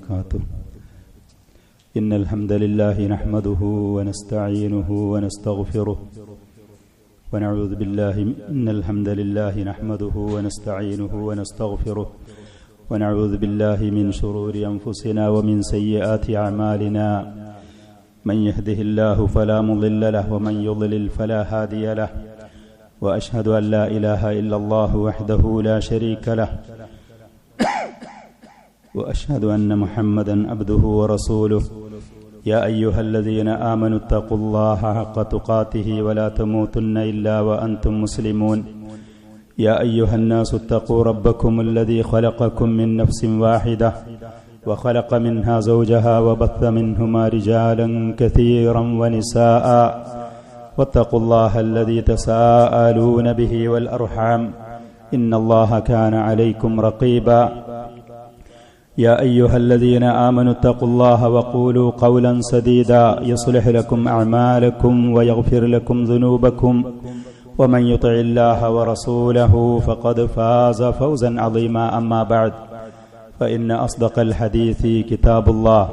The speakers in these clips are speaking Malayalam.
وبركاته. إن الحمد لله نحمده ونستعينه ونستغفره ونعوذ بالله إن الحمد لله نحمده ونستعينه ونستغفره ونعوذ بالله من شرور أنفسنا ومن سيئات أعمالنا. من يهده الله فلا مضل له ومن يضلل فلا هادي له. وأشهد أن لا إله إلا الله وحده لا شريك له. وأشهد أن محمدا عبده ورسوله. يا أيها الذين آمنوا اتقوا الله حق تقاته ولا تموتن إلا وأنتم مسلمون. يا أيها الناس اتقوا ربكم الذي خلقكم من نفس واحدة وخلق منها زوجها وبث منهما رجالا كثيرا ونساء واتقوا الله الذي تساءلون به والأرحام إن الله كان عليكم رقيبا. يا أيها الذين آمنوا اتقوا الله وقولوا قولا سديدا يصلح لكم أعمالكم ويغفر لكم ذنوبكم ومن يطع الله ورسوله فقد فاز فوزا عظيما. أما بعد فإن أصدق الحديث كتاب الله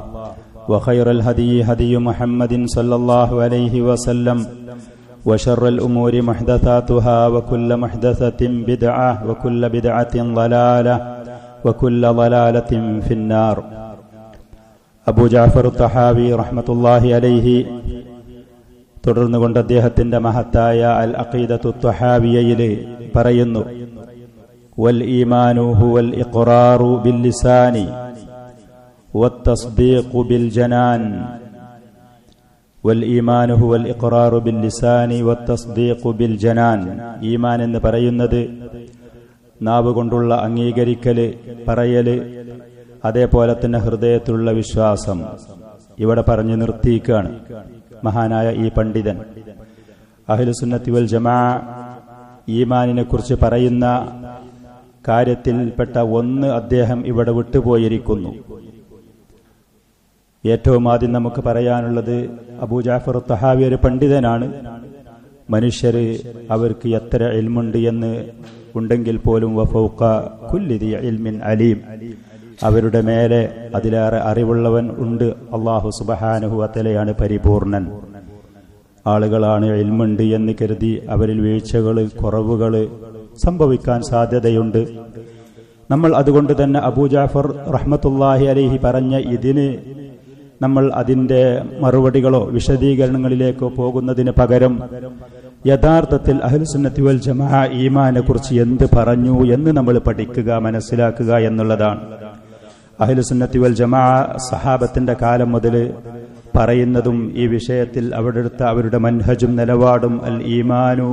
وخير الهدي هدي محمد صلى الله عليه وسلم وشر الأمور محدثاتها وكل محدثة بدعة وكل بدعة ضلالة وكل ضلالة في النار. അബൂ ജഅഫർ തഹാവി റഹ്മത്തുള്ളാഹി അലൈഹി തുടർന്നുകൊണ്ട് അദ്ദേഹത്തിന്റെ മഹത്തായ അൽ അഖീദത്തു തഹാവിയയിൽ പറയുന്നു, വൽ ഈമാനു ഹുവൽ ഇഖ്റാറു ബിൽ ലിസാനി വത്തസ്ദീഖു ബിൽ ജനാൻ. വൽ ഈമാനു ഹുവൽ ഇഖ്റാറു ബിൽ ലിസാനി വത്തസ്ദീഖു ബിൽ ജനാൻ. ഈമാൻ എന്ന് പറയുന്നത് നാവ് കൊണ്ടുള്ള അംഗീകരിക്കല്, പറയല്, അതേപോലെ തന്നെ ഹൃദയത്തിലുള്ള വിശ്വാസം. ഇവിടെ പറഞ്ഞു നിർത്തിയിക്കാണ് മഹാനായ ഈ പണ്ഡിതൻ. അഹ്ലുസുന്നത്തി വൽ ജമാഅ ഈമാനിനെ കുറിച്ച് പറയുന്ന കാര്യത്തിൽപ്പെട്ട ഒന്ന് അദ്ദേഹം ഇവിടെ വിട്ടുപോയിരിക്കുന്നു. ഏറ്റവും ആദ്യം നമുക്ക് പറയാനുള്ളത്, അബൂ ജഅഫർ തഹാവി ഒരു പണ്ഡിതനാണ്. മനുഷ്യര് അവർക്ക് എത്ര ഇൽമുണ്ട് എന്ന് ഉണ്ടെങ്കിൽ പോലും വഫൗഖ കുല്ലി ദി ഇൽമിൻ അലീം, അവരുടെ മേലെ അതിലേറെ അറിവുള്ളവൻ ഉണ്ട്. അല്ലാഹു സുബ്ഹാനഹു വ തആലയാണ് പരിപൂർണൻ. ആളുകളാണ് ഇൽമുണ്ട് എന്ന് കരുതി അവരിൽ വീഴ്ചകള്, കുറവുകള് സംഭവിക്കാൻ സാധ്യതയുണ്ട്. നമ്മൾ അതുകൊണ്ട് തന്നെ അബൂ ജഅഫർ റഹ്മത്തുള്ളാഹി അലൈഹി പറഞ്ഞ ഇതിന് നമ്മൾ അതിന്റെ മറുപടികളോ വിശദീകരണങ്ങളിലേക്കോ പോകുന്നതിന് പകരം യഥാർത്ഥത്തിൽ അഹ്ലുസുന്നത്തി വൽ ജമാഅ ഈമാനെ കുറിച്ച് എന്ത് പറഞ്ഞു എന്ന് നമ്മൾ പഠിക്കുക, മനസ്സിലാക്കുക എന്നുള്ളതാണ്. അഹ്ലുസുന്നത്തി വൽ ജമാഅ സഹാബത്തിന്റെ കാലം മുതൽ പറയുന്നതും ഈ വിഷയത്തിൽ അവരുടെ മൻഹജും നിലപാടും അൽ ഈമാനു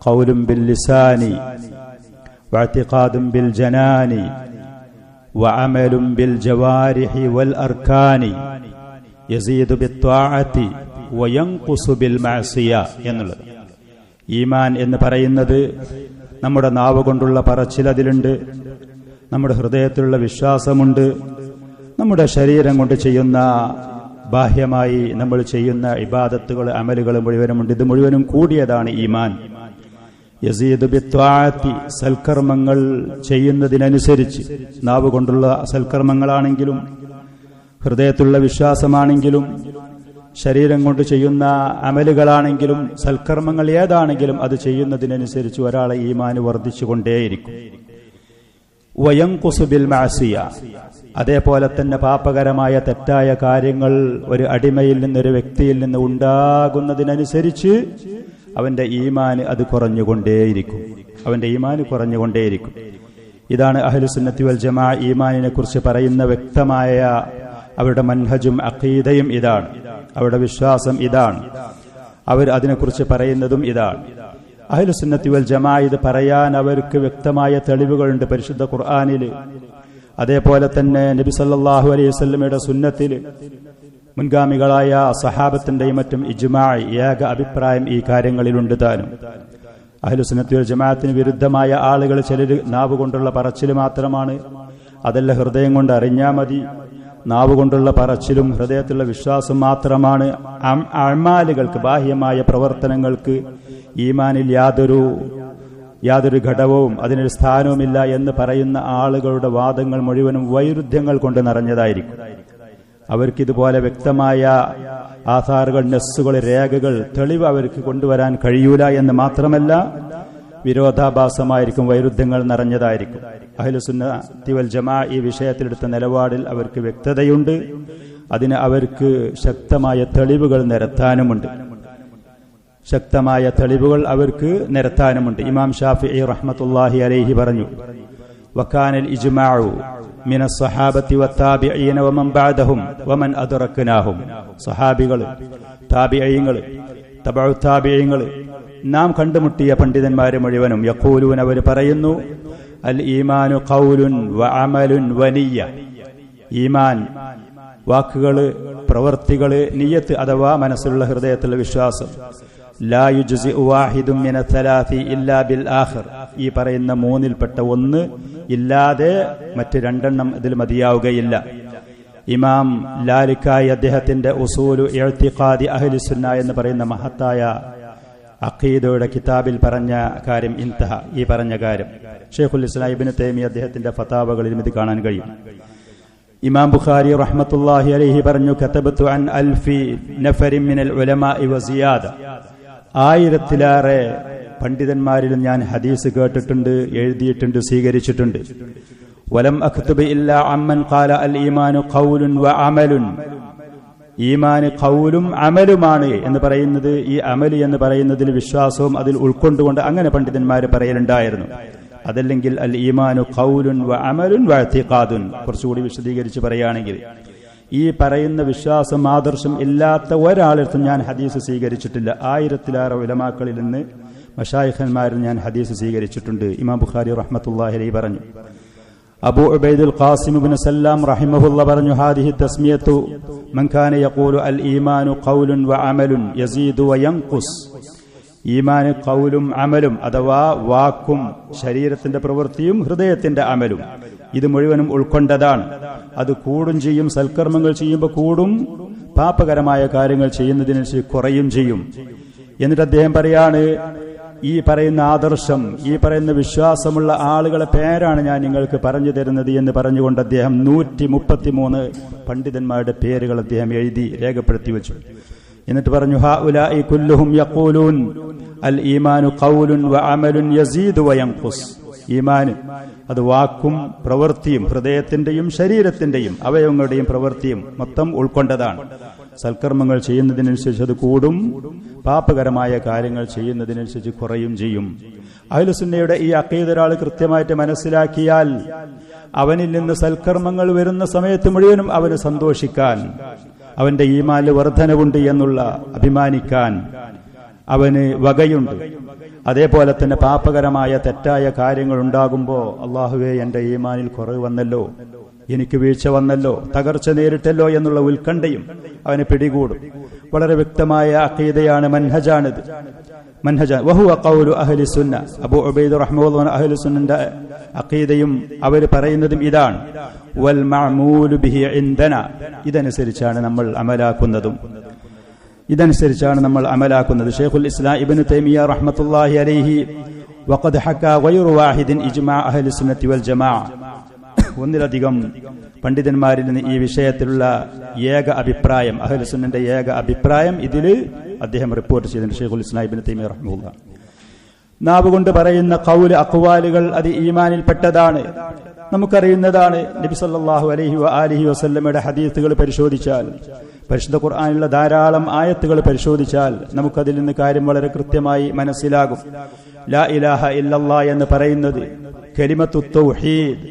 ഖൗലുൻ ബിൽ ലിസാനി വഅതിഖാദുൻ ബിൽ ജനാനി വഅമലുൻ ബിൽ ജവാരിഹി വൽ അർക്കാനി യസീദു ബിത്വാഅതി വയൻഖുസു ബിൽ മഅസിയ എന്നുള്ളത്. ഈമാൻ എന്ന് പറയുന്നത് നമ്മുടെ നാവ് കൊണ്ടുള്ള പറച്ചിൽ അതിലുണ്ട്, നമ്മുടെ ഹൃദയത്തിലുള്ള വിശ്വാസമുണ്ട്, നമ്മുടെ ശരീരം കൊണ്ട് ചെയ്യുന്ന ബാഹ്യമായി നമ്മൾ ചെയ്യുന്ന ഇബാദത്തുകൾ, അമലുകൾ മുഴുവനുമുണ്ട്. ഇത് മുഴുവനും കൂടിയതാണ് ഈമാൻ. യസീദു ബിത്വാഅതി, സൽക്കർമ്മങ്ങൾ ചെയ്യുന്നതിനനുസരിച്ച്, നാവ് കൊണ്ടുള്ള സൽക്കർമ്മങ്ങളാണെങ്കിലും ഹൃദയത്തിലുള്ള വിശ്വാസമാണെങ്കിലും ശരീരം കൊണ്ട് ചെയ്യുന്ന അമലുകളാണെങ്കിലും സൽക്കർമ്മങ്ങൾ ഏതാണെങ്കിലും അത് ചെയ്യുന്നതിനനുസരിച്ച് ഒരാളെ ഈമാൻ വർദ്ധിച്ചുകൊണ്ടേയിരിക്കും. വയൻഖുസു ബിൽ മഅസിയ, അതേപോലെ തന്നെ പാപകരമായ തെറ്റായ കാര്യങ്ങൾ ഒരു അടിമയിൽ നിന്ന്, ഒരു വ്യക്തിയിൽ നിന്ന് ഉണ്ടാകുന്നതിനനുസരിച്ച് അവന്റെ ഈമാൻ അത് കുറഞ്ഞുകൊണ്ടേയിരിക്കും. അവന്റെ ഈമാൻ കുറഞ്ഞുകൊണ്ടേയിരിക്കും. ഇതാണ് അഹ്ലുസുന്നത്തി വൽ ജമാഅ ഈമാനിനെ കുറിച്ച് പറയുന്ന വ്യക്തമായ അവരുടെ മൻഹജും അഖീദയും ഇതാണ്. അവരുടെ വിശ്വാസം ഇതാണ്. അവർ അതിനെക്കുറിച്ച് പറയുന്നതും ഇതാണ്. അഹ്ലുസുന്നത്തി വൽ ജമാഅ ഇത് പറയാൻ അവർക്ക് വ്യക്തമായ തെളിവുകളുണ്ട് പരിശുദ്ധ ഖുർആനിൽ, അതേപോലെ തന്നെ നബി സല്ലല്ലാഹു അലൈഹി വസല്ലമയുടെ സുന്നത്തിൽ, മുൻഗാമികളായ സഹാബത്തിന്റെയും മറ്റും ഇജ്മാഅ്, ഏക അഭിപ്രായം ഈ കാര്യങ്ങളിലുണ്ട് താനും. അഹ്ലുസുന്നത്തി വൽ ജമാഅത്തിന് വിരുദ്ധമായ ആളുകൾ ചിലർ നാവ് കൊണ്ടുള്ള പറച്ചിൽ മാത്രമാണ്, അതല്ല ഹൃദയം കൊണ്ട് അറിഞ്ഞാൽ മതി, നാവ് കൊണ്ടുള്ള പറച്ചിലും ഹൃദയത്തിലുള്ള വിശ്വാസം മാത്രമാണ്, അഅ്മാലുകൾക്ക്, ബാഹ്യമായ പ്രവർത്തനങ്ങൾക്ക് ഈമാനിൽ യാതൊരു യാതൊരു ഘടകവും അതിനൊരു സ്ഥാനവുമില്ല എന്ന് പറയുന്ന ആളുകളുടെ വാദങ്ങൾ മുഴുവനും വൈരുദ്ധ്യങ്ങൾ കൊണ്ട് നിറഞ്ഞതായിരിക്കും. അവർക്കിതുപോലെ വ്യക്തമായ ആധാറുകൾ, നെസ്സുകൾ, രേഖകൾ, തെളിവ് അവർക്ക് കൊണ്ടുവരാൻ കഴിയൂല എന്ന് മാത്രമല്ല, വിരോധാഭാസമായിരിക്കും, വൈരുദ്ധ്യങ്ങൾ നിറഞ്ഞതായിരിക്കും. അഹ്ലുസുന്നത്തി വൽ ജമാഅ ഈ വിഷയത്തിലെടുത്ത നിലപാടിൽ അവർക്ക് വ്യക്തതയുണ്ട്. അതിന് അവർക്ക് ശക്തമായ തെളിവുകൾ നിരത്താനുമുണ്ട്. അവർക്ക് നിരത്താനുമുണ്ട്. ഇമാം ഷാഫിഈ റഹ്മത്തുള്ളാഹി അലൈഹി പറഞ്ഞു, വകാനൽ ഇജ്മാഉ മിന സ്വഹാബത്തി വത്താബിഈന വമൻ ബഅദഹും വമൻ അദ്റകനാഹും. സ്വഹാബികൾ, താബിഈങ്ങൾ, തബഉ താബിഈങ്ങൾ, നാം കണ്ടുമുട്ടിയ പണ്ഡിതന്മാരെ മുഴുവനും യഖൂലൂൻ, അവർ പറയുന്നു, അൽ ഈമാനു ഖൗലുൻ വ അമലുൻ വ നിയ്യ. ഈമാൻ വാക്കുകള്, പ്രവൃത്തികള്, നിയ്യത്ത് അഥവാ മനസ്സിലുള്ള ഹൃദയത്തിലുള്ള വിശ്വാസം. ലാ യുജ്സിഉ വാഹിദുൻ മിന തലാത്തി ഇല്ലാ ബിൽ ആഖിർ. ഈ പറയുന്ന മൂന്നിൽപ്പെട്ട ഒന്ന് ഇല്ലാതെ മറ്റ് രണ്ടെണ്ണം ഇതിൽ മതിയാവുകയില്ല. ഇമാം ലാലിക്കായി അദ്ദേഹത്തിന്റെ ഉസൂലു ഇഅ്തിഖാദി അഹ്ലുസുന്ന എന്ന് പറയുന്ന മഹത്തായ അഖീദയുടെ കിതാബിൽ പറഞ്ഞ കാര്യം, ഇൻതഹ, ഈ പറഞ്ഞ കാര്യം ഷെയ്ഖുൽ ഇസ്ലാം ഇബ്നു തൈമിയ്യ അദ്ദേഹത്തിന്റെ ഫതാവകളിലും ഇത് കാണാൻ കഴിയും. ഇമാം ബുഖാരി റഹ്മത്തുള്ളാഹി അലൈഹി പറഞ്ഞു, കതബതു അൻ അൽഫി നഫരിൻ മിനൽ ഉലമാഇ വസിയാദ. 1000-ലേറെ പണ്ഡിതന്മാരിലും ഞാൻ ഹദീസ് കേട്ടിട്ടുണ്ട്, എഴുതിയിട്ടുണ്ട്, സ്വീകരിച്ചിട്ടുണ്ട്. വലം അക്തുബ് ഇല്ലാ അമ്മൻ ഖാല അൽ ഈമാനു ഖൗലുൻ വ അമലുൻ. ഈമാന് ഖൗലും അമലുമാണ് എന്ന് പറയുന്നത്, ഈ അമല് എന്ന് പറയുന്നതിൽ വിശ്വാസവും അതിൽ ഉൾക്കൊണ്ടുകൊണ്ട് അങ്ങനെ പണ്ഡിതന്മാർ പറയലുണ്ടായിരുന്നു. അതല്ലെങ്കിൽ അൽ ഈമാനു ഖൗലുൻ വ അമലുൻ വ ഇഅ്തിഖാദുൻ. കുറച്ചുകൂടി വിശദീകരിച്ച് പറയുകയാണെങ്കിൽ, ഈ പറയുന്ന വിശ്വാസം, ആദർശം ഇല്ലാത്ത ഒരാളെടുത്തും ഞാൻ ഹദീസ് സ്വീകരിച്ചിട്ടില്ല. 1000-ലേറെ ഉലമാക്കളിൽ നിന്ന്, മശായിഖന്മാരിൽ ഞാൻ ഹദീസ് സ്വീകരിച്ചിട്ടുണ്ട്. ഇമാം ബുഖാരി റഹ്മത്തുള്ളാഹി അലൈഹി പറഞ്ഞു. അബൂ ഉബൈദുൽ ഖാസിം ഇബ്നു സല്ലാം റഹിമഹുല്ലാഹ് പറഞ്ഞു, ഹാദിഹി തസ്മിയത്തു മൻ കാന യഖൂലു അൽ ഈമാനു ഖൗലുൻ വ അമലുൻ യസീദു വ യൻഖുസ്. ഈമാന് ഖൗലും അമലും അഥവാ വാക്കും ശരീരത്തിന്റെ പ്രവൃത്തിയും ഹൃദയത്തിന്റെ അമലും, ഇത് മുഴുവനും ഉൾക്കൊണ്ടതാണ്. അത് കൂടും ചെയ്യും, സൽക്കർമ്മങ്ങൾ ചെയ്യുമ്പോൾ കൂടും, പാപകരമായ കാര്യങ്ങൾ ചെയ്യുന്നതിനനുസരിച്ച് കുറയും ചെയ്യും. എന്നിട്ട് അദ്ദേഹം പറയാണ്, ഈ പറയുന്ന ആദർശം, ഈ പറയുന്ന വിശ്വാസമുള്ള ആളുകളെ പേരാണ് ഞാൻ നിങ്ങൾക്ക് പറഞ്ഞു തരുന്നത് എന്ന് പറഞ്ഞുകൊണ്ട് അദ്ദേഹം 133 പണ്ഡിതന്മാരുടെ പേരുകൾ അദ്ദേഹം എഴുതി രേഖപ്പെടുത്തി വെച്ചു. എന്നിട്ട് പറഞ്ഞു, ഹഉലാഇ കുല്ലുഹും യഖൂലൂൻ അൽ ഈമാനു ഖൗലുൻ വ അമലുൻ യസീദു വ യൻഖുസ്. ഈമാന് അത് വാക്കും പ്രവൃത്തിയും, ഹൃദയത്തിന്റെയും ശരീരത്തിന്റെയും അവയവങ്ങളുടെയും പ്രവൃത്തിയും മൊത്തം ഉൾക്കൊണ്ടതാണ്. സൽക്കർമ്മങ്ങൾ ചെയ്യുന്നതിനനുസരിച്ച് അത് കൂടും, പാപകരമായ കാര്യങ്ങൾ ചെയ്യുന്നതിനനുസരിച്ച് കുറയും ചെയ്യും. അഹ്ലുസുന്നയുടെ ഈ അഖീദ ഒരാൾ കൃത്യമായിട്ട് മനസ്സിലാക്കിയാൽ അവനിൽ നിന്ന് സൽക്കർമ്മങ്ങൾ വരുന്ന സമയത്ത് മുഴുവനും അവന് സന്തോഷിക്കാൻ, അവന്റെ ഈമാനിൽ വർധനവുണ്ട് എന്നുള്ള അഭിമാനിക്കാൻ അവന് വകയുണ്ട്. അതേപോലെ തന്നെ പാപകരമായ തെറ്റായ കാര്യങ്ങൾ ഉണ്ടാകുമ്പോൾ, അള്ളാഹുവേ, എന്റെ ഈമാനിൽ കുറവ് വന്നല്ലോ, എനിക്ക് വീഴ്ച വന്നല്ലോ, തകർച്ച നേരിട്ടല്ലോ എന്നുള്ള ഉത്കണ്ഠയും അവന് പിടികൂടും. വളരെ വ്യക്തമായ അഖീദയാണ്, മൻഹജാണിത്. മൻഹജാൻ വഹുവ ഖൗലു അഹ്ലി സുന്ന. അബൂ ഉബൈദ റഹ്മത്തുള്ളാഹി അഹ്ലി സുന്നന്റെ അഖീദയും അവർ പറയുന്നതും ഇതാണ്. വൽ മഅമൂലു ബിഹി ഇൻദന. ഇതനുസരിച്ചാണ് നമ്മൾ അമലാക്കുന്നത്. ഷെയ്ഖുൽ ഇസ്ലാം ഇബ്നു തൈമിയ്യ റഹ്മത്തുള്ളാഹി അലൈഹി വഖദ് ഹക്കാ ഗൈറു വാഹിദിൻ ഇജ്മാ അഹ്ലി സുന്നത്തി വൽ ജമാഅ. ഒന്നിലധികം പണ്ഡിതന്മാരിൽ നിന്ന് ഈ വിഷയത്തിലുള്ള ഏക അഭിപ്രായം, അഹ്ലു സുന്നന്റെ ഏക അഭിപ്രായം ഇതിൽ അദ്ദേഹം റിപ്പോർട്ട് ചെയ്തിട്ടുണ്ട്. ഷെയ്ഖുൽ ഇസ്ലാം ഇബ്നു തൈമിയ്യ റഹ്മത്തുള്ളാഹി. നാവ് കൊണ്ട് പറയുന്ന ഖൗല്, അഖ്വാലുകൾ അത് ഈമാനിൽപ്പെട്ടതാണ്, നമുക്കറിയുന്നതാണ്. നബി സല്ലല്ലാഹു അലൈഹി വആലിഹി വസല്ലമയുടെ ഹദീസുകൾ പരിശോധിച്ചാൽ, പരിശുദ്ധ ഖുർആനിലുള്ള ധാരാളം ആയത്തുകൾ പരിശോധിച്ചാൽ നമുക്കതിൽ നിന്ന് കാര്യം വളരെ കൃത്യമായി മനസ്സിലാകും. ലാ ഇലാഹ ഇല്ലല്ലാഹ് എന്ന് പറയുന്നത് കലിമത്തു തൗഹീദ്,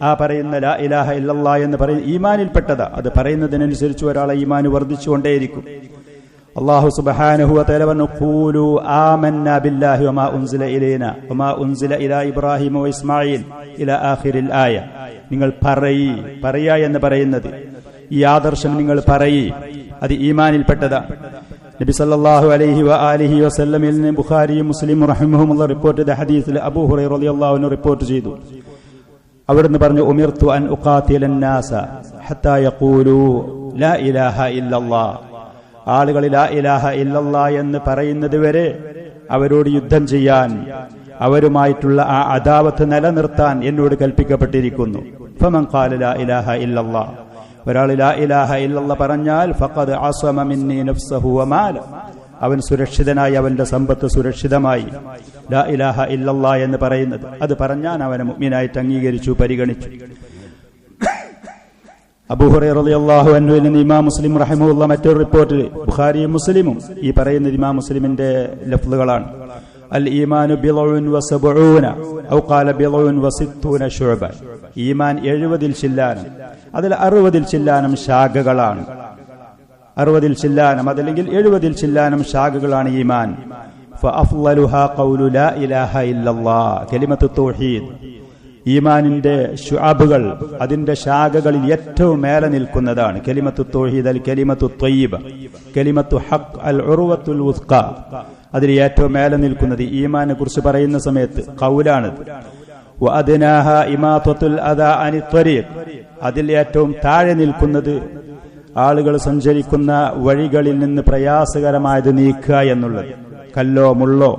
ആ പറയുന്ന ലാ ഇലാഹ ഇല്ലല്ലാഹ് എന്ന് പറയുന്ന ഈമാനിൽപ്പെട്ടതാ. അത് പറയുന്നതിനനുസരിച്ച് ഒരാളെ ഈമാന് വർദ്ധിച്ചുകൊണ്ടേയിരിക്കും. അല്ലാഹു സുബ്ഹാനഹു വ തആല പറഞ്ഞു, ഖൂലു ആമന്നാ ബില്ലാഹി വമാ ഉൻസില ഇലൈനാ വമാ ഉൻസില ഇലാ ഇബ്രാഹിം വ ഇസ്മാഈൽ ഇലാ ആഖിരിൽ ആയ. നിങ്ങൾ പറയാ എന്ന് പറയുന്നത്, ഈ ആദർശം നിങ്ങൾ പറയ്, അത് ഈമാനിൽപ്പെട്ടതാ. നബി സല്ലല്ലാഹു അലൈഹി വആലിഹി വസല്ലമിൽ നിന്ന് ബുഖാരിയും മുസ്ലിം റഹിമഹുമുല്ലാഹ് റിപ്പോർട്ട് ചെയ്ത ഹദീസിൽ അബൂ ഹുറൈറ റളിയല്ലാഹു അൻഹു റിപ്പോർട്ട് ചെയ്തു. അവിടുന്ന് പറഞ്ഞു, ഉമിർതു അൻ ഉഖാതിലൻ നാസ ഹത്താ യഖൂലു ലാ ഇലാഹ ഇല്ലല്ലാഹ്. ആളുകൾ ലാ ഇലാഹ ഇല്ലല്ലാഹ് എന്ന് പറയുന്നത് വരെ അവരോട് യുദ്ധം ചെയ്യാൻ, അവരുമായിട്ടുള്ള ആ അദാവത്ത് നിലനിർത്താൻ എന്നോട് കൽപ്പിക്കപ്പെട്ടിരിക്കുന്നു. ഫമൻ ഖാല ലാ ഇലാഹ ഇല്ലല്ലാഹ്, ഒരാൾ ലാ ഇലാഹ ഇല്ലല്ലാഹ് പറഞ്ഞാൽ ഫഖദ് അസമ മിന്നി നഫ്സഹു വമാല, അവൻ സുരക്ഷിതനായി, അവന്റെ സമ്പത്ത് സുരക്ഷിതമായി. ലാ ഇലാഹ ഇല്ലല്ലാഹ് എന്ന് പറയുന്നത് അത് പറഞ്ഞാൽ അവനെ മുഅ്മിനായിട്ട് അംഗീകരിച്ചു, പരിഗണിച്ചു. അബൂ ഹുറൈറ റളിയല്ലാഹു അൻഹുവിൽ നിന്ന് ഇമാം മുസ്ലിം റഹിമഹുല്ലാഹ് മറ്റൊരു റിപ്പോർട്ടിൽ, ബുഖാരിയും മുസ്ലിമും ഈ പറയുന്നത് ഇമാം മുസ്ലിമിന്റെ ലഫ്ളുകളാണ്. അൽ ഈമാനു ബിളഉൻ വസബഊന ഔ ഖാല ബിളഉൻ വസിത്തൂന ശുഅബ, ഈമാൻ 70 ചില്ലാനം, അതിൽ 60 ചില്ലാനം ശാഖകളാണ്. 60 ചില്ലാനം അതല്ലെങ്കിൽ 70 ചില്ലാനം ശാഖകളാണ് ഈമാൻ. ഫഅഫ്ളലുഹാ ഖൗലു ലാ ഇലാഹ ഇല്ലല്ലാഹ്, കലിമത്തു തൗഹീദ്. ഈമാനിന്റെ ശുഅബുകൾ, അതിന്റെ ശാഖകളിൽ ഏറ്റവും മേലെ നിൽക്കുന്നതാണ് കലിമത്തു തൗഹീദ്, അൽ കലിമത്തു ത്വയ്യിബ, കലിമത്തു ഹഖ്, അൽ ഉർവത്തുൽ വുസ്ഖ. അതിൽ ഏറ്റവും മേലെ നിൽക്കുന്നത് ഈമാനെ കുറിച്ച് പറയുന്ന സമയത്ത് ഖൗലാണിത്. വഅദ്നാഹ ഇമാതത്തുൽ അദാ അനി ത്വരീഖ്, അതിൽ ഏറ്റവും താഴെ നിൽക്കുന്നത് ആളുകൾ സഞ്ചരിക്കുന്ന വഴികളിൽ നിന്ന് പ്രയാസകരമായത് നീക്കുക എന്നുള്ളത്. കല്ലോ മുള്ളോ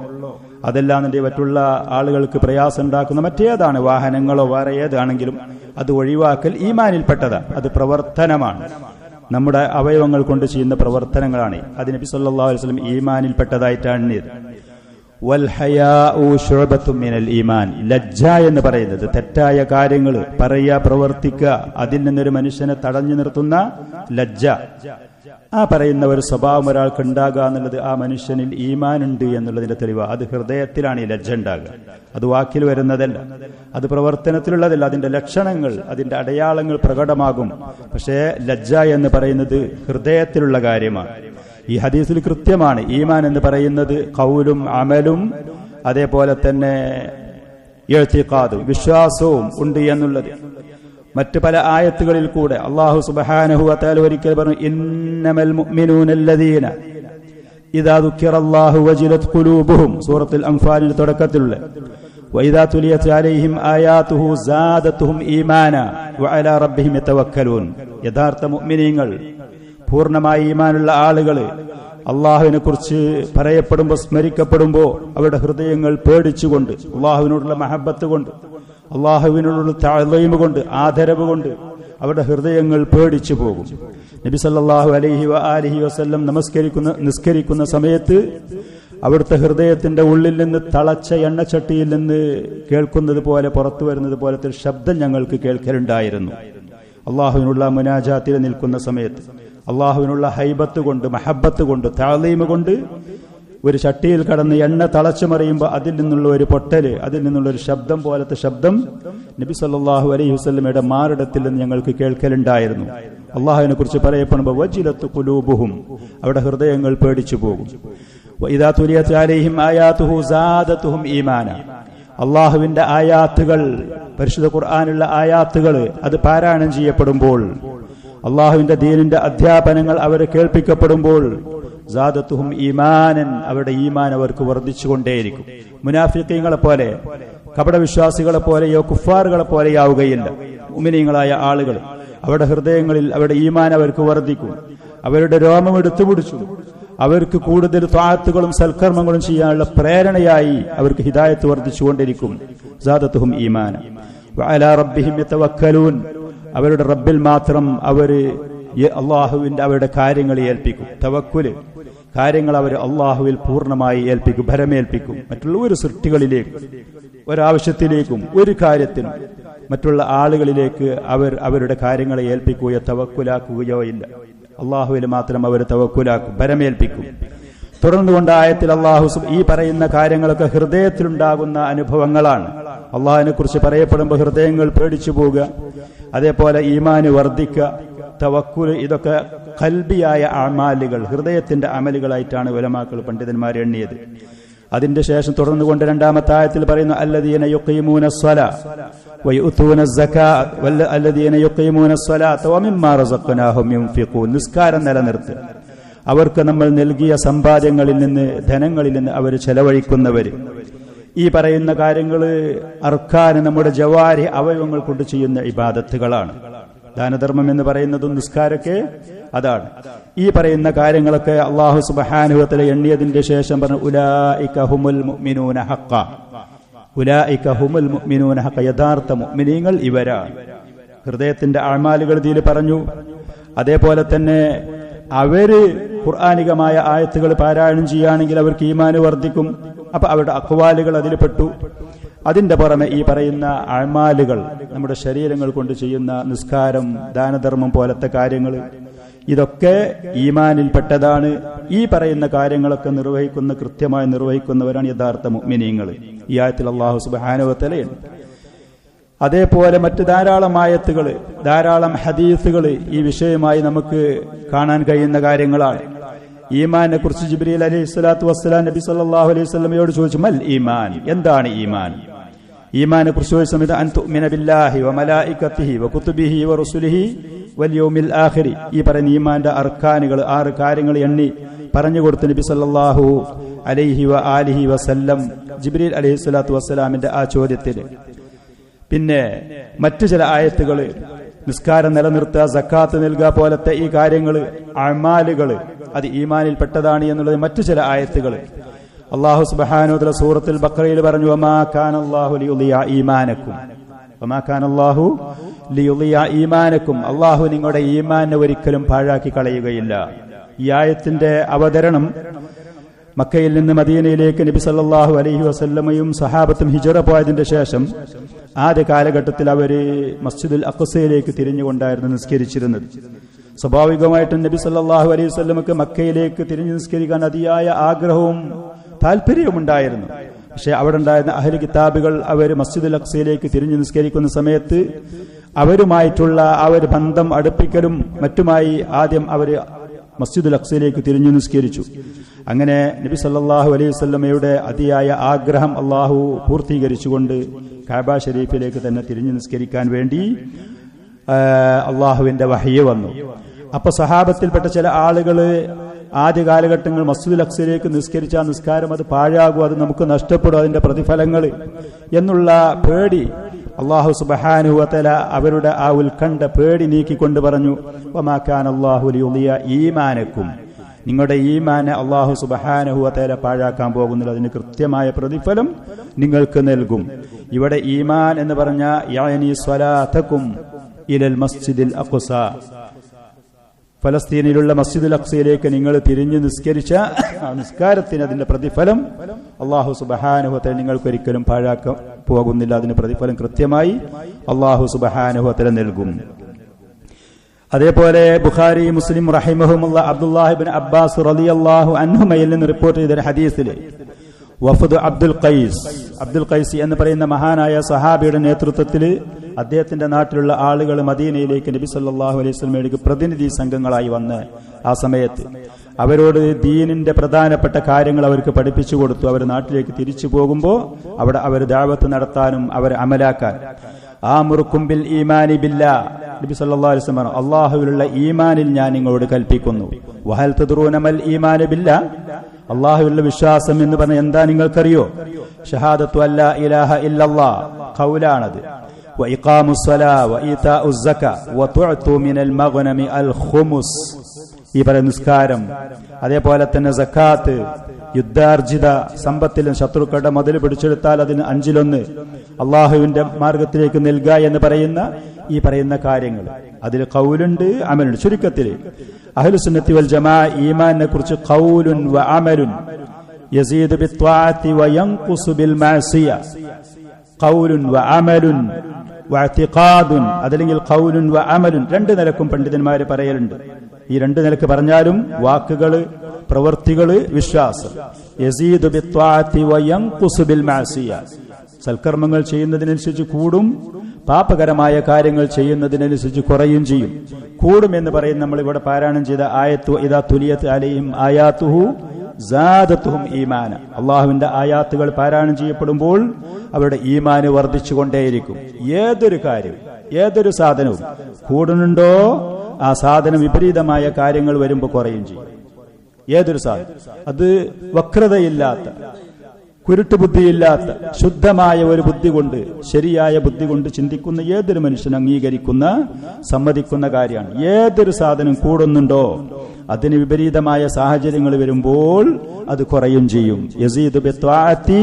അതല്ലാതെ മറ്റുള്ള ആളുകൾക്ക് പ്രയാസം ഉണ്ടാക്കുന്ന മറ്റേതാണ്, വാഹനങ്ങളോ വേറെ ഏതാണെങ്കിലും അത് ഒഴിവാക്കൽ ഈമാനിൽപ്പെട്ടതാണ്. അത് പ്രവർത്തനമാണ്, നമ്മുടെ അവയവങ്ങൾ കൊണ്ട് ചെയ്യുന്ന പ്രവർത്തനങ്ങളാണ്. അത് നബി സല്ലല്ലാഹു അലൈഹി വസല്ലം ഈമാനിൽപ്പെട്ടതായിട്ടാണ് ഇത്. വൽ ഹയാഉ ശുഅബത്തും മിനൽ ഈമാൻ, ലജ്ജ എന്ന് പറയുന്നത് തെറ്റായ കാര്യങ്ങൾ പറയുക, പ്രവർത്തിക്കുക, അതിൽ നിന്നൊരു മനുഷ്യനെ തടഞ്ഞു നിർത്തുന്ന ലജ്ജ. ആ പറയുന്ന ഒരു സ്വഭാവം ഒരാൾക്ക് ഉണ്ടാകുക എന്നുള്ളത് ആ മനുഷ്യനിൽ ഈമാൻ ഉണ്ട് എന്നുള്ളതിന്റെ തെളിവ്. അത് ഹൃദയത്തിലാണ് ഈ ലജ്ജ ഉണ്ടാകുക, അത് വാക്കിൽ വരുന്നതല്ല, അത് പ്രവർത്തനത്തിലുള്ളതല്ല. അതിന്റെ ലക്ഷണങ്ങൾ, അതിന്റെ അടയാളങ്ങൾ പ്രകടമാകും. പക്ഷേ ലജ്ജ എന്ന് പറയുന്നത് ഹൃദയത്തിലുള്ള കാര്യമാണ്. ഈ ഹദീസിൽ കൃത്യമാണ് ഈമാൻ എന്ന് പറയുന്നത് ഖൗലും അമലും അതേപോലെ തന്നെ ഇഅ്തിഖാദും, വിശ്വാസവും ഉണ്ട് എന്നുള്ളത്. മറ്റ് പല ആയത്തുകളിൽ കൂടെ അല്ലാഹു സുബ്ഹാനഹു വ തആല ഒരിക്കൽ പറഞ്ഞു, ഇന്നമൽ മുഅ്മിനൂനല്ലദീന ഇദാ ദുക്കിറല്ലാഹു വജിലത് ഖുലൂബുഹും, സൂറത്തുൽ അൻഫാലിന്റെ തുടക്കത്തിലുള്ള വഇദാ തുലിയത് അലൈഹിം ആയാതുഹു സാദത്തുഹും ഈമാനാ വഅലാ റബ്ബിഹിം യതവക്കലൂൻ. യഥാർത്ഥ മുഅ്മിനീങ്ങൾ, പൂർണ്ണമായി ഈമാനുള്ള ആളുകൾ അള്ളാഹുവിനെ കുറിച്ച് പറയപ്പെടുമ്പോൾ, സ്മരിക്കപ്പെടുമ്പോൾ അവരുടെ ഹൃദയങ്ങൾ പേടിച്ചുകൊണ്ട്, അള്ളാഹുവിനോടുള്ള മഹബത്ത് കൊണ്ട്, അള്ളാഹുവിനോടുള്ള തഅളീം കൊണ്ട്, ആദരവ് കൊണ്ട് അവരുടെ ഹൃദയങ്ങൾ പേടിച്ചു പോകും. നബി സല്ലല്ലാഹു അലൈഹി വആലിഹി വസല്ലം നിസ്കരിക്കുന്ന സമയത്ത് അവിടുത്തെ ഹൃദയത്തിന്റെ ഉള്ളിൽ നിന്ന് തളച്ച എണ്ണച്ചട്ടിയിൽ നിന്ന് കേൾക്കുന്നത് പോലെ, പുറത്തു വരുന്നത് പോലത്തെ ശബ്ദം ഞങ്ങൾക്ക് കേൾക്കലുണ്ടായിരുന്നു. അള്ളാഹുവിനുള്ള മുനാജാത്തിൽ നിൽക്കുന്ന സമയത്ത് അള്ളാഹുവിനുള്ള ഹൈബത്ത് കൊണ്ട്, മഹബത്ത് കൊണ്ട്, തഅളീം കൊണ്ട് ഒരു ചട്ടിയിൽ കടന്ന് എണ്ണ തളച്ചു മറിയുമ്പോൾ അതിൽ നിന്നുള്ള ഒരു പൊട്ടല്, അതിൽ നിന്നുള്ള ഒരു ശബ്ദം പോലത്തെ ശബ്ദം നബി സല്ലല്ലാഹു അലൈഹി വസല്ലമയുടെ മാറിടത്തിൽ നിന്ന് ഞങ്ങൾക്ക് കേൾക്കലുണ്ടായിരുന്നു. അള്ളാഹുവിനെ കുറിച്ച് പറയപ്പെടുമ്പോൾ വജിലത്ത് ഖുലൂബുഹും, അവരുടെ ഹൃദയങ്ങൾ പേടിച്ചു പോകും. വഇദാ തുലിയത് അലൈഹിം ആയാതുഹു സാദത്തുഹും ഈമാന, അള്ളാഹുവിന്റെ ആയാത്തുകൾ, പരിശുദ്ധ ഖുർആനുള്ള ആയാത്തുകൾ അത് പാരായണം ചെയ്യപ്പെടുമ്പോൾ, അള്ളാഹുവിന്റെ ദീനിന്റെ അധ്യാപനങ്ങൾ അവരെ കേൾപ്പിക്കപ്പെടുമ്പോൾ സാദത്തുഹും ഈമാനൻ, അവരുടെ ഈമാൻ അവർക്ക് വർദ്ധിച്ചുകൊണ്ടേയിരിക്കും. മുനാഫിഖീങ്ങളെ പോലെ, കപടവിശ്വാസികളെ പോലെയോ കുഫാറുകളെ പോലെയാവുകയില്ല. മുഅ്മിനീങ്ങളായ ആളുകൾ, അവരുടെ ഹൃദയങ്ങളിൽ അവരുടെ ഈമാൻ അവർക്ക് വർദ്ധിക്കും. അവരുടെ രോമം എടുത്തുപിടിച്ചു അവർക്ക് കൂടുതൽ ത്വാഅത്തുകളും സൽക്കർമ്മങ്ങളും ചെയ്യാനുള്ള പ്രേരണയായി അവർക്ക് ഹിദായത്ത് വർദ്ധിച്ചുകൊണ്ടിരിക്കും. സാദത്തുഹും ഈമാന വഅലാ റബ്ബിഹിം യതവക്കലൂൻ, അവരുടെ റബ്ബിൽ മാത്രം അവര് അള്ളാഹുവിന്റെ അവരുടെ കാര്യങ്ങൾ ഏൽപ്പിക്കും. തവക്കുല്, കാര്യങ്ങൾ അവർ അള്ളാഹുവിൽ പൂർണ്ണമായി ഏൽപ്പിക്കും, ഭരമേൽപ്പിക്കും. മറ്റുള്ള ഒരു സൃഷ്ടികളിലേക്കും, ഒരാവശ്യത്തിലേക്കും, ഒരു കാര്യത്തിനും മറ്റുള്ള ആളുകളിലേക്ക് അവർ അവരുടെ കാര്യങ്ങളെ ഏൽപ്പിക്കുകയോ തവക്കുലാക്കുകയോ ഇല്ല. അള്ളാഹുവിൽ മാത്രം അവർ തവക്കുലാക്കും, ഭരമേൽപ്പിക്കും. തുടർന്നുകൊണ്ട് ആയത്തിൽ അള്ളാഹു ഈ പറയുന്ന കാര്യങ്ങളൊക്കെ ഹൃദയത്തിലുണ്ടാകുന്ന അനുഭവങ്ങളാണ്. അള്ളാഹുവിനെ കുറിച്ച് പറയപ്പെടുമ്പോൾ ഹൃദയങ്ങൾ പേടിച്ചു പോവുക, അതേപോലെ ഈമാന് വർദ്ധിക്കുക, തവക്കുൽ, ഇതൊക്കെ ഖൽബിയായ അമാലുകൾ, ഹൃദയത്തിന്റെ അമലുകളായിട്ടാണ് ഉലമാക്കൾ, പണ്ഡിതന്മാർ എണ്ണിയത്. അതിന്റെ ശേഷം തുടർന്നുകൊണ്ട് രണ്ടാമത്തെ ആയത്തിൽ പറയുന്നു, അല്ലദീന യുഖീമൂനസ്സലാ വയുതൂനസ്സകാത്ത് വല്ലദീന യുഖീമൂനസ്സലാത്ത വമിമ്മാ റസഖ്നാഹും യുൻഫിഖൂൻ. നിസ്കാരം നിലനിർത്തുക, അവർക്ക് നമ്മൾ നൽകിയ സമ്പാദ്യങ്ങളിൽ നിന്ന്, ധനങ്ങളിൽ നിന്ന് അവർ ചെലവഴിക്കുന്നവർ. ഈ പറയുന്ന കാര്യങ്ങൾ അർക്കാന്, നമ്മുടെ ജവാരി അവയവങ്ങൾ കൊണ്ട് ചെയ്യുന്ന ഇബാദത്തുകളാണ്. ദാനധർമ്മം എന്ന് പറയുന്നതും നിസ്കാരമൊക്കെ അതാണ്. ഈ പറയുന്ന കാര്യങ്ങളൊക്കെ അല്ലാഹു സുബ്ഹാനഹു വ തആല എണ്ണിയതിന്റെ ശേഷം പറഞ്ഞു, ഉലൈക ഹുമുൽ മുഅ്മിനൂന ഹഖ്ഖ, ഉലൈക ഹുമുൽ മുഅ്മിനൂന ഹഖ, യഥാർത്ഥ മുഅ്മിനീങ്ങൾ ഇവരാണ്. ഹൃദയത്തിന്റെ അഅമാലുകൾ ഇതിൽ പറഞ്ഞു. അതേപോലെ തന്നെ അവര് ഖുർആനികമായ ആയത്തുകൾ പാരായണം ചെയ്യുകയാണെങ്കിൽ അവർക്ക് ഈമാന് വർദ്ധിക്കും. അപ്പൊ അവരുടെ അഖ്വാലുകൾ അതിൽ പെട്ടു. അതിന്റെ പുറമെ ഈ പറയുന്ന അഅമാലുകൾ, നമ്മുടെ ശരീരങ്ങൾ കൊണ്ട് ചെയ്യുന്ന നിസ്കാരം, ദാനധർമ്മം പോലത്തെ കാര്യങ്ങൾ, ഇതൊക്കെ ഈമാനിൽപ്പെട്ടതാണ്. ഈ പറയുന്ന കാര്യങ്ങളൊക്കെ കൃത്യമായി നിർവഹിക്കുന്നവരാണ് യഥാർത്ഥ മുഅ്മിനീങ്ങൾ. ഈ ആയത്തിൽ അല്ലാഹു സുബ്ഹാനഹു വ തആല. അതേപോലെ മറ്റ് ധാരാളം ആയത്തുകൾ, ധാരാളം ഹദീസുകൾ ഈ വിഷയമായി നമുക്ക് കാണാൻ കഴിയുന്ന കാര്യങ്ങളാണ്. ഈമാനെ കുറിച്ച് ജിബ്രീൽ അലൈഹിസ്സലാത്തു വസ്സലാം നബി സല്ലല്ലാഹു അലൈഹി വസല്ലമയോട് ചോദിച്ചു, മൽ ഈമാൻ, എന്താണ് ഈമാൻ? ഈമാനെ കുറിച്ച് ചോദിച്ച സമയത്ത് അൻ തുഅ്മിന ബില്ലാഹി വ മലായികതിഹി വ കുതുബിഹി വ റസുലിഹി വൽ യൗമിൽ ആഖിരി, ഈ പറയുന്ന ഈമാന്റെ അർക്കാനുകൾ 6 കാര്യങ്ങൾ എണ്ണി പറഞ്ഞു കൊടുത്തു നബി സല്ലല്ലാഹു അലൈഹി വ ആലിഹി വസല്ലം ജിബ്രീൽ അലൈഹിസ്സലാത്തു വസ്സലാമിന്റെ ആ ചോദ്യത്തിന്. പിന്നെ മറ്റു ചില ആയത്തുകൾ, നിസ്കാരം നിലനിർത്തുക, സക്കാത്ത് നൽകുക പോലത്തെ ഈ കാര്യങ്ങൾ, അഅമാലുകൾ, അത് ഈമാനിൽ പെട്ടതാണ് എന്നുള്ളത് മറ്റു ചില ആയത്തുകൾ. അല്ലാഹു സുബ്ഹാനഹു വ തആല സൂറത്തുൽ ബഖറയിൽ പറഞ്ഞു, വമാ കാനല്ലാഹു ലിയുളിയ ഈമാനക്കും, വമാ കാനല്ലാഹു ലിയുളിയ ഈമാനക്കും, അല്ലാഹു നിങ്ങളുടെ ഈമാനെ ഒരിക്കലും പാഴാക്കി കളയുകയില്ല. ഈ ആയത്തിന്റെ അവതരണം മക്കയിൽ നിന്ന് മദീനയിലേക്ക് നബി സല്ലല്ലാഹു അലൈഹി വസല്ലമയും സഹാബത്തും ഹിജ്റ പോയതിന്റെ ശേഷം ആദ്യ കാലഘട്ടത്തിൽ അവര് മസ്ജിദുൽ അഖ്സയിലേക്ക് തിരിഞ്ഞുകൊണ്ടായിരുന്നു നിസ്കരിച്ചിരുന്നത്. സ്വാഭാവികമായിട്ടും നബി സല്ലല്ലാഹു അലൈഹി വസല്ലമക്ക് മക്കയിലേക്ക് തിരിഞ്ഞു നിസ്കരിക്കാൻ അതിയായ ആഗ്രഹവും താല്പര്യവും ഉണ്ടായിരുന്നു. പക്ഷെ അവിടെ ഉണ്ടായിരുന്ന അഹ്ലു കിതാബുകൾ അവർ മസ്ജിദുൽ അഖ്സയിലേക്ക് തിരിഞ്ഞു നിസ്കരിക്കുന്ന സമയത്ത് അവരുമായിട്ടുള്ള ആ ഒരു ബന്ധം അടുപ്പിക്കലും മറ്റുമായി ആദ്യം അവർ മസ്ജിദുൽ അഖ്സയിലേക്ക് തിരിഞ്ഞു നിസ്കരിച്ചു. അങ്ങനെ നബി സല്ലല്ലാഹു അലൈഹി വസല്ലമയുടെ അതിയായ ആഗ്രഹം അള്ളാഹു പൂർത്തീകരിച്ചുകൊണ്ട് കഅബ ഷരീഫിലേക്ക് തന്നെ തിരിഞ്ഞു നിസ്കരിക്കാൻ വേണ്ടി അള്ളാഹുവിന്റെ വഹയ്യ് വന്നു. അപ്പൊ സഹാബത്തിൽപ്പെട്ട ചില ആളുകൾ ആദ്യ കാലഘട്ടങ്ങൾ മസ്ജിദുൽ അഖ്സയിലേക്ക് നിസ്കരിച്ച നിസ്കാരം അത് പാഴാകും, അത് നമുക്ക് നഷ്ടപ്പെടും, അതിന്റെ പ്രതിഫലങ്ങൾ എന്നുള്ള പേടി അല്ലാഹു സുബ്ഹാനഹു വ തആല അവരുടെ ആ ഉത്കണ്ഠ പേടി നീക്കിക്കൊണ്ട് പറഞ്ഞു, വമാ കാനല്ലാഹു ലിയുളിയ ഈമാനക്കും, നിങ്ങളുടെ ഈമാനെ അല്ലാഹു സുബ്ഹാനഹു വ തആല പാഴാക്കാൻ പോകുന്നില്ല, അതിന് കൃത്യമായ പ്രതിഫലം നിങ്ങൾക്ക് നൽകും. ഇവിടെ ഈമാൻ എന്ന് പറഞ്ഞ യഅനി സ്വലാതകും ഇലൽ മസ്ജിദിൽ അഖ്സ, ഫലസ്തീനിലുള്ള മസ്ജിദുൽ അഖ്സയിലേക്ക് നിങ്ങൾ തിരിഞ്ഞു നിസ്കരിച്ച നിസ്കാരത്തിന് അതിന്റെ പ്രതിഫലം അല്ലാഹു സുബ്ഹാനഹു വ തആല നിങ്ങൾക്ക് ഒരിക്കലും പാഴാക്കാൻ പോകുന്നില്ല, അതിന് പ്രതിഫലം കൃത്യമായി അല്ലാഹു സുബ്ഹാനഹു വ തആല നൽകും. അതേപോലെ ബുഖാരി മുസ്ലിം റഹിമഹുമുള്ള അബ്ദുല്ലാഹി ഇബ്നു അബ്ബാസ് റളിയല്ലാഹു അൻഹുമയിൽ നിന്ന് റിപ്പോർട്ട് ചെയ്ത ഹദീസിൽ വഫദ് അബ്ദുൽ ഖൈസ് എന്ന് പറയുന്ന മഹാനായ സഹാബിയുടെ നേതൃത്വത്തിൽ അദ്ദേഹത്തിന്റെ നാട്ടിലുള്ള ആളുകൾ മദീനയിലേക്ക് നബി സല്ലല്ലാഹു അലൈഹി വസല്ലമയുടെ പ്രതിനിധി സംഘങ്ങളായി വന്ന് ആ സമയത്ത് അവരോട് ദീനിന്റെ പ്രധാനപ്പെട്ട കാര്യങ്ങൾ അവർക്ക് പഠിപ്പിച്ചു കൊടുത്തു. അവർ നാട്ടിലേക്ക് തിരിച്ചു പോകുമ്പോൾ അവിടെ അവർ ദഅവത്ത് നടത്താനും അവർ അമലാക്കാൻ. ആമുറുക്കും ബിൽ ഈമാനി ബില്ലാഹ്, നബി സല്ലല്ലാഹു അലൈഹി വസല്ലം അല്ലാഹുവിലുള്ള ഈമാനിൽ ഞാൻ നിങ്ങളോട് കൽപ്പിക്കുന്നു. വഹൽ തദ്റൂന മൽ ഈമാനു ബില്ലാഹ്, അല്ലാഹുവിലുള്ള വിശ്വാസം എന്ന് പറഞ്ഞാൽ എന്താ നിങ്ങൾക്കറിയോ? ഷഹാദത്തു അല്ലാ ഇലാഹ ഇല്ലല്ലാഹ്, ഖൗലാണത്. വ ഇഖാമുസ് സ്വലാ വ ഈതാഉസ് സക്കാ വ തുഅതു മിനൽ മഗ്നമി അൽ ഖുമുസ്, ഈ പറയുന്ന നിസ്കാരം, അതേപോലെ തന്നെ സക്കാത്ത്, യുദ്ധാർജിത സമ്പത്തിലും ശത്രുക്കളുടെ മുതൽ പിടിച്ചെടുത്താൽ അതിന് 5-1 അള്ളാഹുവിന്റെ മാർഗത്തിലേക്ക് നൽകുക എന്ന് പറയുന്ന ഈ പറയുന്ന കാര്യങ്ങൾ, അതിൽ ഖൗലുണ്ട്, അമലുണ്ട്. ചുരുക്കത്തിൽ അഹ്ലുസുന്നത്തി വൽ ജമാഅ ഈമാനിനെ കുറിച്ച് ഖൗലുൻ വ അമലുൻ യസീദു ബിത്വാഅത്തി വ യൻഖുസു ബിൽ മഅസിയ, ഖൗലുൻ വ അമലുൻ വ ഇഅ്തിഖാദുൻ, അതല്ലെങ്കിൽ ഖൗലുൻ വ അമലുൻ, 2 നിലക്കും പണ്ഡിതന്മാർ പറയലുണ്ട്. ഈ 2 നിലക്ക് പറഞ്ഞാലും വാക്കുകള്, പ്രവൃത്തികള്, വിശ്വാസം. യസീദു ബിത്വാഅത്തി വ യൻഖുസു ബിൽ മഅസിയ, സൽക്കർമ്മങ്ങൾ ചെയ്യുന്നതിനനുസരിച്ച് കൂടും, പാപകരമായ കാര്യങ്ങൾ ചെയ്യുന്നതിനനുസരിച്ച് കുറയും ചെയ്യും. കൂടും എന്ന് പറയും നമ്മൾ ഇവിടെ പാരായണം ചെയ്ത ആയത്തു ഇദാ തുലിയത് അലൈഹിം ആയാതുഹു സാദത്തുഹും ഈമാന, അള്ളാഹുവിന്റെ ആയാത്തുകൾ പാരായണം ചെയ്യപ്പെടുമ്പോൾ അവരുടെ ഈമാന് വർദ്ധിച്ചുകൊണ്ടേയിരിക്കും. ഏതൊരു കാര്യം, ഏതൊരു സാധനവും കൂടുന്നുണ്ടോ ആ സാധനം വിപരീതമായ കാര്യങ്ങൾ വരുമ്പോൾ കുറയും ചെയ്യും. ഏതൊരു സാധനം, അത് വക്രതയില്ലാത്ത, കുരുട്ടുബുദ്ധിയില്ലാത്ത ശുദ്ധമായ ഒരു ബുദ്ധി കൊണ്ട്, ശരിയായ ബുദ്ധി കൊണ്ട് ചിന്തിക്കുന്ന ഏതൊരു മനുഷ്യൻ അംഗീകരിക്കുന്ന, സമ്മതിക്കുന്ന കാര്യമാണ്. ഏതൊരു സാധനം കൂടുന്നുണ്ടോ അതിന് വിപരീതമായ സാഹചര്യങ്ങൾ വരുമ്പോൾ അത് കുറയും ചെയ്യും. യസീദു ബിത്വാഅത്തി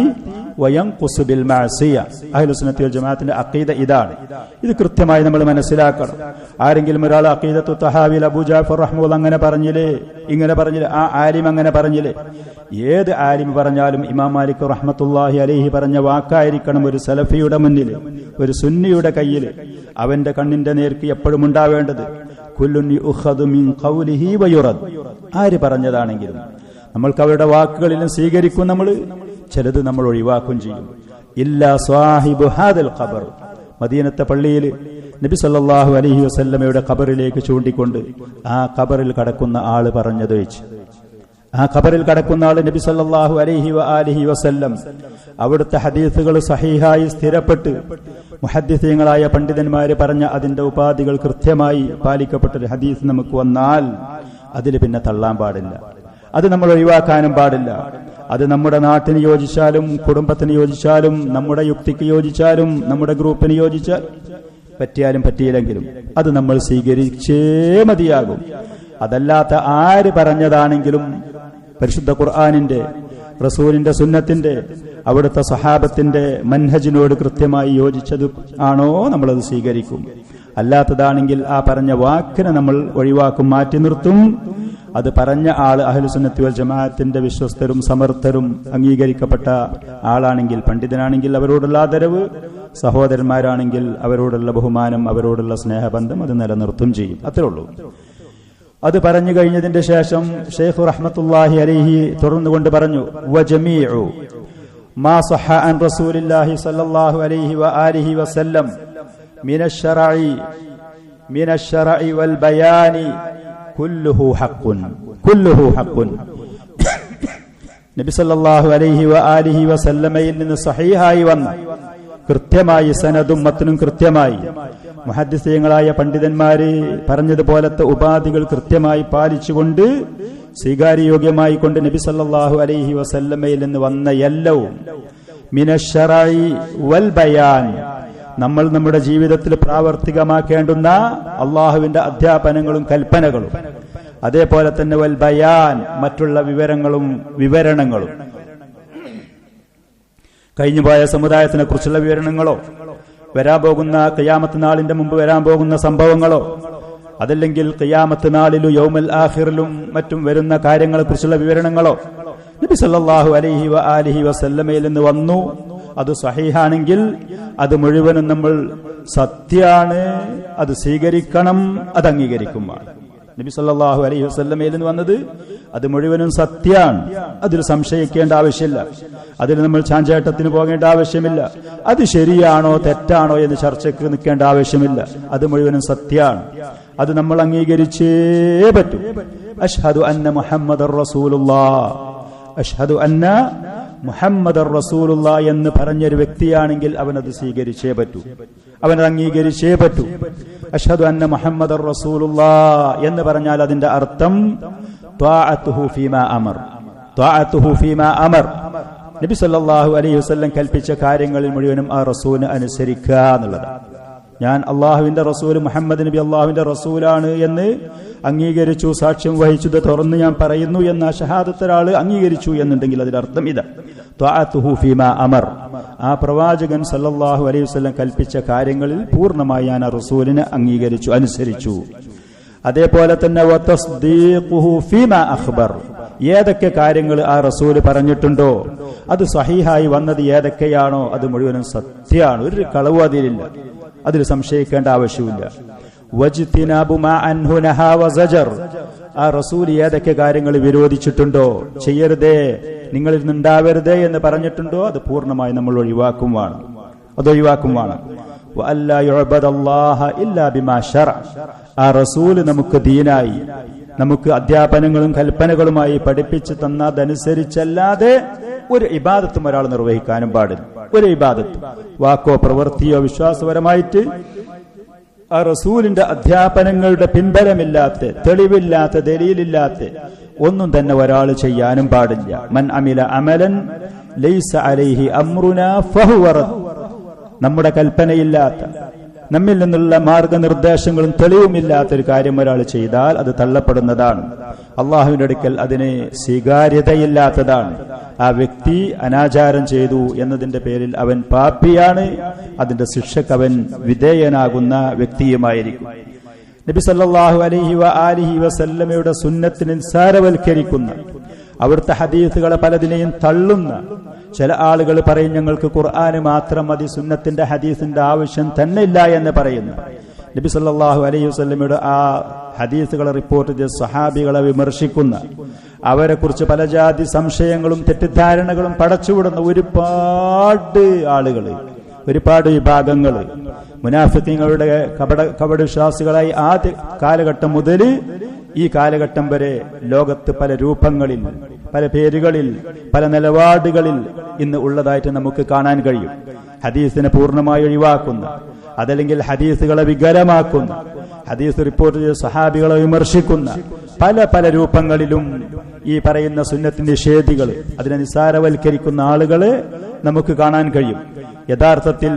വയൻഖുസു ബിൽ മഅസിയ. അഹ്ലുസുന്നത്തി വൽ ജമാഅത്തിന്റെ അഖീദ ഇതാണ്. ഇത് കൃത്യമായി നമ്മൾ മനസ്സിലാക്കണം. ആരെങ്കിലും ഒരാൾ അഖീദത്തു തഹാവിൽ അബൂ ജാഫർ റഹ്മത്തുള്ളാഹി അങ്ങനെ പറഞ്ഞില്ലേ, ഇങ്ങനെ പറഞ്ഞില്ലേ, ആ ആലിം അങ്ങനെ പറഞ്ഞില്ലേ? ഏത് ആലിം പറഞ്ഞാലും ഇമാം മാലിക് റഹ്മത്തുള്ളാഹി അലൈഹി പറഞ്ഞ വാക്കായിരിക്കണം ഒരു സലഫിയുടെ മുന്നിൽ, ഒരു സുന്നിയുടെ കയ്യിൽ, അവന്റെ കണ്ണിന്റെ നേർക്ക് എപ്പോഴും ഉണ്ടാവേണ്ടത്. കുല്ലുൻ യുഖദു മിൻ ഖൗലിഹി വയുറദ്. ആര് പറഞ്ഞതാണെങ്കിലും നമ്മൾക്ക് അവരുടെ വാക്കുകളിലും സ്വീകരിക്കും, നമ്മൾ ചിലത് നമ്മൾ ഒഴിവാക്കും ചെയ്യും. ഇല്ലാ സ്വാഹിബു ഹാദൽ ഖബർ. മദീനത്തെ പള്ളിയിൽ നബി സല്ലല്ലാഹു അലൈഹി വസല്ലമയുടെ ഖബറിലേക്ക് ചൂണ്ടിക്കൊണ്ട് ആ ഖബറിൽ കടക്കുന്ന ആള് പറഞ്ഞതൊഴിച്ച്, ആ ഖബറിൽ കടക്കുന്ന ആള് നബി സല്ലല്ലാഹു അലൈഹി വസല്ലം അവിടുത്തെ ഹദീസുകൾ സഹീഹായി സ്ഥിരപ്പെട്ട് മുഹദ്ദിസീങ്ങളായ പണ്ഡിതന്മാര് പറഞ്ഞ അതിന്റെ ഉപാധികൾ കൃത്യമായി പാലിക്കപ്പെട്ടൊരു ഹദീസ് നമുക്ക് വന്നാൽ അതിൽ പിന്നെ തള്ളാൻ പാടില്ല, അത് നമ്മൾ ഒഴിവാക്കാനും പാടില്ല. അത് നമ്മുടെ നാട്ടിന് യോജിച്ചാലും കുടുംബത്തിന് യോജിച്ചാലും നമ്മുടെ യുക്തിക്ക് യോജിച്ചാലും നമ്മുടെ ഗ്രൂപ്പിന് യോജിച്ചാൽ, പറ്റിയാലും പറ്റിയില്ലെങ്കിലും അത് നമ്മൾ സ്വീകരിച്ചേ മതിയാകും. അതല്ലാത്ത ആര് പറഞ്ഞതാണെങ്കിലും പരിശുദ്ധ ഖുർആനിന്റെ, റസൂലിന്റെ സുന്നത്തിന്റെ, അവിടുത്തെ സഹാബത്തിന്റെ മൻഹജിനോട് കൃത്യമായി യോജിച്ചത് ആണോ നമ്മളത് സ്വീകരിക്കും. അല്ലാത്തതാണെങ്കിൽ ആ പറഞ്ഞ വാക്കിനെ നമ്മൾ ഒഴിവാക്കും, മാറ്റി നിർത്തും. അത് പറഞ്ഞ ആള് അഹ്ലുസുന്നത്തി വൽ ജമാഅത്തിന്റെ വിശ്വസ്തരും സമർത്ഥരും അംഗീകരിക്കപ്പെട്ട ആളാണെങ്കിൽ, പണ്ഡിതനാണെങ്കിൽ അവരോടുള്ള ആദരവ്, സഹോദരന്മാരാണെങ്കിൽ അവരോടുള്ള ബഹുമാനം, അവരോടുള്ള സ്നേഹബന്ധം അത് നിലനിർത്തും ചെയ്യും. അത്രേ ഉള്ളൂ. അത് പറഞ്ഞു കഴിഞ്ഞതിന്റെ ശേഷം ഷെയ്ഖ് റഹ്മത്തുള്ളാഹി അലൈഹി തുടർന്നുകൊണ്ട് പറഞ്ഞു, വജമീഉ മാ സഹ അൻ റസൂലില്ലാഹി സ്വല്ലല്ലാഹു അലൈഹി വആലിഹി വസല്ലം മിനശ്ശറഇ വൽ ബയാനി കുല്ലുഹു ഹഖ്ഖുൻ. നബി സല്ലല്ലാഹു അലൈഹി വആലിഹി വസല്ലമയിൽ നിന്ന് സഹീഹായി വന്ന കൃത്യമായി സനദും മത്നും കൃത്യമായി മുഹദ്ദിസീങ്ങളായ പണ്ഡിതന്മാര് പറഞ്ഞതുപോലത്തെ ഉപാധികൾ കൃത്യമായി പാലിച്ചുകൊണ്ട് സ്വീകാര്യയോഗ്യമായി കൊണ്ട് നബി സല്ലല്ലാഹു അലൈഹി വസല്ലമയിൽ നിന്ന് വന്ന എല്ലവും മിനശ്ശറഇ വൽ ബയാൻ, നമ്മൾ നമ്മുടെ ജീവിതത്തിൽ പ്രാവർത്തികമാക്കേണ്ടുന്ന അള്ളാഹുവിന്റെ അധ്യാപനങ്ങളും കൽപ്പനകളും, അതേപോലെ തന്നെ വൽ ബയാൻ മറ്റുള്ള വിവരണങ്ങളും, കഴിഞ്ഞുപോയ സമുദായത്തിനെ കുറിച്ചുള്ള വിവരണങ്ങളോ, വരാൻ പോകുന്ന ഖിയാമത്ത് നാളിന്റെ മുമ്പ് വരാൻ പോകുന്ന സംഭവങ്ങളോ, അതല്ലെങ്കിൽ ഖിയാമത്ത് നാളിലും യൗമൽ ആഖിറിലും മറ്റും വരുന്ന കാര്യങ്ങളെ കുറിച്ചുള്ള വിവരണങ്ങളോ നബി സല്ലല്ലാഹു അലൈഹി വആലിഹി വസല്ലമയിൽ നിന്ന് വന്നു. അത് സഹീഹാണെങ്കിൽ അത് മുഴുവനും നമ്മൾ സത്യാണ്, അത് സ്വീകരിക്കണം, അത് അംഗീകരിക്കും. നബി സല്ലല്ലാഹു അലൈഹി വസല്ലമയിൽ നിന്ന് വന്നത് അത് മുഴുവനും സത്യാണ്, അതിൽ സംശയിക്കേണ്ട ആവശ്യമില്ല, അതിൽ നമ്മൾ ചാഞ്ചാട്ടത്തിന് പോകേണ്ട ആവശ്യമില്ല, അത് ശരിയാണോ തെറ്റാണോ എന്ന് ചർച്ചയ്ക്ക് നിൽക്കേണ്ട ആവശ്യമില്ല. അത് മുഴുവനും സത്യാണ്, അത് നമ്മൾ അംഗീകരിച്ചേ പറ്റൂ. അഷ്ഹദു അന്ന മുഹമ്മദർ റസൂലുള്ളാഹ്, അഷ്ഹദു അന്ന മുഹമ്മദർ റസൂലുള്ളാഹ് എന്ന് പറഞ്ഞൊരു വ്യക്തിയാണെങ്കിൽ അവനത് സ്വീകരിച്ചേ പറ്റൂ, അവനത് അംഗീകരിച്ചേ പറ്റൂ. അഷ്ഹദു അന്ന മുഹമ്മദർ റസൂലുള്ളാഹ് എന്ന് പറഞ്ഞാൽ അതിന്റെ അർത്ഥം ത്വാഅത്തുഹു ഫീമാ അമർ, ത്വാഅത്തുഹു ഫീമാ അമർ. നബി സല്ലല്ലാഹു അലൈഹി വസല്ലം കൽപ്പിച്ച കാര്യങ്ങളിൽ മുഴുവനും ആ റസൂലിനെ അനുസരിക്കുക എന്നുള്ളത്. ഞാൻ അള്ളാഹുവിന്റെ റസൂൽ, മുഹമ്മദ് നബി അള്ളാഹുവിന്റെ റസൂലാണ് എന്ന് അംഗീകരിച്ചു, സാക്ഷ്യം വഹിച്ചു, തുറന്ന് ഞാൻ പറയുന്നു എന്ന ഷഹാദത്ത് ഒരാൾ അംഗീകരിച്ചു എന്നുണ്ടെങ്കിൽ അതിനർത്ഥം ഇതാ, ത്വാഅത്തുഹു ഫീമാ അമർ. ആ പ്രവാചകൻ സല്ലല്ലാഹു അലൈഹി വസല്ലം കൽപ്പിച്ച കാര്യങ്ങളിൽ പൂർണ്ണമായി ഞാൻ ആ റസൂലിനെ അംഗീകരിച്ചു, അനുസരിച്ചു. അതേപോലെ തന്നെ വതസ്ദീഖുഹു ഫീമാ അഖ്ബർ, ഏതൊക്കെ കാര്യങ്ങൾ ആ റസൂൽ പറഞ്ഞിട്ടുണ്ടോ, അത് സഹീഹായി വന്നത് ഏതൊക്കെയാണോ അത് മുഴുവനും സത്യമാണ്, ഒരു കളവും അതിലില്ല, അതിൽ സംശയിക്കേണ്ട ആവശ്യമില്ല. വജ്തിനാബു മാ അൻഹു നഹാ വസജർ, ആ റസൂൽ ഏതൊക്കെ കാര്യങ്ങൾ വിരോധിച്ചിട്ടുണ്ടോ, ചെയ്യരുതേ, നിങ്ങളിൽ നിന്നുണ്ടാവരുതേ എന്ന് പറഞ്ഞിട്ടുണ്ടോ, അത് പൂർണ്ണമായി നമ്മൾ ഒഴിവാക്കും വേണം, അതൊഴിവാക്കും വേണം. വഅല്ലാ യുഅബദല്ലാഹ ഇല്ലാ ബിമാ ശറഅ, ആ റസൂൽ നമുക്ക് ദീനായി, നമുക്ക് അധ്യാപനങ്ങളും കൽപ്പനകളുമായി പഠിപ്പിച്ചു തന്നതനുസരിച്ചല്ലാതെ ഒരു ഇബാദത്തും ഒരാൾ നിർവഹിക്കാനും പാടില്ല. ഒരു ഇബാദത്ത് വാക്കോ പ്രവൃത്തിയോ വിശ്വാസപരമായിട്ട് ആ റസൂലിന്റെ അധ്യാപനങ്ങളുടെ പിൻബലമില്ലാത്ത, തെളിവില്ലാത്ത, ദലീലില്ലാത്ത ഒന്നും തന്നെ ഒരാൾ ചെയ്യാനും പാടില്ല. മൻ അമില അമലൻ ലൈസ അലൈഹി അംറുനാ ഫഹുവ റദ്ദ്, നമ്മുടെ കൽപ്പനയില്ലാത്ത, നമ്മിൽ നിന്നുള്ള മാർഗനിർദ്ദേശങ്ങളും തെളിവുമില്ലാത്തൊരു കാര്യം ഒരാൾ ചെയ്താൽ അത് തള്ളപ്പെടുന്നതാണ്. അള്ളാഹുവിന്റെ അടുക്കൽ അതിന് സ്വീകാര്യതയില്ലാത്തതാണ്. ആ വ്യക്തി അനാചാരം ചെയ്തു എന്നതിന്റെ പേരിൽ അവൻ പാപിയാണ്. അതിന്റെ ശിക്ഷക്ക് അവൻ വിധേയനാകുന്ന വ്യക്തിയുമായിരിക്കും. നബി സല്ലല്ലാഹു അലൈഹി വആലിഹി വസല്ലമയുടെ സുന്നത്തിനെ നിസ്സാരവൽക്കരിക്കുന്ന, അവിടുത്തെ ഹദീസുകളെ പലതിനെയും തള്ളുന്ന ചില ആളുകൾ പറയും, ഞങ്ങൾക്ക് ഖുർആന് മാത്രം മതി, സുന്നത്തിന്റെ ഹദീസിന്റെ ആവശ്യം തന്നെ ഇല്ല എന്ന് പറയുന്നു. നബി സല്ലല്ലാഹു അലൈഹി വസല്ലമയുടെ ആ ഹദീസുകളെ റിപ്പോർട്ട് ചെയ്ത സഹാബികളെ വിമർശിക്കുന്ന, അവരെ കുറിച്ച് പല ജാതി സംശയങ്ങളും തെറ്റിദ്ധാരണകളും പടച്ചുവിടുന്ന ഒരുപാട് ആളുകൾ, ഒരുപാട് വിഭാഗങ്ങൾ, മുനാഫിഖീങ്ങളുടെ കപടവിശ്വാസികളായി ആദ്യ കാലഘട്ടം മുതൽ ഈ കാലഘട്ടം വരെ ലോകത്ത് പല രൂപങ്ങളിൽ, പല പേരുകളിൽ, പല നിലപാടുകളിൽ ഇന്ന് ഉള്ളതായിട്ട് നമുക്ക് കാണാൻ കഴിയും. ഹദീസിനെ പൂർണ്ണമായി ഒഴിവാക്കുന്ന, അതല്ലെങ്കിൽ ഹദീസുകളെ വികലമാക്കുന്ന, ഹദീസ് റിപ്പോർട്ട് ചെയ്ത സഹാബികളെ വിമർശിക്കുന്ന പല പല രൂപങ്ങളിലും ഈ പറയുന്ന സുന്നത്ത് നിഷേധികൾ, അതിനെ നിസ്സാരവൽക്കരിക്കുന്ന ആളുകളെ നമുക്ക് കാണാൻ കഴിയും. യഥാർത്ഥത്തിൽ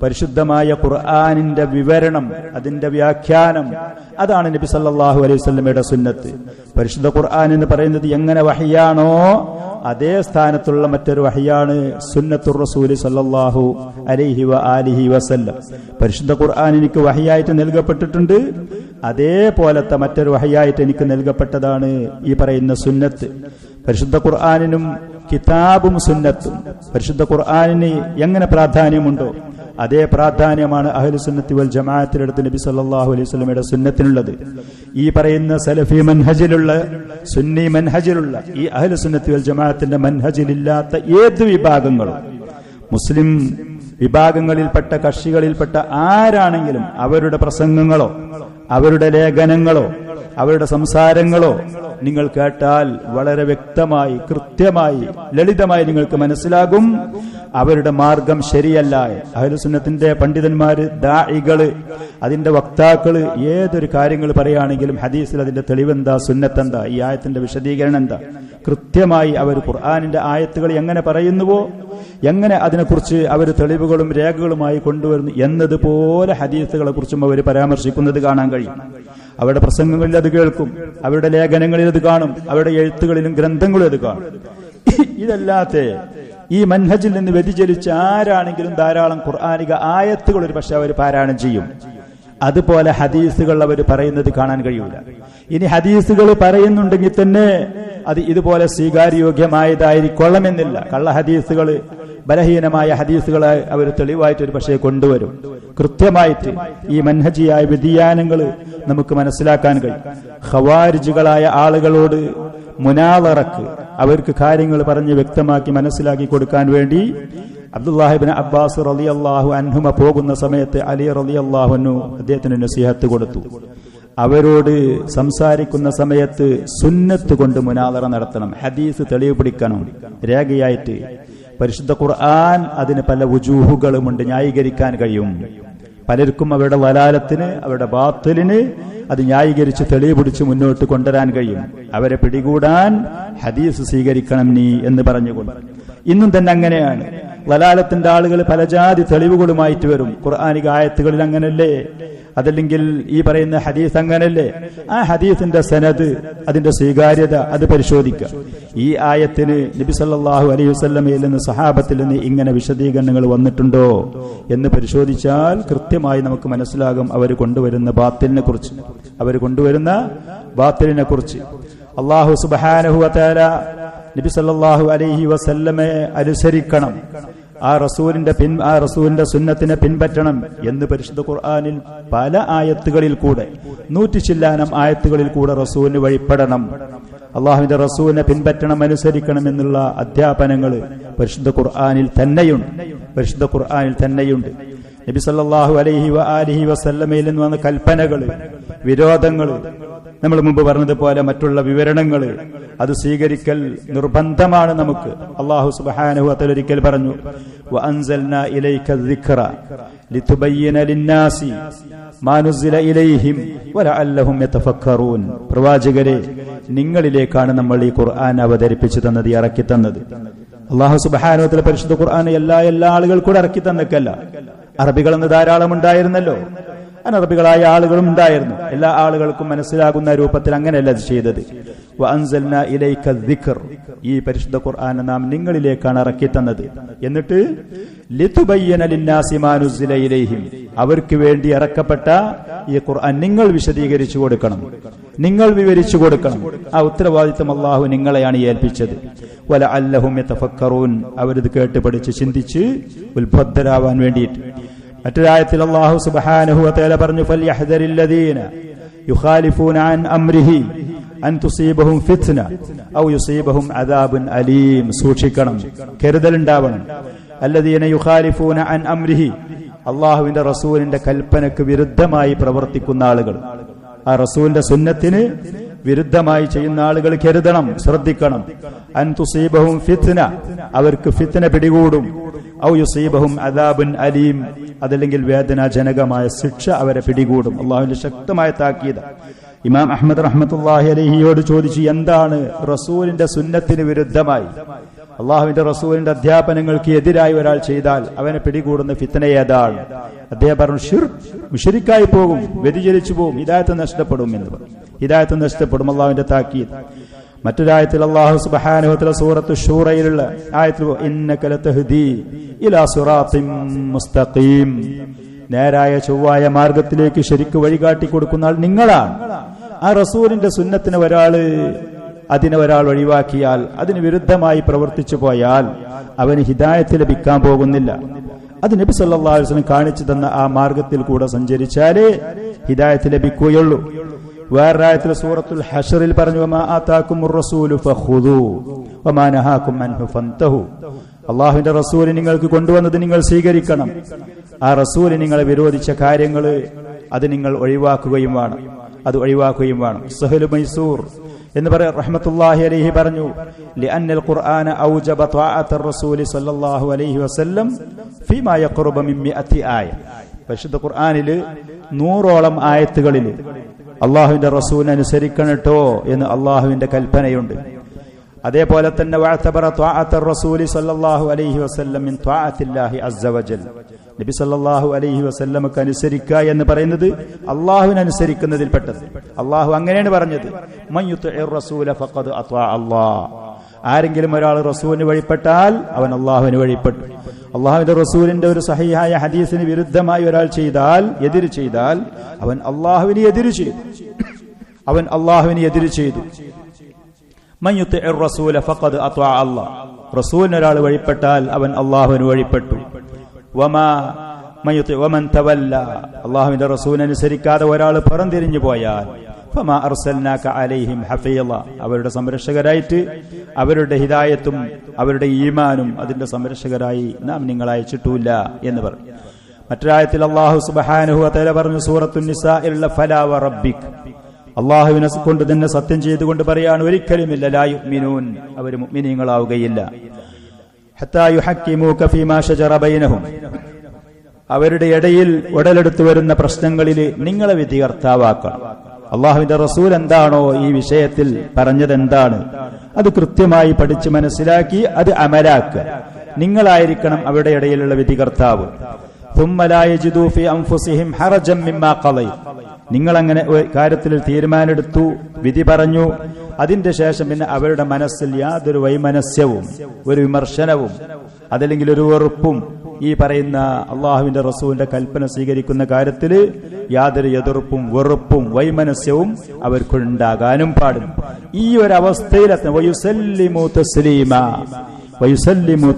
പരിശുദ്ധമായ ഖുർആനിന്റെ വിവരണം, അതിന്റെ വ്യാഖ്യാനം, അതാണ് നബി സല്ലല്ലാഹു അലൈഹി വസല്ലമയുടെ സുന്നത്ത്. പരിശുദ്ധ ഖുർആൻ എന്ന് പറയുന്നത് എങ്ങനെ വഹിയാണോ അതേ സ്ഥാനത്തുള്ള മറ്റൊരു വഹിയാണ് സുന്നത്തുർ റസൂൽ സല്ലല്ലാഹു അലൈഹി വആലിഹി വസല്ലം. പരിശുദ്ധ ഖുർആൻ എനിക്ക് വഹിയായിട്ട് നൽകപ്പെട്ടിട്ടുണ്ട്, അതേപോലത്തെ മറ്റൊരു വഹിയായിട്ട് എനിക്ക് നൽകപ്പെട്ടതാണ് ഈ പറയുന്ന സുന്നത്ത്. പരിശുദ്ധ ഖുർആനിനും കിതാബും സുന്നത്തും, പരിശുദ്ധ ഖുർആനിന് എങ്ങനെ പ്രാധാന്യമുണ്ടോ അതേ പ്രാധാന്യമാണ് അഹ്ലു സുന്നത്തി വൽ ജമാഅത്തിനടുത്ത് നബി സല്ലല്ലാഹു അലൈഹി വസല്ലമയുടെ സുന്നത്തിനുള്ളത്. ഈ പറയുന്ന സലഫി മൻഹജിലുള്ള, സുന്നി മൻഹജിലുള്ള ഈ അഹ്ലു സുന്നത്തി വൽ ജമാഅത്തിന്റെ മൻഹജിലില്ലാത്ത ഏത് വിഭാഗങ്ങളും, മുസ്ലിം വിഭാഗങ്ങളിൽപ്പെട്ട കക്ഷികളിൽപ്പെട്ട ആരാണെങ്കിലും അവരുടെ പ്രസംഗങ്ങളോ അവരുടെ ലേഖനങ്ങളോ അവരുടെ സംസാരങ്ങളോ നിങ്ങൾ കേട്ടാൽ വളരെ വ്യക്തമായി, കൃത്യമായി, ലളിതമായി നിങ്ങൾക്ക് മനസ്സിലാകും അവരുടെ മാർഗം ശരിയല്ല. അഹ്ലുസുന്നത്തിന്റെ പണ്ഡിതന്മാര്, ദാഇകള്, അതിന്റെ വക്താക്കള് ഏതൊരു കാര്യങ്ങൾ പറയുകയാണെങ്കിലും ഹദീസിൽ അതിന്റെ തെളിവെന്താ, സുന്നത്തെന്താ, ഈ ആയത്തിന്റെ വിശദീകരണം എന്താ, കൃത്യമായി അവർ ഖുർആനിന്റെ ആയത്തുകൾ എങ്ങനെ പറയുന്നുവോ, എങ്ങനെ അതിനെക്കുറിച്ച് അവർ തെളിവുകളും രേഖകളുമായി കൊണ്ടുവരുന്നു എന്നതുപോലെ ഹദീസുകളെ കുറിച്ചും അവർ പരാമർശിക്കുന്നത് കാണാൻ കഴിയും. അവരുടെ പ്രസംഗങ്ങളിൽ അത് കേൾക്കും, അവരുടെ ലേഖനങ്ങളിൽ അത് കാണും, അവരുടെ എഴുത്തുകളിലും ഗ്രന്ഥങ്ങളും അത് കാണും. ഇതല്ലാത്ത ഈ മൻഹജിൽ നിന്ന് വ്യതിചലിച്ച ആരാണെങ്കിലും ധാരാളം ഖുർആനിക ആയത്തുകൾ ഒരു പക്ഷെ അവർ പാരായണം ചെയ്യും. അതുപോലെ ഹദീസുകൾ അവർ പറയുന്നത് കാണാൻ കഴിയൂല. ഇനി ഹദീസുകൾ പറയുന്നുണ്ടെങ്കിൽ തന്നെ അത് ഇതുപോലെ സ്വീകാര്യോഗ്യമായതായിരിക്കൊള്ളണമെന്നില്ല. കള്ള ഹദീസുകൾ, ബലഹീനമായ ഹദീസുകളെ അവർ തെളിവായിട്ട് ഒരു പക്ഷേ കൊണ്ടുവരും. കൃത്യമായിട്ട് ഈ മൻഹജിയായ വ്യതിയാനങ്ങൾ നമുക്ക് മനസ്സിലാക്കാൻ കഴിയും. ഖവാരിജുകളായ ആളുകളോട് മുനാളറക്ക്, അവർക്ക് കാര്യങ്ങൾ പറഞ്ഞ് വ്യക്തമാക്കി മനസ്സിലാക്കി കൊടുക്കാൻ വേണ്ടി അബ്ദുല്ലാഹി ഇബ്നു അബ്ബാസ് റളിയല്ലാഹു അൻഹുമ പോകുന്ന സമയത്ത് അലി റളിയല്ലാഹു അൻഹു അദ്ദേഹത്തിന് നസീഹത്ത് കൊടുത്തു. അവരോട് സംസാരിക്കുന്ന സമയത്ത് സുന്നത്ത് കൊണ്ട് മുനാളറ നടത്തണം, ഹദീസ് തെളിവ് പിടിക്കണം രേഖയായിട്ട്. പരിശുദ്ധ ഖുർആൻ അതിന് പല വുജൂഹുകളുമുണ്ട്, ന്യായീകരിക്കാൻ കഴിയും. പലർക്കും അവരുടെ വലാലത്തിന്, അവരുടെ ബാത്തിലിന് അത് ന്യായീകരിച്ച് തെളിവ് പിടിച്ച് മുന്നോട്ട് കൊണ്ടുവരാൻ കഴിയും. അവരെ പിടികൂടാൻ ഹദീസ് സ്വീകരിക്കണം നീ എന്ന് പറഞ്ഞുകൊണ്ട്. ഇന്നും തന്നെ അങ്ങനെയാണ്. വലാലത്തിന്റെ ആളുകൾ പല ജാതി തെളിവുകളുമായിട്ട് വരും. ഖുർആനിക ആയത്തുകളിൽ അങ്ങനല്ലേ, അതല്ലെങ്കിൽ ഈ പറയുന്ന ഹദീസ് അങ്ങനല്ലേ, ആ ഹദീസിന്റെ സനദ്, അതിന്റെ സ്വീകാര്യത അത് പരിശോധിക്കുക. ഈ ആയത്തിന് നബി സല്ലല്ലാഹു അലൈഹി വസല്ലമയിൽ നിന്ന്, സഹാബത്തിൽ നിന്ന് ഇങ്ങനെ വിശദീകരണങ്ങൾ വന്നിട്ടുണ്ടോ എന്ന് പരിശോധിച്ചാൽ കൃത്യമായി നമുക്ക് മനസ്സിലാകും അവർ കൊണ്ടുവരുന്ന ബാത്തിലിനെ കുറിച്ച്. അല്ലാഹു സുബ്ഹാനഹു വ തആല നബി സല്ലല്ലാഹു അലൈഹി വസല്ലമയെ അനുസരിക്കണം, ആ റസൂലിന്റെ സുന്നത്തിനെ പിൻപറ്റണം എന്ന് പരിശുദ്ധ ഖുർആനിൽ പല ആയത്തുകളിൽ കൂടെ, 100 ചില്ലാനം ആയത്തുകളിൽ കൂടെ റസൂലിന് വഴിപ്പെടണം, അള്ളാഹുവിന്റെ റസൂലിനെ പിൻപറ്റണം, അനുസരിക്കണം എന്നുള്ള അധ്യാപനങ്ങൾ പരിശുദ്ധ ഖുർആനിൽ തന്നെയുണ്ട്. നബി സല്ലല്ലാഹു അലൈഹി വആലിഹി വസല്ലമയിൽ നിന്ന് വന്ന കൽപ്പനകൾ, വിരോധങ്ങൾ, നമ്മൾ മുമ്പ് പറഞ്ഞതുപോലെ മറ്റുള്ള വിവരണങ്ങൾ, അത് സ്വീകരിക്കൽ നിർബന്ധമാണ് നമുക്ക്. അല്ലാഹു സുബ്ഹാനഹു വ തആല ഒരിക്കൽ പറഞ്ഞു, വഅൻസൽനാ ഇലൈക ദിക്റ ലിതുബയ്യിന ലിന്നാസി മാ നുസില ഇലൈഹിം വലഅല്ലഹും യതഫക്കറൂൻ. പ്രവാചകരെ, നിങ്ങളിലേക്കാണ് നമ്മൾ ഈ ഖുർആൻ അവതരിപ്പിച്ചു തന്നത്, ഇറക്കി തന്നത്. അല്ലാഹു സുബ്ഹാനഹു വ തആല പരിശുദ്ധ ഖുർആൻ എല്ലാ ആളുകൾക്കും ഇറക്കി തന്നേക്കല്ല. അറബികളെന്ന് ധാരാളം ഉണ്ടായിരുന്നല്ലോ. അനറബികളായ ആളുകളും ഉണ്ടായിരുന്നു. എല്ലാ ആളുകൾക്കും മനസ്സിലാകുന്ന രൂപത്തിൽ അങ്ങനെയല്ല അത് ചെയ്തത്. വഅൻസൽനാ ഇലൈക ദിക്ർ, ഈ പരിശുദ്ധ ഖുർആൻ നാം നിങ്ങളിലേക്കാണ് ഇറക്കി തന്നത്. എന്നിട്ട് ലിതുബയ്യന ലിന്നാസി മാ നുസില ഇലൈഹിം, അവർക്ക് വേണ്ടി ഇറക്കപ്പെട്ട ഈ ഖുർആൻ നിങ്ങൾ വിശദീകരിച്ചു കൊടുക്കണം, നിങ്ങൾ വിവരിച്ചു കൊടുക്കണം. ആ ഉത്തരവാദിത്തം അല്ലാഹു നിങ്ങളെയാണ് ഏൽപ്പിച്ചത്. വലഅല്ലഹും യതഫക്കറൂൻ, അവരിത് കേട്ട് പഠിച്ച് ചിന്തിച്ച് ഉത്ബുദ്ധരാവാൻ വേണ്ടിയിട്ട്. മറ്റൊരായത്തിൽ അല്ലാഹു സുബ്ഹാനഹു വ തആല പറഞ്ഞു, ഫൽയഹ്ദരില്ലദീന യുഖാലിഫൂന അൻ അംരിഹി അൻ തുസീബഹും ഫിത്ന ഔ യുസീബഹും അദാബുൻ അലീം. സൂക്ഷിക്കണം, കരുതലുണ്ടാവണം. അല്ലദീന യുഖാലിഫൂന അൻ അംരിഹി, അല്ലാഹുവിന്റെ റസൂലിന്റെ കൽപ്പനക്ക് വിരുദ്ധമായി പ്രവർത്തിക്കുന്ന ആളുകൾ, ആ റസൂലിന്റെ സുന്നത്തിന് വിരുദ്ധമായി ചെയ്യുന്ന ആളുകൾ കരുതണം, ശ്രദ്ധിക്കണം. അൻ തുസീബഹും ഫിത്ന, അവർക്ക് ഫിത്ന പിടികൂടും. ഔ യുസീബഹും അദാബുൻ അലീം, അതല്ലെങ്കിൽ വേദനാജനകമായ ശിക്ഷ അവരെ പിടികൂടും. അള്ളാഹുവിന്റെ ശക്തമായ താക്കീത്. ഇമാം അഹ്മദ് റഹ്മത്തുള്ളാഹി അലൈഹിയോട് ചോദിച്ചു, എന്താണ് റസൂലിന്റെ സുന്നത്തിന് വിരുദ്ധമായി, അള്ളാഹുവിന്റെ റസൂലിന്റെ അധ്യാപനങ്ങൾക്ക് എതിരായി ഒരാൾ ചെയ്താൽ അവനെ പിടികൂടുന്ന ഫിത്ന ഏതാണ്? അദ്ദേഹം പറഞ്ഞു, ശിർക്ക്, മുശ്രിക്കായി പോകും, വ്യതിചലിച്ചു പോകും, ഹിദായത്ത് നഷ്ടപ്പെടും എന്ന് പറഞ്ഞു. ഹിദായത്ത് നഷ്ടപ്പെടും, അള്ളാഹുവിന്റെ താക്കീത്. മറ്റൊരായത്തിൽ അല്ലാഹു സുബ്ഹാനഹു വ തആല സൂറത്തു ശൂറയിലുള്ള ആയത്തിൽ ഇന്നക ലതഹ്ദീ ഇലാ സിറാത്തിൻ മുസ്തഖീം, നേരായ ചൊവ്വായ മാർഗത്തിലേക്ക് ശരിക്ക് വഴികാട്ടി കൊടുക്കുന്ന ആൾ നിങ്ങളാണ്. ആ റസൂലിന്റെ സുന്നത്തിന് അതിനെ ഒരാൾ ഒഴിവാക്കിയാൽ, അതിന് വിരുദ്ധമായി പ്രവർത്തിച്ചു പോയാൽ അവന് ഹിദായത്ത് ലഭിക്കാൻ പോകുന്നില്ല. അത് നബി സല്ലല്ലാഹു അലൈഹി വസല്ലം കാണിച്ചു തന്ന ആ മാർഗത്തിൽ കൂടെ സഞ്ചരിച്ചാലേ ഹിദായത്ത് ലഭിക്കുകയുള്ളൂ. വേറൊരായത്തിൽ സൂറത്തുൽ ഹശറിൽ പറഞ്ഞു, വമാ ആതാകുമുർ റസൂലു ഫഖുദൂ വമാ നഹാകും അൻഹു ഫന്തഹു, അല്ലാഹുവിന്റെ റസൂൽ നിങ്ങൾക്ക് കൊണ്ടുവന്നത് നിങ്ങൾ സ്വീകരിക്കണം, ആ റസൂൽ നിങ്ങളെ വിരോധിച്ച കാര്യങ്ങൾ അത് നിങ്ങൾ ഒഴിവാക്കുകയും വേണം. സഹ്ലു മൈസൂർ എന്ന് പറയാൻ റഹ്മത്തുള്ളാഹി അലൈഹി പറഞ്ഞു, ലിഅന്നൽ ഖുർആന ഔജബ ത്വാഅത്തർ റസൂലി സ്വല്ലല്ലാഹു അലൈഹി വസല്ലം ഫീമാ യഖ്റുബ മിൻ 100 ആയ. പരിശുദ്ധ ഖുർആനിൽ 100ഓളം ആയത്തുകളിൽ അള്ളാഹുവിന്റെ റസൂലിനെ അനുസരിക്കണട്ടോ എന്ന് അള്ളാഹുവിന്റെ കൽപ്പനയുണ്ട്. അതേപോലെ തന്നെ വഅതബറ ത്വാഅത്തർ റസൂലി സ്വല്ലല്ലാഹു അലൈഹി വസല്ലം മിൻ ത്വാഅത്തില്ലാഹി അസ്സ വജൽ, നബി സല്ലല്ലാഹു അലൈഹി വസല്ലമക്ക് അനുസരിക്കുക എന്ന് പറയുന്നത് അള്ളാഹുവിനെ അനുസരിക്കുന്നതിൽപ്പെട്ടത്. അള്ളാഹു അങ്ങനെയാണ് പറഞ്ഞത്, മൻ യുതിഇർ റസൂല ഫഖദ് അത്വാ അല്ലാഹ്, ആരെങ്കിലും ഒരാൾ റസൂലിന് വഴിപ്പെട്ടാൽ അവൻ അള്ളാഹുവിന് വഴിപ്പെട്ടു. അള്ളാഹുവിന്റെ റസൂലിന്റെ ഒരു സഹീഹായ ഹദീസിന് വിരുദ്ധമായി ഒരാൾ എതിര് ചെയ്താൽ അവൻ അള്ളാഹുവിനെ എതിര് ചെയ്തു. മൻ യുതിഇർ റസൂല ഫഖദ് അത്വാ അല്ലാഹ്, റസൂലിന് ഒരാൾ വഴിപ്പെട്ടാൽ അവൻ അള്ളാഹുവിന് വഴിപ്പെട്ടു. വമൻ തവല്ല, അള്ളാഹുവിന്റെ റസൂലിനെ അനുസരിക്കാതെ ഒരാൾ പുറംതിരിഞ്ഞു പോയാൽ ഫമാ അർസൽനാക അലൈഹിം ഹഫീള, അവരുടെ സംരക്ഷകരായിട്ട്, അവരുടെ ഹിദായത്തും അവരുടെ ഈമാനും അതിന്റെ സംരക്ഷകരായി നാം നിങ്ങളെ അയച്ചിട്ടില്ല എന്ന് പറഞ്ഞു. മറ്റൊരായത്തിൽ അല്ലാഹു സുബ്ഹാനഹു വ തആല പറഞ്ഞു, സൂറത്തുൻ നിസാഇൽ ഫലാ വറബ്ബിക്, അള്ളാഹുവിനെ കൊണ്ട് തന്നെ സത്യം ചെയ്തുകൊണ്ട് പറയാണ്, ഒരിക്കലുമില്ല ലാ യുഅ്മിനൂൻ, അവർ മുഅ്മിനീങ്ങളാവുകയില്ല. ഹത്താ യുഹക്കിമൂക ഫീമാ ശജറ ബൈനഹും, അവരുടെ ഇടയിൽ ഉടലെടുത്തു വരുന്ന പ്രശ്നങ്ങളിൽ നിങ്ങളെ വിധികർത്താവാക്കണം. അള്ളാഹുവിന്റെ റസൂൽ എന്താണോ ഈ വിഷയത്തിൽ പറഞ്ഞത്, എന്താണ് അത് കൃത്യമായി പഠിച്ച് മനസ്സിലാക്കി അത് അമലാക്കുക. നിങ്ങളായിരിക്കണം അവരുടെ ഇടയിലുള്ള വിധികർത്താവ്. ثم لا يجدوا في أنفسهم حرجا مما قضيت, നിങ്ങളങ്ങനെ കാര്യത്തിൽ തീരുമാനമെടുത്തു, വിധി പറഞ്ഞു, അതിന്റെ ശേഷം പിന്നെ അവരുടെ മനസ്സിൽ യാതൊരു വൈമനസ്യവും ഒരു വിമർശനവും അതല്ലെങ്കിൽ ഒരു വെറുപ്പും ഈ പറയുന്ന അള്ളാഹുവിന്റെ റസൂലിന്റെ കൽപ്പന സ്വീകരിക്കുന്ന കാര്യത്തിൽ യാതൊരു എതിർപ്പും വെറുപ്പും വൈമനസ്യവും അവർക്കുണ്ടാകാനും പാടില്ല. ഈ ഒരു അവസ്ഥയിലെത്തുന്ന വയുസല്ലിമു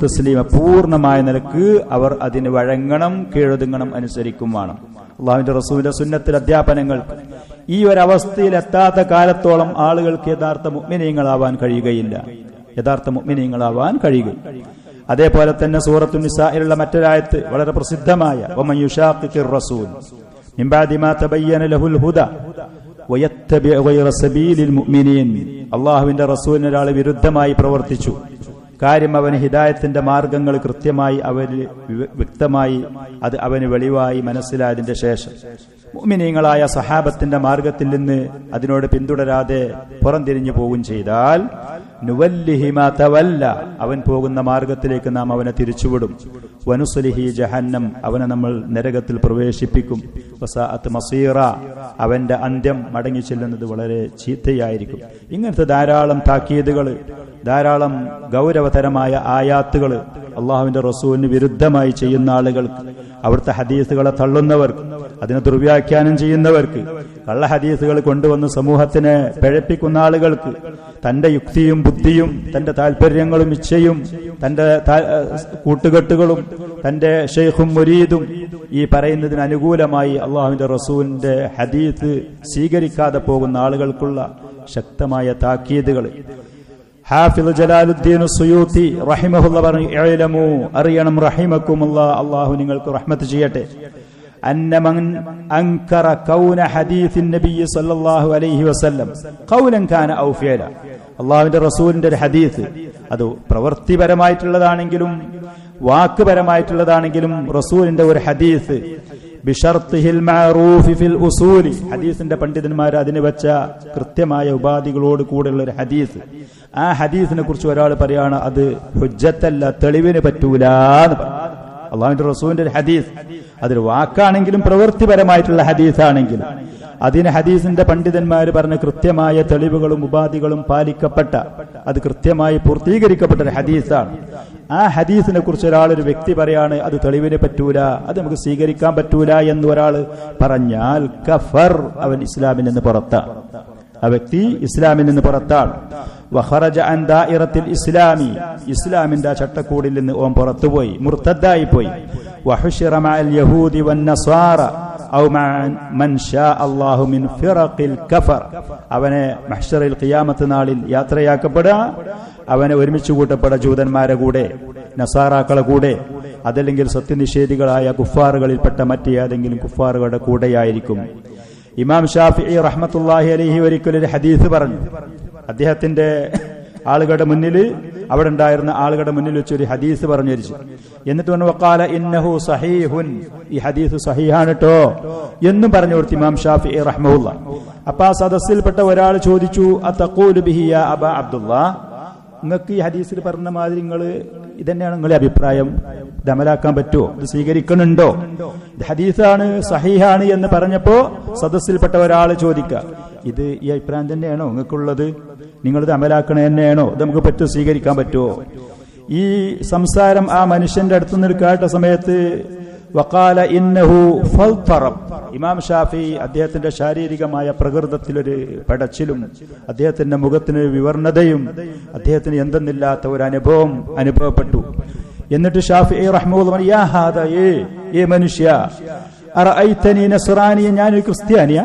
തസ്ലീമ, പൂർണ്ണമായ നിലക്ക് അവർ അതിന് വഴങ്ങണം, കീഴൊതുങ്ങണം, അനുസരിക്കും വേണം. അള്ളാഹുവിന്റെ റസൂലിന്റെ സുന്നത്തിൽ അധ്യാപനങ്ങൾ ഈ ഒരവസ്ഥയിൽ എത്താത്ത കാലത്തോളം ആളുകൾക്ക് യഥാർത്ഥ മുഅ്മിനീങ്ങളാവാൻ കഴിയുകയില്ല. അതേപോലെ തന്നെ സൂറത്തുൻ നിസാഇലുള്ള മറ്റൊരായത്ത് വളരെ പ്രസിദ്ധമായ വമൻ യുശാഖിഖിർ റസൂൽ മിൻ ബഅദി മാ തബയ്യന ലഹുൽ ഹുദാ വയത്തബി ഗൈറ സബീലിൽ മുഅ്മിനീൻ, അള്ളാഹുവിന്റെ റസൂലിന് ഒരാൾ വിരുദ്ധമായി പ്രവർത്തിച്ചു, കാര്യം അവന് ഹിദായത്തിന്റെ മാർഗങ്ങൾ കൃത്യമായി വ്യക്തമായി അത് അവന് വെളിവായി മനസ്സിലായതിന്റെ ശേഷം മുഅ്മിനീങ്ങളായ സഹാബത്തിന്റെ മാർഗത്തിൽ നിന്ന് അതിനോട് പിന്തുടരാതെ പുറംതിരിഞ്ഞു പോകുകയും ചെയ്താൽ നുവല്ലിഹി മാ തവല്ല, അവൻ പോകുന്ന മാർഗത്തിലേക്ക് നാം അവനെ തിരിച്ചുവിടും. വനുസ്ലിഹി ജഹന്നം, അവനെ നമ്മൾ നരകത്തിൽ പ്രവേശിപ്പിക്കും. വസാഅത്ത് മസീറ, അവന്റെ അന്ത്യം മടങ്ങി ചെല്ലുന്നത് വളരെ ചീത്തയായിരിക്കും. ഇങ്ങനത്തെ ധാരാളം താക്കീതുകൾ, ധാരാളം ഗൗരവതരമായ ആയാത്തുകൾ അള്ളാഹുവിന്റെ റസൂലിന് വിരുദ്ധമായി ചെയ്യുന്ന ആളുകൾക്ക്, അവിടുത്തെ ഹദീസുകളെ തള്ളുന്നവർക്ക്, അതിനെ ദുർവ്യാഖ്യാനം ചെയ്യുന്നവർക്ക്, കള്ള ഹദീസുകൾ കൊണ്ടുവന്ന് സമൂഹത്തിനെ പിഴപ്പിക്കുന്ന ആളുകൾക്ക് തന്റെ യുക്തിയും ബുദ്ധിയും തന്റെ താല്പര്യങ്ങളും ഇച്ഛയും തന്റെ കൂട്ടുകെട്ടുകളും തന്റെ ഷെയ്ഖും മുരീദും ഈ പറയുന്നതിന് അനുകൂലമായി അള്ളാഹുവിന്റെ റസൂലിന്റെ ഹദീസ് സ്വീകരിക്കാതെ പോകുന്ന ആളുകൾക്കുള്ള ശക്തമായ താക്കീതുകൾ. ഹാഫിദ് ജലാലുദ്ദീൻ സുയൂത്തി റഹിമഹുല്ലാഹ് പറഞ്ഞു, ഇഅ്ലമു, അറിയണം, റഹിമക്കുമുല്ലാഹ്, അല്ലാഹു നിങ്ങൾക്ക് റഹ്മത്ത് ചെയ്യട്ടെ, അന്ന മൻ അൻകറ കൗന ഹദീസിൻ നബി സല്ലല്ലാഹു അലൈഹി വസല്ലം ഖൗലൻ കാന ഔ ഫിഅല, അല്ലാഹുവിന്റെ റസൂലിന്റെ ഒരു ഹദീസ്, അത് പ്രവൃത്തിപരമായിട്ടുള്ളതാണെങ്കിലും വാക്കുപരമായിട്ടുള്ളതാണെങ്കിലും റസൂലിന്റെ ഒരു ഹദീസ്, ബിശർത്തിഹിൽ മഅറൂഫി ഫിൽ ഉസൂലി, ഹദീസിന്റെ പണ്ഡിതന്മാർ അതിന് വെച്ച കൃത്യമായ ഉപാധികളോട് കൂടെയുള്ള ഒരു ഹദീസ്, ആ ഹദീസിനെ കുറിച്ച് ഒരാൾ പറയാണ് അത് ഹുജ്ജത്തല്ല, തെളിവിന് പറ്റൂല എന്ന് പറഞ്ഞു. അള്ളാഹുവിന്റെ റസൂലിന്റെ ഒരു ഹദീസ്, അതൊരു വാക്കാണെങ്കിലും പ്രവൃത്തിപരമായിട്ടുള്ള ഹദീസാണെങ്കിലും അതിന് ഹദീസിന്റെ പണ്ഡിതന്മാർ പറഞ്ഞ കൃത്യമായ തെളിവുകളും ഉപാധികളും പാലിക്കപ്പെട്ട, അത് കൃത്യമായി പൂർത്തീകരിക്കപ്പെട്ട ഒരു ഹദീസാണ്. ആ ഹദീസിനെ കുറിച്ച് ഒരാളൊരു വ്യക്തി പറയാണ് അത് തെളിവിന് പറ്റൂല, അത് നമുക്ക് സ്വീകരിക്കാൻ പറ്റൂല എന്ന് ഒരാൾ പറഞ്ഞാൽ കഫർ, അവൻ ഇസ്ലാമിൽ നിന്ന് പുറത്താണ്, ആ വ്യക്തി ഇസ്ലാമിൽ നിന്ന് പുറത്താണ്. വഖറജ അൻ ദാഇറത്തിൽ ഇസ്ലാമി, ഇസ്ലാമിന്റെ ചട്ടക്കൂടിൽ നിന്ന് ഓൻ പുറത്തുപോയി, മുർത്തദ്ദായി പോയി. വഹുശിറ മഅൽ യഹൂദി വന്നസ്വാറ ഔ മൻ ശാ അല്ലാഹു മിൻ ഫിറഖിൽ കഫർ, അവനെ മഹ്ശറിൽ ഖിയാമത്ത് നാളിൽ യാത്രയാക്കപ്പെടുക, അവനെ ഒരുമിച്ച് കൂട്ടപ്പെടുക ജൂതന്മാരെ കൂടെ, നസാറാക്കളെ കൂടെ, അതല്ലെങ്കിൽ സത്യനിഷേധികളായ കുഫാറുകളിൽപ്പെട്ട മറ്റ് ഏതെങ്കിലും കുഫാറുകളുടെ കൂടെയായിരിക്കും. ഇമാം ഷാഫിഈ റഹ്മത്തുള്ളാഹി അലൈഹി ഒരിക്കലൊരു ഹദീസ് പറഞ്ഞു. അദ്ദേഹത്തിന്റെ ആളുകളുടെ മുന്നിൽ, അവിടെ ഉണ്ടായിരുന്ന ആളുകളുടെ മുന്നിൽ വെച്ചൊരു ഹദീസ് പറഞ്ഞു വരിച്ചു. എന്നിട്ട് പറഞ്ഞു, വഖാല ഇന്നഹു സഹീഹുൻ, ഈ ഹദീസ് സഹീഹാണ് ട്ടോ എന്നും പറഞ്ഞു കൊടുത്തു ഇമാം ഷാഫിഈ റഹ്മഹുല്ലാഹ്. അപ്പൊ ആ സദസ്സിൽപ്പെട്ട ഒരാൾ ചോദിച്ചു, അതഖൂലു ബിഹി യാ അബാ അബ്ദുല്ലാഹ്, നിങ്ങൾക്ക് ഈ ഹദീസിൽ പറഞ്ഞ മാതിരി നിങ്ങൾ ഇതന്നെയാണ് നിങ്ങളുടെ അഭിപ്രായം, ഇത് അമലാക്കാൻ പറ്റുമോ, ഇത് സ്വീകരിക്കണുണ്ടോ, ഇത് ഹദീസാണ് സഹീഹാണ് എന്ന് പറഞ്ഞപ്പോ സദസ്സിൽപ്പെട്ട ഒരാൾ ചോദിക്കുക, ഇത് ഈ അഭിപ്രായം തന്നെയാണോ നിങ്ങൾക്കുള്ളത്, നിങ്ങളിത് അമലാക്കണ തന്നെയാണോ, ഇത് നമുക്ക് പറ്റുമോ, സ്വീകരിക്കാൻ പറ്റുമോ? ഈ സംസാരം ആ മനുഷ്യന്റെ അടുത്ത് നിന്ന് കേട്ട സമയത്ത് വഖാല ഇന്നഹു ഫൽതറബ്, ഇമാം ഷാഫി അദ്ദേഹത്തിന്റെ ശാരീരികമായ പ്രകൃതത്തിലൊരു പടച്ചിലും അദ്ദേഹത്തിന്റെ മുഖത്തിന് വിവർണതയും അദ്ദേഹത്തിന് എന്തെന്നില്ലാത്ത ഒരു അനുഭവം അനുഭവപ്പെട്ടു. എന്നിട്ട് ഷാഫിഈ റഹ്മത്തുള്ളാഹി പറഞ്ഞു, യാ ഹാദാ, ഏ മനുഷ്യ, അറഅയ്തനി നസ്റാനിയ, ഞാനൊരു ക്രിസ്ത്യാനിയാ,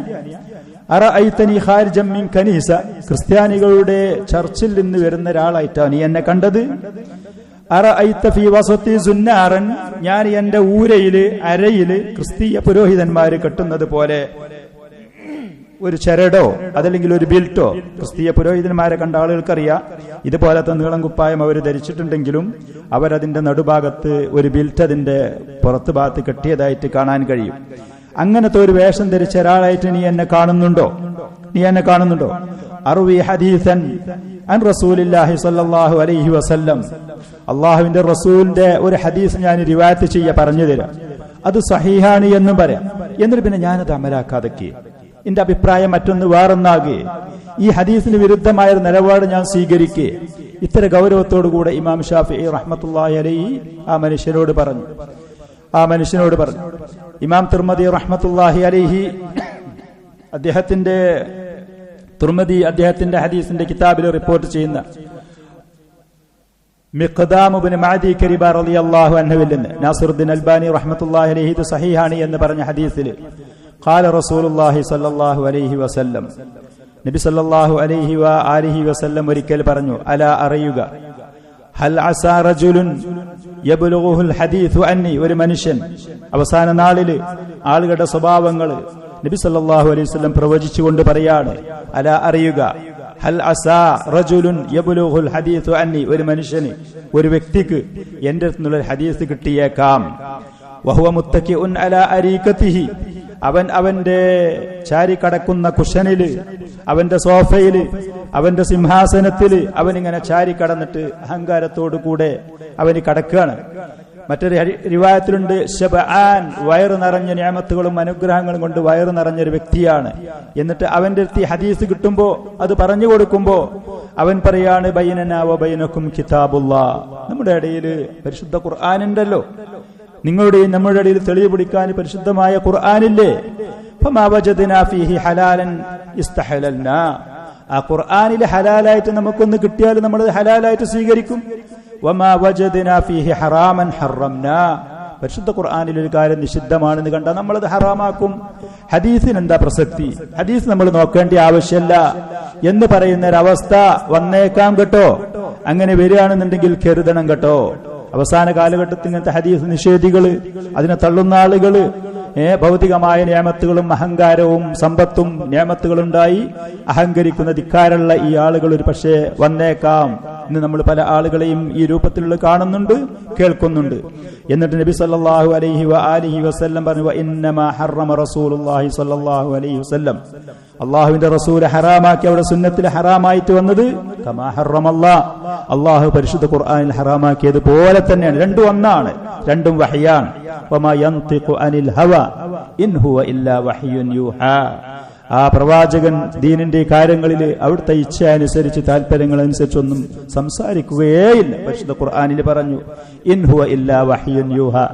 അറഅയ്തനി ഖാരിജൻ മിൻ കനീസ, ക്രിസ്ത്യാനികളുടെ ചർച്ചിൽ നിന്ന് വരുന്ന ഒരാളായിട്ടാണ് നീ എന്നെ കണ്ടത്. അറഅയ്ത ഫീ വസതി സുന്നാറൻ, ഞാൻ എന്റെ ഊരയില് അരയില് ക്രിസ്തീയ പുരോഹിതന്മാര് കെട്ടുന്നത് പോലെ ഒരു ചരടോ അതല്ലെങ്കിൽ ഒരു ബിൽറ്റോ, ക്രിസ്തീയ പുരോഹിതന്മാരെ കണ്ട ആളുകൾക്കറിയാം ഇതുപോലത്തെ നീളം കുപ്പായം അവർ ധരിച്ചിട്ടുണ്ടെങ്കിലും അവരതിന്റെ നടുഭാഗത്ത് ഒരു ബിൽറ്റ് അതിന്റെ പുറത്തു ഭാഗത്ത് കെട്ടിയതായിട്ട് കാണാൻ കഴിയും. അങ്ങനത്തെ ഒരു വേഷം ധരിച്ച ഒരാളായിട്ട് നീ എന്നെ കാണുന്നുണ്ടോ? അർവി ഹദീസൻ അൻ റസൂലില്ലാഹി സ്വല്ലല്ലാഹു അലൈഹി വസല്ലം, അള്ളാഹുവിന്റെ റസൂലിന്റെ ഒരു ഹദീസ് ഞാൻ റിവായത്ത് പറഞ്ഞു തരാം, അത് സഹീഹാണ് എന്നും പറയാം, എന്നിട്ട് പിന്നെ ഞാനത് അമലാക്കാതൊക്കെ എന്റെ അഭിപ്രായം മറ്റൊന്ന് വേറൊന്നാകെ, ഈ ഹദീസിന് വിരുദ്ധമായ ഒരു നിലപാട് ഞാൻ സ്വീകരിക്കേ, ഇത്ര ഗൗരവത്തോടുകൂടെ ഇമാം ഷാഫിഈ റഹ്മത്തുള്ളാഹി അലൈഹി ആ മനുഷ്യനോട് പറഞ്ഞു. ഇമാം തിർമിദി റഹ്മത്തുള്ളാഹി അലൈഹി അദ്ദേഹത്തിന്റെ ഹദീസിന്റെ കിതാബിൽ റിപ്പോർട്ട് ചെയ്യുന്ന മിഖ്ദാം ഇബ്നു മഅദി കരീബ റളിയല്ലാഹു അൻഹുവിൽ നിന്ന് നാസിറുദ്ദീൻ അൽബാനി റഹ്മത്തുള്ളാഹി അലൈഹി ഇത് സഹീഹാണ് എന്ന് പറഞ്ഞ ഹദീസിൽ ഖാല റസൂലുള്ളാഹി സ്വല്ലല്ലാഹു അലൈഹി വസല്ലം, നബി സല്ലല്ലാഹു അലൈഹി വആലിഹി വസല്ലം ഒരിക്കൽ പറഞ്ഞു, അലാ അറിയുക, ഹൽ അസാ റജുലുൻ യബ്ലുഗുൽ ഹദീസു അന്നി, ഒരു മനുഷ്യൻ അവസാന നാളില് ആളുകളുടെ സ്വഭാവങ്ങൾ നബി സല്ലല്ലാഹു അലൈഹി വസല്ലം പ്രവചിച്ചുകൊണ്ട് പറയാണ്, അലാ അറിയുക, ഹൽ അസാ റജുലുൻ യബ്ലുഗുൽ ഹദീസു അന്നി, ഒരു മനുഷ്യന്, ഒരു വ്യക്തിക്ക് എന്റെ അടുത്തുള്ള ഒരു ഹദീസ് കിട്ടിയേക്കാം, വഹുവ മുത്തക്കിഉൻ അലാ അരീകതിഹി, അവൻ അവന്റെ ചാരി കടക്കുന്ന കുഷനില്, അവന്റെ സോഫയില്, അവന്റെ സിംഹാസനത്തില് അവനിങ്ങനെ ചാരി കടന്നിട്ട് അഹങ്കാരത്തോടു കൂടെ അവന് കടക്കുകയാണ്. മറ്റൊരു റിവായത്തിലുണ്ട് ശബആൻ, വയറ് നിറഞ്ഞ നിഅമത്തുകളും അനുഗ്രഹങ്ങളും കൊണ്ട് വയറ് നിറഞ്ഞൊരു വ്യക്തിയാണ്. എന്നിട്ട് അവന്റെ അടുത്ത് ഹദീസ് കിട്ടുമ്പോ അത് പറഞ്ഞു കൊടുക്കുമ്പോ അവൻ പറയാണ് ബൈനനാ വ ബൈനക്കും കിതാബുല്ലാഹ്, നമ്മുടെ ഇടയിൽ പരിശുദ്ധ ഖുർആൻ ഉണ്ടല്ലോ, നിങ്ങളുടെയും നമ്മുടെ ഇടയിൽ തെളിവ് പിടിക്കാൻ പരിശുദ്ധമായ ഖുർആനില്ലേ. ഫമാ വജദ്നാ ഫീഹി ഹലാലൻ ഇസ്തഹലൽനാ, ആ ഖുർആനിൽ ഹലാലായിട്ട് നമുക്കൊന്ന് കിട്ടിയാൽ നമ്മൾ ഹലാലായിട്ട് സ്വീകരിക്കും. വമാ വജദ്നാ ഫീഹി ഹറാമൻ ഹറംനാ, പരിശുദ്ധ ഖുർആനിൽ ഒരു കാര്യം നിഷിദ്ധമാണെന്ന് കണ്ടാൽ നമ്മളത് ഹറാമാക്കും. ഹദീസിന് എന്താ പ്രസക്തി, ഹദീസ് നമ്മൾ നോക്കേണ്ട ആവശ്യമല്ല എന്ന് പറയുന്ന ഒരവസ്ഥ വന്നേക്കാം കേട്ടോ. അങ്ങനെ വരികയാണെന്നുണ്ടെങ്കിൽ കരുതണം കേട്ടോ. അവസാന കാലഘട്ടത്തിൽ ഇങ്ങനത്തെ ഹദീസ് നിഷേധികള്, അതിനെ തള്ളുന്ന ആളുകള്, ഭൗതികമായ നിയമത്തുകളും അഹങ്കാരവും സമ്പത്തും നിയമത്തുകളുണ്ടായി അഹങ്കരിക്കുന്ന ധിക്കാരമുള്ള ഈ ആളുകൾ ഒരു പക്ഷേ വന്നേക്കാം. ഇന്ന് നമ്മൾ പല ആളുകളെയും ഈ രൂപത്തിലുള്ള കാണുന്നുണ്ട്, കേൾക്കുന്നുണ്ട്. എന്നിട്ട് നബി സല്ലല്ലാഹു അലൈഹി വആലിഹി വസല്ലം പറഞ്ഞു, ഇന്നമാ ഹറമ റസൂലുള്ളാഹി സല്ലല്ലാഹു അലൈഹി വസല്ലം, അള്ളാഹുവിന്റെ റസൂൽ ഹറാമാക്കി, അവിടെ സുന്നത്തിൽ ഹറാമായിട്ട് വന്നത് കമാ ഹറമല്ലാഹ്, അള്ളാഹു പരിശുദ്ധ ഖുർആനിൽ ഹറാമാക്കിയത് പോലെ തന്നെയാണ്. രണ്ടും ഒന്നാണ്, രണ്ടും വഹ്യാണ്. വമാ യൻതിഖു അനിൽ ഹവാ ഇൻ ഹുവ ഇല്ലാ വഹ്യുൻ യൂഹാ, ആ പ്രവാചകൻ ദീനിന്റെ കാര്യങ്ങളിൽ അവിടുത്തെ ഇച്ഛ അനുസരിച്ച് താല്പര്യങ്ങൾ അനുസരിച്ചൊന്നും സംസാരിക്കുകയേയില്ല. പരിശുദ്ധ ഖുർആനിൽ പറഞ്ഞു ഇൻ ഹുവ ഇല്ലാ വഹ്യുൻ യൂഹാ,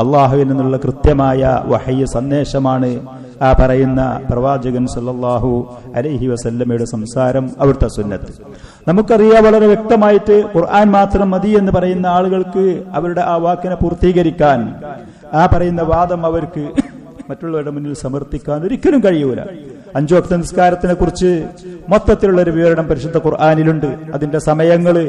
അള്ളാഹുവിൽ നിന്നുള്ള കൃത്യമായ വഹയ്യ സന്ദേശമാണ് ആ പറയുന്ന പ്രവാചകൻ സല്ലല്ലാഹു അലൈഹി വസല്ലമയുടെ സംസാരം, അവിടുത്തെ സുന്നത്ത്. നമുക്കറിയാം വളരെ വ്യക്തമായിട്ട് ഖുർആൻ മാത്രം മതി എന്ന് പറയുന്ന ആളുകൾക്ക് അവരുടെ ആ വാക്കിനെ പൂർത്തീകരിക്കാൻ, ആ പറയുന്ന വാദം അവർക്ക് മറ്റുള്ളവരുടെ മുന്നിൽ സമർത്ഥിക്കാൻ ഒരിക്കലും കഴിയൂല. 5 വക്ത നിസ്കാരത്തിനെ കുറിച്ച് മൊത്തത്തിലുള്ള ഒരു വിവരണം പരിശുദ്ധ ഖുർആനിലുണ്ട്. അതിന്റെ സമയങ്ങള്,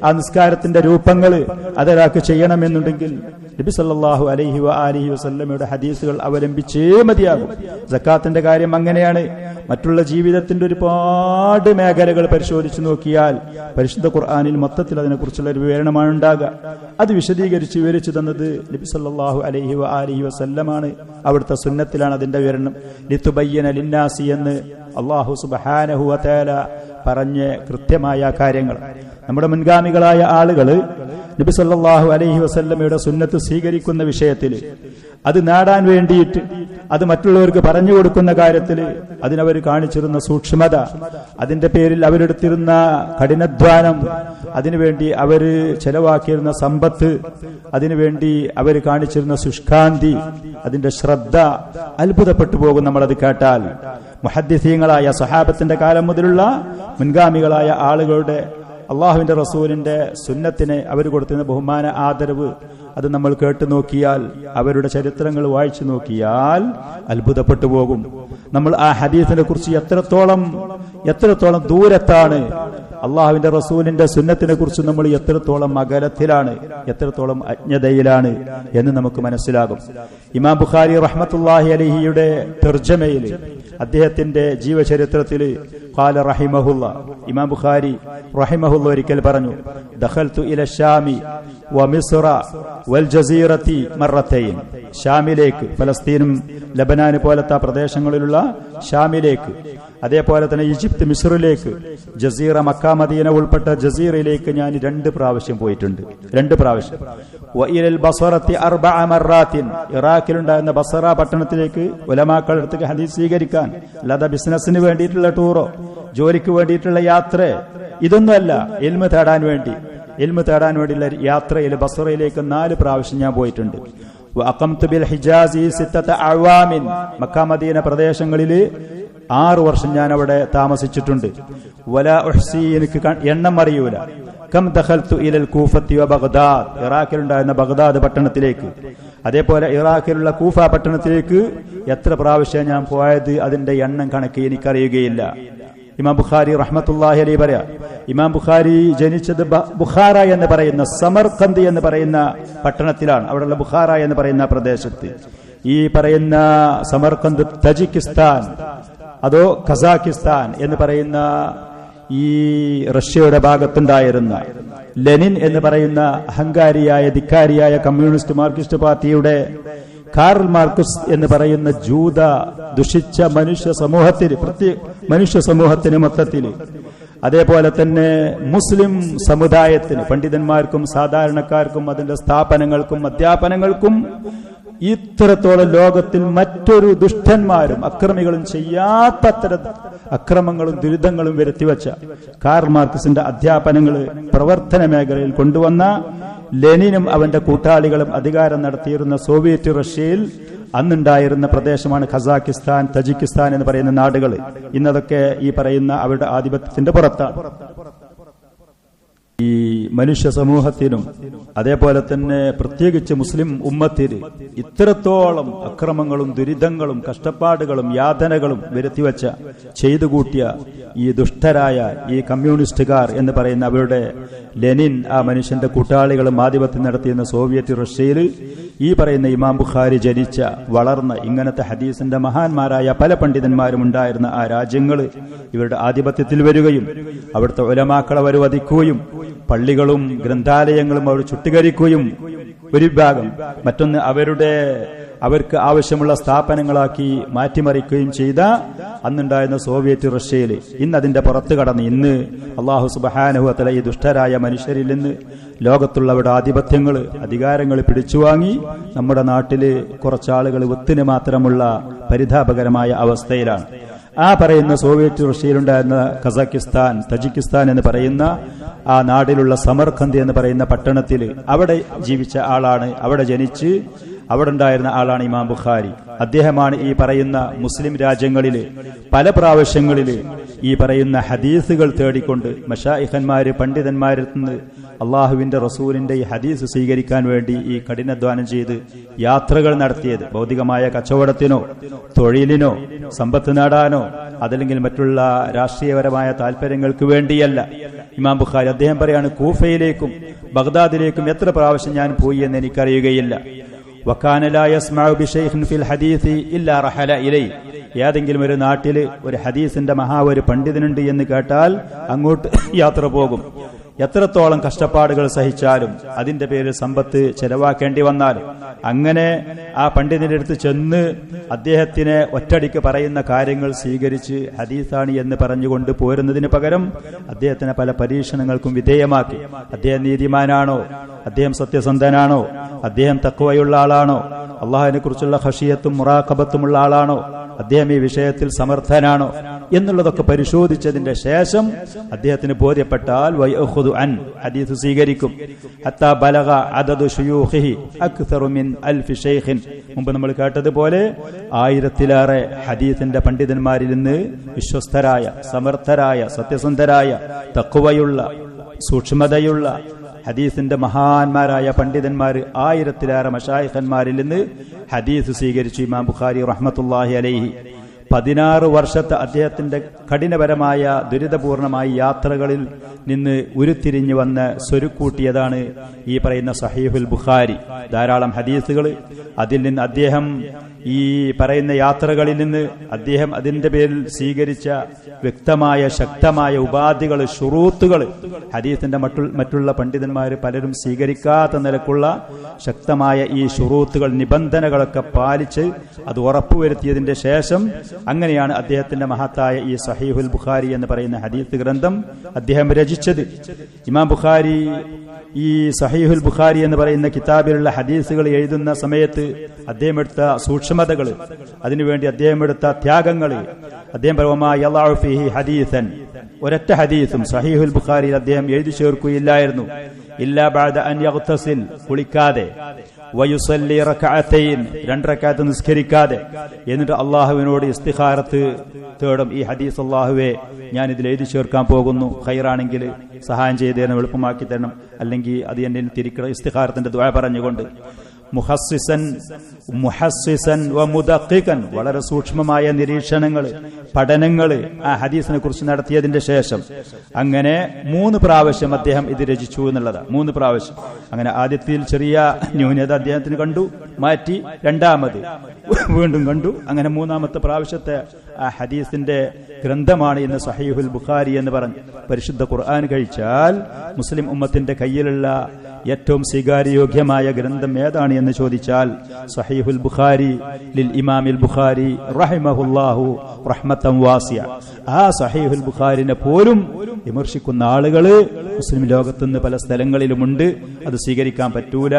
ആ നിസ്കാരത്തിന്റെ രൂപങ്ങള്, അതൊരാൾക്ക് ചെയ്യണമെന്നുണ്ടെങ്കിൽ നബി സല്ലല്ലാഹു അലൈഹി വആലിഹി വസല്ലമയുടെ ഹദീസുകൾ അവലംബിച്ചേ മതിയാകും. സക്കാത്തിന്റെ കാര്യം അങ്ങനെയാണ്. മറ്റുള്ള ജീവിതത്തിന്റെ ഒരുപാട് മേഖലകൾ പരിശോധിച്ചു നോക്കിയാൽ പരിശുദ്ധ ഖുർആനിൽ മൊത്തത്തിൽ അതിനെക്കുറിച്ചുള്ള ഒരു വിവരണമാണ് ഉണ്ടാകുക. അത് വിശദീകരിച്ച് വിവരിച്ചു തന്നത് നബി സല്ലല്ലാഹു അലൈഹി വആലിഹി വസല്ലമാണ്. അവിടുത്തെ സുന്നത്തിലാണ് അതിന്റെ വിവരണം. ലിതുബയ്യന ലിന്നാസി എന്ന് അല്ലാഹു സുബ്ഹാനഹു വ തആല പറഞ്ഞ കൃത്യമായ കാര്യങ്ങൾ നമ്മുടെ മുൻഗാമികളായ ആളുകൾ നബി സല്ലല്ലാഹു അലൈഹി വസല്ലമയുടെ സുന്നത്ത് സ്വീകരിക്കുന്ന വിഷയത്തിൽ, അത് നേടാൻ വേണ്ടിയിട്ട് അത് മറ്റുള്ളവർക്ക് പറഞ്ഞു കൊടുക്കുന്ന കാര്യത്തിൽ അതിനവർ കാണിച്ചിരുന്ന സൂക്ഷ്മത, അതിന്റെ പേരിൽ അവരെടുത്തിരുന്ന കഠിനാധ്വാനം, അതിനുവേണ്ടി അവര് ചെലവാക്കിയിരുന്ന സമ്പത്ത്, അതിനുവേണ്ടി അവർ കാണിച്ചിരുന്ന ശുഷ്കാന്തി, അതിന്റെ ശ്രദ്ധ, അത്ഭുതപ്പെട്ടു പോകും നമ്മളത് കേട്ടാൽ. മുഹദ്ദിസീങ്ങളായ സ്വഹാബത്തിന്റെ കാലം മുതലുള്ള മുൻഗാമികളായ ആളുകളുടെ അള്ളാഹുവിന്റെ റസൂലിന്റെ സുന്നത്തിനെ അവർ കൊടുത്തിരുന്ന ബഹുമാന ആദരവ്, അത് നമ്മൾ കേട്ടു നോക്കിയാൽ, അവരുടെ ചരിത്രങ്ങൾ വായിച്ചു നോക്കിയാൽ അത്ഭുതപ്പെട്ടു പോകും. നമ്മൾ ആ ഹദീസിനെ കുറിച്ച് എത്രത്തോളം ദൂരത്താണ്, അള്ളാഹുവിന്റെ റസൂലിന്റെ സുന്നത്തിനെ കുറിച്ച് നമ്മൾ എത്രത്തോളം അകലത്തിലാണ്, എത്രത്തോളം അജ്ഞതയിലാണ് എന്ന് നമുക്ക് മനസ്സിലാകും. ഇമാം ബുഖാരി റഹ്മത്തുള്ളാഹി അലൈഹിയുടെ തർജമയിൽ, അദ്ദേഹത്തിന്റെ ജീവചരിത്രത്തിൽ ഖാല റഹിമഹുല്ല, ഇമാം ബുഖാരി റഹിമഹുല്ല ഒരിക്കൽ പറഞ്ഞു, ദഖൽതു ഇല ശാമി വ മിസ്റ വൽ ജസീറത്തി മറത്തൈൻ, ഷാമിലേക്ക്, ഫലസ്തീനും ലബനാൻ പോലത്തെ പ്രദേശങ്ങളിലുള്ള ഷാമിലേക്ക്, അതേപോലെ തന്നെ ഈജിപ്ത് മിസ്റിലേക്ക്, ജസീറ മക്ക മദീന ഉൾപ്പെട്ട ജസീറയിലേക്ക് ഞാൻ 2 പ്രാവശ്യം പോയിട്ടുണ്ട്. 2 പ്രാവശ്യം. വഇലൽ ബസറത്തി 4 മറാത്തിൻ, ഇറാഖിലുണ്ടായിരുന്ന ബസറ പട്ടണത്തിലേക്ക് ഉലമാക്കളുടെ അടുത്തേക്ക് ഹദീസ് സ്വീകരിക്കാൻ, അല്ലാതെ ബിസിനസിന് വേണ്ടിയിട്ടുള്ള ടൂറോ ജോലിക്ക് വേണ്ടിയിട്ടുള്ള യാത്ര, ഇതൊന്നുമല്ല, ഇൽമ് തേടാൻ വേണ്ടിയുള്ള യാത്രയിൽ ബസറയിലേക്ക് 4 പ്രാവശ്യം ഞാൻ പോയിട്ടുണ്ട്. വഅഖംതു ബിൽ ഹിജാസി 6 അഅ്വാമിൻ, മക്ക മദീന പ്രദേശങ്ങളിൽ 6 വർഷം ഞാൻ അവിടെ താമസിച്ചിട്ടുണ്ട്. വലാ ഉഹ്സി, എനിക്ക് എണ്ണം അറിയൂല. കം ദഖൽതു ഇലൽ കൂഫത്തി വ ബഗ്ദാദ്, ഇറാഖിലുണ്ടായിരുന്ന ബഗ്ദാദ് പട്ടണത്തിലേക്ക്, അതേപോലെ ഇറാഖിലുള്ള കൂഫ പട്ടണത്തിലേക്ക് എത്ര പ്രാവശ്യം ഞാൻ പോയത്, അതിന്റെ എണ്ണം കണക്ക് എനിക്കറിയുകയില്ല. ഇമാം ബുഖാരി റഹ്മത്തുള്ളാഹി അലൈഹി പറയാ, ഇമാം ബുഖാരി ജനിച്ചത് ബുഖാറ എന്ന് പറയുന്ന സമർഖന്ദ് എന്ന് പറയുന്ന പട്ടണത്തിലാണ്. അവിടെയുള്ള ബുഖാറ എന്ന് പറയുന്ന പ്രദേശത്ത്, ഈ പറയുന്ന സമർഖന്ദ് തജിക്കിസ്ഥാൻ അതോ കസാക്കിസ്ഥാൻ എന്ന് പറയുന്ന ഈ റഷ്യയുടെ ഭാഗത്തുണ്ടായിരുന്ന ലെനിൻ എന്ന് പറയുന്ന അഹങ്കാരിയായ ധിക്കാരിയായ കമ്മ്യൂണിസ്റ്റ് മാർക്സിസ്റ്റ് പാർട്ടിയുടെ കാർൽ മാർക്സ് എന്ന് പറയുന്ന ജൂത ദുഷിച്ച മനുഷ്യ സമൂഹത്തിന് മൊത്തത്തിൽ അതേപോലെ തന്നെ മുസ്ലിം സമുദായത്തിന്, പണ്ഡിതന്മാർക്കും സാധാരണക്കാർക്കും അതിന്റെ സ്ഥാപനങ്ങൾക്കും അധ്യാപനങ്ങൾക്കും ഇത്രത്തോളം ലോകത്തിൽ മറ്റൊരു ദുഷ്ടന്മാരും അക്രമികളും ചെയ്യാത്ത അത്തരം അക്രമങ്ങളും ദുരിതങ്ങളും വരുത്തിവെച്ച കാർൽ മാർക്സിന്റെ അധ്യാപനങ്ങൾ പ്രവർത്തന മേഖലയിൽ കൊണ്ടുവന്ന ലെനിനും അവന്റെ കൂട്ടാളികളും അധികാരം നടത്തിയിരുന്ന സോവിയറ്റ് റഷ്യയിൽ അന്നുണ്ടായിരുന്ന പ്രദേശമാണ് ഖസാക്കിസ്ഥാൻ, തജിക്കിസ്ഥാൻ എന്ന് പറയുന്ന നാടുകൾ. ഇന്നതൊക്കെ ഈ പറയുന്ന അവരുടെ ആധിപത്യത്തിന്റെ പുറത്താണ്. ഈ മനുഷ്യ സമൂഹത്തിനും അതേപോലെ തന്നെ പ്രത്യേകിച്ച് മുസ്ലിം ഉമ്മത്തിന് ഇത്രത്തോളം അക്രമങ്ങളും ദുരിതങ്ങളും കഷ്ടപ്പാടുകളും യാതനകളും വരുത്തിവെച്ച ചെയ്തു കൂട്ടിയ ഈ ദുഷ്ടരായ ഈ കമ്മ്യൂണിസ്റ്റുകാർ എന്ന് പറയുന്ന അവരുടെ ലെനിൻ, ആ മനുഷ്യന്റെ കൂട്ടാളികളും ആധിപത്യം നടത്തിയിരുന്ന സോവിയറ്റ് റഷ്യയിൽ ഈ പറയുന്ന ഇമാം ബുഖാരി ജനിച്ച വളർന്ന ഇങ്ങനത്തെ ഹദീസിന്റെ മഹാന്മാരായ പല പണ്ഡിതന്മാരും ഉണ്ടായിരുന്ന ആ രാജ്യങ്ങൾ ഇവരുടെ ആധിപത്യത്തിൽ വരികയും അവിടുത്തെ ഉലമാക്കളെ അവർ വധിക്കുകയും പള്ളികളും ഗ്രന്ഥാലയങ്ങളും അവർ ചുട്ടുകരിക്കുകയും ഒരു വിഭാഗം, മറ്റൊന്ന് അവർക്ക് ആവശ്യമുള്ള സ്ഥാപനങ്ങളാക്കി മാറ്റിമറിക്കുകയും ചെയ്ത അന്നുണ്ടായിരുന്ന സോവിയറ്റ് റഷ്യയിൽ ഇന്ന് അതിന്റെ പുറത്തു കടന്ന് ഇന്ന് അല്ലാഹു സുബ്ഹാനഹു വ തആല ഈ ദുഷ്ടരായ മനുഷ്യരിൽ നിന്ന് ലോകത്തുള്ളവരുടെ ആധിപത്യങ്ങൾ, അധികാരങ്ങൾ പിടിച്ചുവാങ്ങി നമ്മുടെ നാട്ടില് കുറച്ചാളുകൾ ഒത്തിന് മാത്രമുള്ള പരിതാപകരമായ അവസ്ഥയിലാണ്. ആ പറയുന്ന സോവിയറ്റ് റഷ്യയിലുണ്ടായിരുന്ന ഖസാക്കിസ്ഥാൻ, തജിക്കിസ്ഥാൻ എന്ന് പറയുന്ന ആ നാടിലുള്ള സമർഖന്ത് എന്ന് പറയുന്ന പട്ടണത്തിൽ അവിടെ ജീവിച്ച ആളാണ്, അവിടെ ജനിച്ച് അവിടെ ഉണ്ടായിരുന്ന ആളാണ് ഇമാം ബുഖാരി. അദ്ദേഹമാണ് ഈ പറയുന്ന മുസ്ലിം രാജ്യങ്ങളിൽ പല പ്രാവശ്യങ്ങളിൽ ഈ പറയുന്ന ഹദീസുകൾ തേടിക്കൊണ്ട് മശായിഖന്മാര് പണ്ഡിതന്മാരിൽ നിന്ന് അള്ളാഹുവിന്റെ റസൂലിന്റെ ഈ ഹദീസ് സ്വീകരിക്കാൻ വേണ്ടി ഈ കഠിനാധ്വാനം ചെയ്ത് യാത്രകൾ നടത്തിയത്. ഭൗതികമായ കച്ചവടത്തിനോ തൊഴിലിനോ സമ്പത്ത് നേടാനോ അതല്ലെങ്കിൽ മറ്റുള്ള രാഷ്ട്രീയപരമായ താല്പര്യങ്ങൾക്ക് വേണ്ടിയല്ല. ഇമാം ബുഖാരി അദ്ദേഹം പറയാണ്, കൂഫയിലേക്കും ബഗ്ദാദിലേക്കും എത്ര പ്രാവശ്യം ഞാൻ പോയി എന്ന് എനിക്കറിയുകയില്ല. വകാന ലാ യസ്മഉ ബിശൈഖിൻ ഫിൽ ഹദീസി ഇല്ലാ റഹല ഇലൈ. ഏതെങ്കിലും ഒരു നാട്ടിൽ ഒരു ഹദീസിന്റെ ഒരു പണ്ഡിതനുണ്ട് എന്ന് കേട്ടാൽ അങ്ങോട്ട് യാത്ര പോകും. എത്രത്തോളം കഷ്ടപ്പാടുകൾ സഹിച്ചാലും അതിന്റെ പേരിൽ സമ്പത്ത് ചെലവാക്കേണ്ടി വന്നാലും അങ്ങനെ ആ പണ്ഡിതന്റെ അടുത്ത് ചെന്ന് അദ്ദേഹത്തിനെ ഒറ്റടിക്ക് പറയുന്ന കാര്യങ്ങൾ സ്വീകരിച്ച് ഹദീസാണ് എന്ന് പറഞ്ഞുകൊണ്ട് പോരുന്നതിന് പകരം അദ്ദേഹത്തിനെ പല പരീക്ഷണങ്ങൾക്കും വിധേയമാക്കി. അദ്ദേഹം നീതിമാനാണോ, അദ്ദേഹം സത്യസന്ധനാണോ, അദ്ദേഹം തഖ്വയുള്ള ആളാണോ, അള്ളാഹുവിനെ കുറിച്ചുള്ള ഖശിയത്തും മുറാഖബത്തുമുള്ള ആളാണോ, അദ്ദേഹം ഈ വിഷയത്തിൽ സമർത്ഥനാണോ എന്നുള്ളതൊക്കെ പരിശോധിച്ചതിന്റെ ശേഷം അദ്ദേഹത്തിന് ബോധ്യപ്പെട്ടാൽ വയഖുദു അൻ ഹദീസ് സ്വീകരിക്കും. ഹത്താ ബലഗ അദദു ശുയൂഖിഹി അക്തറു മിൻ അൽഫി ശൈഖിൻ. മുമ്പ് നമ്മൾ കേട്ടതുപോലെ 1000-ലേറെ ഹദീസിന്റെ പണ്ഡിതന്മാരിൽ നിന്ന് വിശ്വസ്തരായ, സമർത്ഥരായ, സത്യസന്ധരായ, തഖ്വയുള്ള, സൂക്ഷ്മതയുള്ള ഹദീസിന്റെ മഹാന്മാരായ പണ്ഡിതന്മാർ 1000-ലേറെ മശായിഖന്മാരിൽ നിന്ന് ഹദീസ് സ്വീകരിച്ചു ഇമാം ബുഖാരി റഹ്മത്തുള്ളാഹി അലൈഹി. 16 വർഷത്തെ അദ്ദേഹത്തിന്റെ കഠിനപരമായ ദുരിതപൂർണമായ യാത്രകളിൽ നിന്ന് ഉരുത്തിരിഞ്ഞു വന്ന് സ്വരുക്കൂട്ടിയതാണ് ഈ പറയുന്ന സഹീഹുൽ ബുഖാരി. ധാരാളം ഹദീസുകൾ അതിൽ നിന്ന് അദ്ദേഹം ഈ പറയുന്ന യാത്രകളിൽ നിന്ന് അദ്ദേഹം അതിന്റെ പേരിൽ സ്വീകരിച്ച വ്യക്തമായ ശക്തമായ ഉപാധികൾ, ശുറൂത്തുകൾ, ഹദീസിന്റെ മറ്റുള്ള പണ്ഡിതന്മാർ പലരും സ്വീകരിക്കാത്ത നിലക്കുള്ള ശക്തമായ ഈ ശുറൂത്തുകൾ, നിബന്ധനകളൊക്കെ പാലിച്ച് അത് ഉറപ്പുവരുത്തിയതിന്റെ ശേഷം അങ്ങനെയാണ് അദ്ദേഹത്തിന്റെ മഹത്തായ ഈ സഹീഹുൽ ബുഖാരി എന്ന് പറയുന്ന ഹദീസ് ഗ്രന്ഥം അദ്ദേഹം രചിച്ചത്. ഇമാം ബുഖാരി ഈ സഹീഹുൽ ബുഖാരി എന്ന് പറയുന്ന കിതാബിലുള്ള ഹദീസുകൾ എഴുതുന്ന സമയത്ത് അദ്ദേഹം എടുത്ത സൂക്ഷ്മതകൾ, അതിനുവേണ്ടി അദ്ദേഹം എടുത്ത ത്യാഗങ്ങൾ, അദ്ദേഹം ഹദീസൻ, ഒരൊറ്റ ഹദീസും സഹീഹുൽ ബുഖാരിയിൽ അദ്ദേഹം എഴുതി ചേർക്കുകയില്ലായിരുന്നു. ഇല്ലാ ബഅദ അൻ യഗ്തസിൽ, കുളിക്കാതെ, വയുസല്ലി റക്അതൈൻ, 2 റക്അത്ത് നിസ്കരിക്കാതെ, എന്നിട്ട് അള്ളാഹുവിനോട് ഇസ്തിഖാറത്ത് തേടും. ഈ ഹദീസ് അള്ളാഹുവേ ഞാൻ ഇതിൽ എഴുതി ചേർക്കാൻ പോകുന്നു, ഖൈറാണെങ്കിൽ സഹായം ചെയ്ത് തരണം, എളുപ്പമാക്കി തരണം, അല്ലെങ്കിൽ അത് എന്നെ തിരിക്കണം, ഇസ്തിഖാറത്തിന്റെ ദുആ പറഞ്ഞുകൊണ്ട് മുഹസ്സിസൻ വ മുദഖിഖൻ, വളരെ സൂക്ഷ്മമായ നിരീക്ഷണങ്ങൾ, പഠനങ്ങൾ ആ ഹദീസിനെ കുറിച്ച് നടത്തിയതിന്റെ ശേഷം അങ്ങനെ 3 പ്രാവശ്യം അദ്ദേഹം ഇത് രചിച്ചു എന്നുള്ളതാണ്. 3 പ്രാവശ്യം. അങ്ങനെ ആദ്യത്തിൽ ചെറിയ ന്യൂനത അദ്ദേഹത്തിന് കണ്ടു, മാറ്റി, രണ്ടാമത് വീണ്ടും കണ്ടു, അങ്ങനെ 3-ാമത്തെ പ്രാവശ്യത്തെ ആ ഹദീസിന്റെ ഗ്രന്ഥമാണ് ഇന്ന് സഹീഹുൽ ബുഖാരി എന്ന് പറഞ്ഞു. പരിശുദ്ധ ഖുർആൻ കഴിച്ചാൽ മുസ്ലിം ഉമ്മത്തിന്റെ കയ്യിലുള്ള ഏറ്റവും സ്വീകാര്യോഗ്യമായ ഗ്രന്ഥം ഏതാണ് എന്ന് ചോദിച്ചാൽ സഹീഹുൽ ബുഖാരി ലിൽ ഇമാമിൽ ബുഖാരി റഹിമഹുല്ലാഹു റഹ്മത്തൻ വാസിയ. ആ സഹീഹുൽ ബുഖാരിനെ പോലും വിമർശിക്കുന്ന ആളുകള് മുസ്ലിം ലോകത്തുനിന്ന് പല സ്ഥലങ്ങളിലുമുണ്ട്. അത് സ്വീകരിക്കാൻ പറ്റൂല,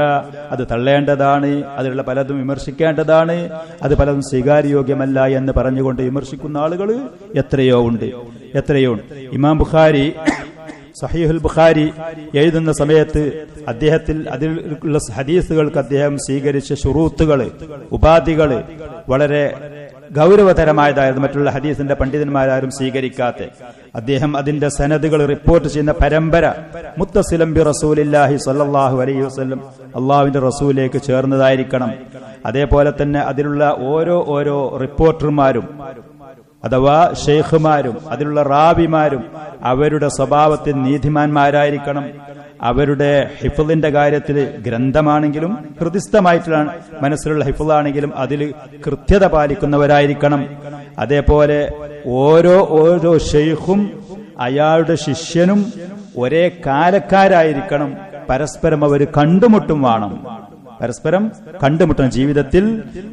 അത് തള്ളേണ്ടതാണ്, അതിലുള്ള പലതും വിമർശിക്കേണ്ടതാണ്, അത് പലതും സ്വീകാര്യോഗ്യമല്ല എന്ന് പറഞ്ഞുകൊണ്ട് വിമർശിക്കുന്ന ആളുകൾ എത്രയോ ഉണ്ട്. ഇമാം ബുഖാരി സഹീഹുൽ ബുഖാരി എഴുതുന്ന സമയത്ത് അതിലുള്ള ഹദീസുകൾക്ക് അദ്ദേഹം സ്വീകരിച്ച ശുറൂത്തുകൾ, ഉപാധികൾ വളരെ ഗൗരവതരമായതായിരുന്നു. മറ്റുള്ള ഹദീസിന്റെ പണ്ഡിതന്മാരാരും സ്വീകരിക്കാത്ത അദ്ദേഹം അതിന്റെ സനദുകൾ റിപ്പോർട്ട് ചെയ്യുന്ന പരമ്പര മുത്തസിലം ബി റസൂലില്ലാഹി സ്വല്ലല്ലാഹു അലൈഹി വസല്ലം, അള്ളാഹുവിന്റെ റസൂലിലേക്ക് ചേർന്നതായിരിക്കണം. അതേപോലെ തന്നെ അതിലുള്ള ഓരോ റിപ്പോർട്ടർമാരും അഥവാ ഷെയ്ഖുമാരും അതിലുള്ള റാവിമാരും അവരുടെ സ്വഭാവത്തിൽ നീതിമാന്മാരായിരിക്കണം. അവരുടെ ഹിഫ്ളിന്റെ കാര്യത്തിൽ ഗ്രന്ഥമാണെങ്കിലും ഹൃദിസ്ഥമായിട്ടുള്ള മനസ്സിലുള്ള ഹിഫ്ളാണെങ്കിലും അതിൽ കൃത്യത പാലിക്കുന്നവരായിരിക്കണം. അതേപോലെ ഓരോ ഷെയ്ഖും അയാളുടെ ശിഷ്യനും ഒരേ കാലക്കാരായിരിക്കണം. പരസ്പരം അവർ കണ്ടുമുട്ടും വേണം. പരസ്പരം കണ്ടുമുട്ടണം. ജീവിതത്തിൽ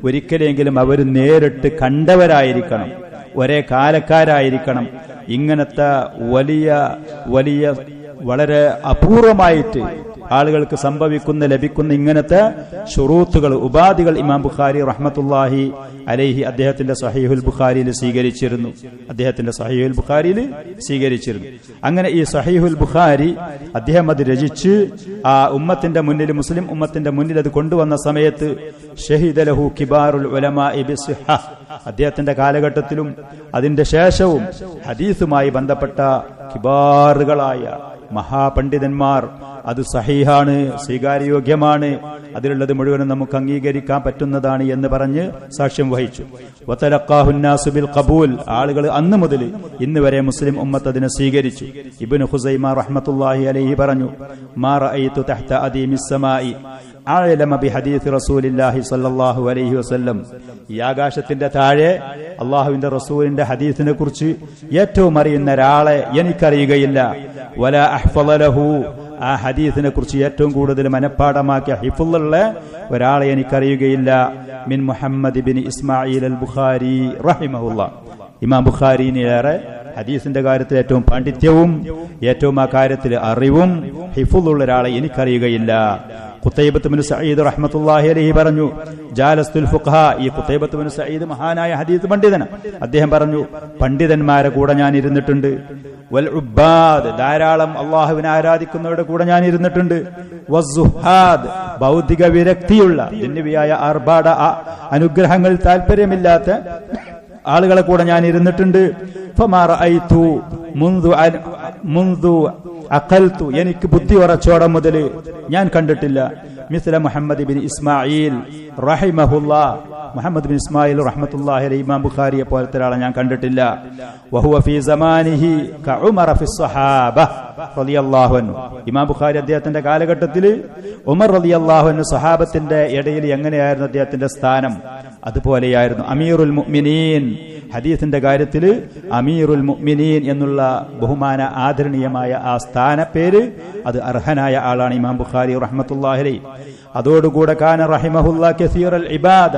ഒരിക്കലെങ്കിലും അവർ നേരിട്ട് കണ്ടവരായിരിക്കണം, ഒരേ കാലക്കാരായിരിക്കണം. ഇങ്ങനത്തെ വലിയ വളരെ അപൂർവമായിട്ട് ആളുകൾക്ക് ലഭിക്കുന്ന ഇങ്ങനത്തെ ഷുറൂത്തുകൾ, ഉപാധികൾ ഇമാം ബുഖാരി റഹ്മത്തുള്ളാഹി അലൈഹി അദ്ദേഹത്തിന്റെ സഹീഹുൽ ബുഖാരിയിൽ സ്വീകരിച്ചിരുന്നു. അങ്ങനെ ഈ സഹീഹുൽ ബുഖാരി അദ്ദേഹം അത് രചിച്ച് ആ ഉമ്മത്തിന്റെ മുന്നിൽ, മുസ്ലിം ഉമ്മത്തിന്റെ മുന്നിൽ അത് കൊണ്ടുവന്ന സമയത്ത് ഷഹീദ ലഹു കിബാറുൽ ഉലമാഇ ബിസ്സിഹ, അദ്ദേഹത്തിന്റെ കാലഘട്ടത്തിലും അതിന്റെ ശേഷവും ഹദീസുമായി ബന്ധപ്പെട്ട കിബാറുകളായ മഹാപണ്ഡിതന്മാർ അത് സഹീഹാണ്, സ്വീകാര്യോഗ്യമാണ്, അതിലുള്ളത് മുഴുവനും നമുക്ക് അംഗീകരിക്കാൻ പറ്റുന്നതാണ് എന്ന് പറഞ്ഞ് സാക്ഷ്യം വഹിച്ചു. വതലഖാഹുന്നാസു ബിൽ ഖബൂൽ, ആളുകൾ അന്ന് മുതൽ ഇന്ന് വരെ മുസ്ലിം ഉമ്മത്ത് അതിനെ സ്വീകരിച്ചു. ഇബ്നു ഖുസൈമ റഹ്മത്തുള്ളാഹി അലൈഹി പറഞ്ഞു, മാ റഅയ്തു തഹ്ത അദീമിസ് സമാഇ അഅലമ ബിഹദീസ് റസൂലില്ലാഹി സ്വല്ലല്ലാഹു അലൈഹി വസല്ലം, ഈ ആകാശത്തിന്റെ താഴെ അള്ളാഹുവിന്റെ റസൂലിന്റെ ഹദീസിനെ കുറിച്ച് ഏറ്റവും അറിയുന്ന ഒരാളെ എനിക്കറിയുകയില്ല. വലാ അഹ്ഫള ലഹു, ആ ഹദീസിനെ കുറിച്ച് ഏറ്റവും കൂടുതൽ മനഃപ്പാഠമാക്കിയ ഹിഫ്ളുള്ള ഒരാളെ എനിക്കറിയുകയില്ല. മിൻ മുഹമ്മദ് ബിൻ ഇസ്മായിൽ അൽ ബുഖാരി റഹിമഹുല്ലാഹ്, ഇമാം ബുഖാരിയിലേറെ ഹദീസിന്റെ കാര്യത്തിൽ ഏറ്റവും പാണ്ഡിത്യവും ഏറ്റവും ആ കാര്യത്തിൽ അറിവും ഹിഫ്ളുള്ള ഒരാളെ എനിക്കറിയുകയില്ല. ഖുതൈബത്ത് ബിൻ സഈദ് റഹ്മത്തുള്ളാഹി അലൈഹി പറഞ്ഞു, ജാലസ്തുൽ ഫുഖഹാ, ഈ ഖുതൈബത്ത് ബിൻ സഈദ് മഹാനായ ഹദീസ് പണ്ഡിതനാണ്. അദ്ദേഹം പറഞ്ഞു, പണ്ഡിതന്മാരെ കൂടെ ഞാൻ ഇരുന്നിട്ടുണ്ട്. വൽ ഉബ്ബാദ്, ധാരാളം അള്ളാഹുവിനെ ആരാധിക്കുന്നവരുടെ കൂടെ ഞാൻ ഇരുന്നിട്ടുണ്ട്. വസ്സുഹാദ്, ഭൗതിക വിരക്തിയുള്ള ദുനിയാവിയായ ആർഭാട അനുഗ്രഹങ്ങൾ താല്പര്യമില്ലാത്ത ആളുകളെ കൂടെ ഞാൻ ഇരുന്നിട്ടുണ്ട്. ഫമാ റഅയ്തു മുൻദു അഖൽതു, എനിക്ക് ബുദ്ധി ഉറച്ചോടം മുതൽ ഞാൻ കണ്ടിട്ടില്ല. മിസ്ല മുഹമ്മദ് ബിൻ ഇസ്മായിൽ റഹിമഹുല്ലാഹ്, മുഹമ്മദ് ബിൻ ഇസ്മായിൽ റഹ്മത്തുള്ളാഹി അലൈഹി ഇമാം ബുഖാരിയെ പോലത്തെ ഒരാളെ ഞാൻ കണ്ടിട്ടില്ല. വഹുവ ഫീ സമാനിഹി കഉമറ ഫിസ് സ്വഹാബ റളിയല്ലാഹു അൻഹു, ഇമാം ബുഖാരി അദ്ദേഹത്തിന്റെ കാലഘട്ടത്തിൽ ഉമർ റളിയല്ലാഹു അൻഹു സ്വഹാബത്തിന്റെ ഇടയിൽ എങ്ങനെയായിരുന്നു അദ്ദേഹത്തിന്റെ സ്ഥാനം, അതുപോലെയായിരുന്നു. അമീറുൽ മുഅ്മിനീൻ, ഹദീസിന്റെ കാര്യത്തിൽ അമീറുൽ മുഅ്മിനീൻ എന്നുള്ള ബഹുമാന ആദരണീയമായ ആ സ്ഥാനപ്പേര് അത് അർഹനായ ആളാണ് ഇമാം ബുഖാരി റഹ്മത്തുള്ളാഹി അലൈഹി. അതോടുകൂടെ കാന റഹിമഹുല്ലാഹ് കസീറൽ ഇബാദ,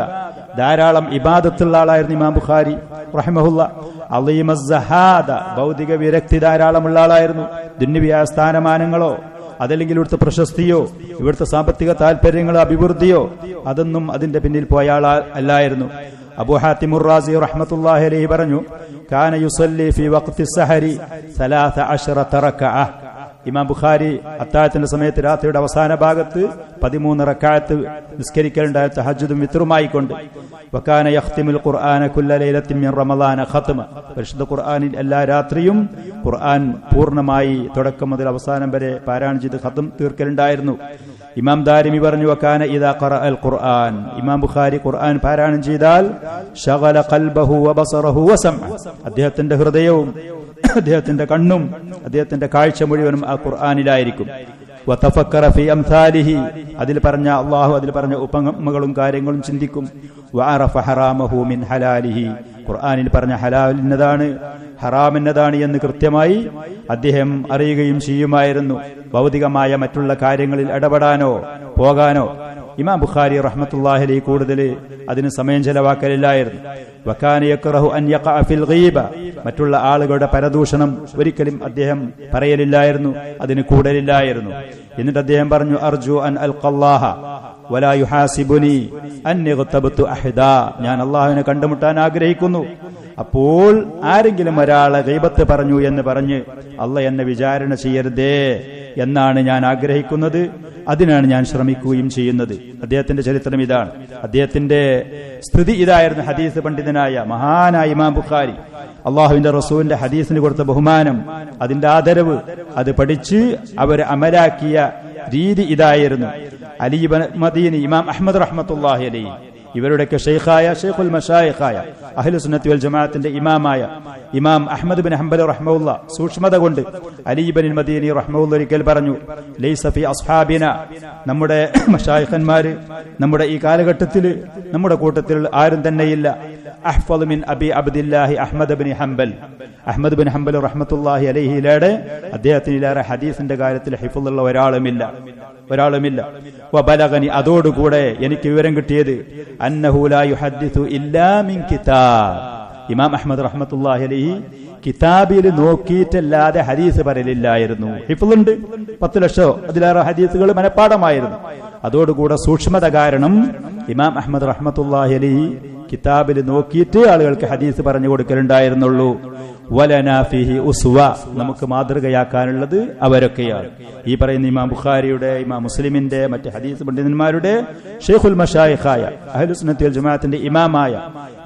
ധാരാളം ഇബാദത്തുള്ള ആളായിരുന്നു ഇമാം ബുഖാരി റഹിമഹുല്ലാഹ്. അളീമസ് സഹാദ, ഭൗതിക വിരക്തി ധാരാളമുള്ള ആളായിരുന്നു. ദുനിയാവിയായ സ്ഥാനമാനങ്ങളോ അതല്ലെങ്കിൽ ഇവിടുത്തെ പ്രശസ്തിയോ ഇവിടുത്തെ സാമ്പത്തിക താല്പര്യങ്ങളോ അഭിവൃദ്ധിയോ അതൊന്നും അതിന്റെ പിന്നിൽ പോയ ആളല്ലായിരുന്നു. അബൂ ഹാത്തിം റാസി റഹ്മത്തുള്ളാഹി അലൈഹി പറഞ്ഞു, കാന യുസല്ലി ഫീ വഖ്തി സഹരി 13 റക്അ. ഇമാം ബുഖാരി അത്താഴത്തിന്റെ സമയത്ത് രാത്രിയുടെ അവസാന ഭാഗത്ത് 13 റക്അത്ത് നിസ്കരിക്കലുണ്ടായ തഹജ്ജുദും വിത്റുമായിക്കൊണ്ട്. വകാന യഖ്തിമുൽ ഖുർആന കുല്ല ലൈലത്തിൻ മിൻ റമളാന ഖത്മ, പരിശുദ്ധ ഖുർആനിൽ എല്ലാ രാത്രിയും ഖുർആൻ പൂർണ്ണമായി തുടക്കം മുതൽ അവസാനം വരെ പാരായണം ചെയ്ത് ഖത്ം തീർക്കലുണ്ടായിരുന്നു. ഇമാം ദാരിമി പറഞ്ഞു, വകാന ഇദാ ഖറഅൽ ഖുർആൻ, ഇമാം ബുഖാരി ഖുർആൻ പാരായണം ചെയ്താൽ ശഗല ഖൽബഹു വബസറഹു വസംഅ, അദ്ദേഹത്തിന്റെ ഹൃദയവും അദ്ദേഹത്തിന്റെ കണ്ണും അദ്ദേഹത്തിന്റെ കാഴ്ച മുഴുവനും ആ ഖുർആനിലായിരിക്കും. വതഫക്കറ ഫീ അംസാലിഹി, അതിൽ പറഞ്ഞ അല്ലാഹു അതിൽ പറഞ്ഞ ഉപമകളും കാര്യങ്ങളും ചിന്തിക്കും. വഅറഫ ഹറാമഹു മിൻ ഹലാലിഹി, ഖുർആനിൽ പറഞ്ഞ ഹലാൽ എന്നതാണ് ഹറാം എന്നതാണ് എന്ന് കൃത്യമായി അദ്ദേഹം അറിയുകയും ചെയ്യുമായിരുന്നു. ഭൗതികമായ മറ്റുള്ള കാര്യങ്ങളിൽ ഇടപെടാനോ പോകാനോ ഇമാം ബുഖാരി റഹ്മത്തുള്ളാഹി അലൈഹി കൂടുതൽ അതിന് സമയം ചെലവാക്കലില്ലായിരുന്നു. വകാന യക്റഹു അൻ യഖഅ ഫിൽ ഗീബ, മറ്റുള്ള ആളുകളുടെ പരദൂഷണം ഒരിക്കലും അദ്ദേഹം പറയലില്ലായിരുന്നു, അതിന് കൂടലില്ലായിരുന്നു. എന്നിട്ട് അദ്ദേഹം പറഞ്ഞു, അർജു അൻ അൽഖല്ലാഹ വലാ യുഹാസിബുനി അന്നി ഖതബതു അഹദാ, ഞാൻ അല്ലാഹുവിനെ കണ്ടുമുട്ടാൻ ആഗ്രഹിക്കുന്നു. അപ്പോൾ ആരെങ്കിലും ഒരാളെ ഗീബത്ത് പറഞ്ഞു എന്ന് പറഞ്ഞ് അല്ലാഹ് എന്നെ വിചാരണ ചെയ്യരുതേ എന്നാണ് ഞാൻ ആഗ്രഹിക്കുന്നത്. അതിനാണ് ഞാൻ ശ്രമിക്കുകയും ചെയ്യുന്നത്. അദ്ദേഹത്തിന്റെ ചരിത്രം ഇതാണ്. അദ്ദേഹത്തിന്റെ സ്ഥിതി ഇതായിരുന്നു. ഹദീസ് പണ്ഡിതനായ മഹാനായ ഇമാം ബുഖാരി അള്ളാഹുവിന്റെ റസൂലിന്റെ ഹദീസിന് കൊടുത്ത ബഹുമാനം, അതിന്റെ ആദരവ്, അത് പഠിച്ച് അവർ അമലാക്കിയ രീതി ഇതായിരുന്നു. അലി ഇബ്നു മദീനി, ഇമാം അഹ്മദ് റഹ്മത്തുള്ളാഹി അലൈഹി, ഇവരുടെയൊക്കെ ഷെയ്ഖായ ഷെയ്ഖുൽ മശായിഖായ അഹ്ലു സുന്നത്തി വൽ ജമാഅത്തിന്റെ ഇമാമായ ഇമാം അഹ്മദ് ബിൻ ഹംബൽ റഹ്മഹുല്ല സൂക്ഷ്മത കൊണ്ട് അലി ഇബ്നുൽ മദീനി റഹ്മഹുല്ല ഒരിക്കൽ പറഞ്ഞു, ലൈസ ഫി അസ്ഹാബിന, നമ്മുടെ മശായിഖന്മാര് നമ്മുടെ ഈ കാലഘട്ടത്തിൽ നമ്മുടെ കൂട്ടത്തിൽ ആരും തന്നെയില്ല, അഹ്ഫളു മിൻ അബി അബ്ദില്ലാഹി Ahmad bin Hanbal, Ahmad bin Hanbal റഹ്മത്തുള്ളാഹി അലൈഹിയിലെ അദ്ദേഹത്തിനിലേറെ ഹദീസിന്റെ കാര്യത്തിൽ ഹിഫ്ളുള്ള ഒരാളുമില്ല. വബലഗനി, അതോടുകൂടെ എനിക്ക് വിവരം കിട്ടിയത്, അന്നഹു ലാ യുഹദ്ദിസു ഇല്ലാ മിൻ കിതാബ്, ഇമാം അഹ്മദ് റഹ്മത്തുള്ളാഹി അലൈഹി കിതാബിൽ നോക്കിയിട്ടല്ലാതെ ഹദീസ് പറയലില്ലായിരുന്നു. ഹിഫ്ളുണ്ട്, 10 ലക്ഷം അതിലേറെ ഹദീസുകൾ മനഃപ്പാടമായിരുന്നു. അതോടുകൂടെ സൂക്ഷ്മത കാരണം ഇമാം അഹ്മദ് റഹ്മത്തുള്ളാഹി അലൈഹി കിതാബിൽ നോക്കിയിട്ട് ആളുകൾക്ക് ഹദീസ് പറഞ്ഞു കൊടുക്കലുണ്ടായിരുന്നുള്ളൂ. വലനാ ഫീഹി ഉസ്വ, നമുക്ക് മാതൃകയാക്കാനുള്ളത് അവരൊക്കെയാണ്. ഈ പറയുന്ന ഇമാം ബുഖാരിയുടെ, ഇമാം മുസ്ലിമിന്റെ, മറ്റ് ഹദീസ് പണ്ഡിതന്മാരുടെ ഷെയ്ഖുൽ മശായിഖായ അഹ്ലു സുന്നത്തി വൽ ജമാഅത്തിന്റെ ഇമാമായ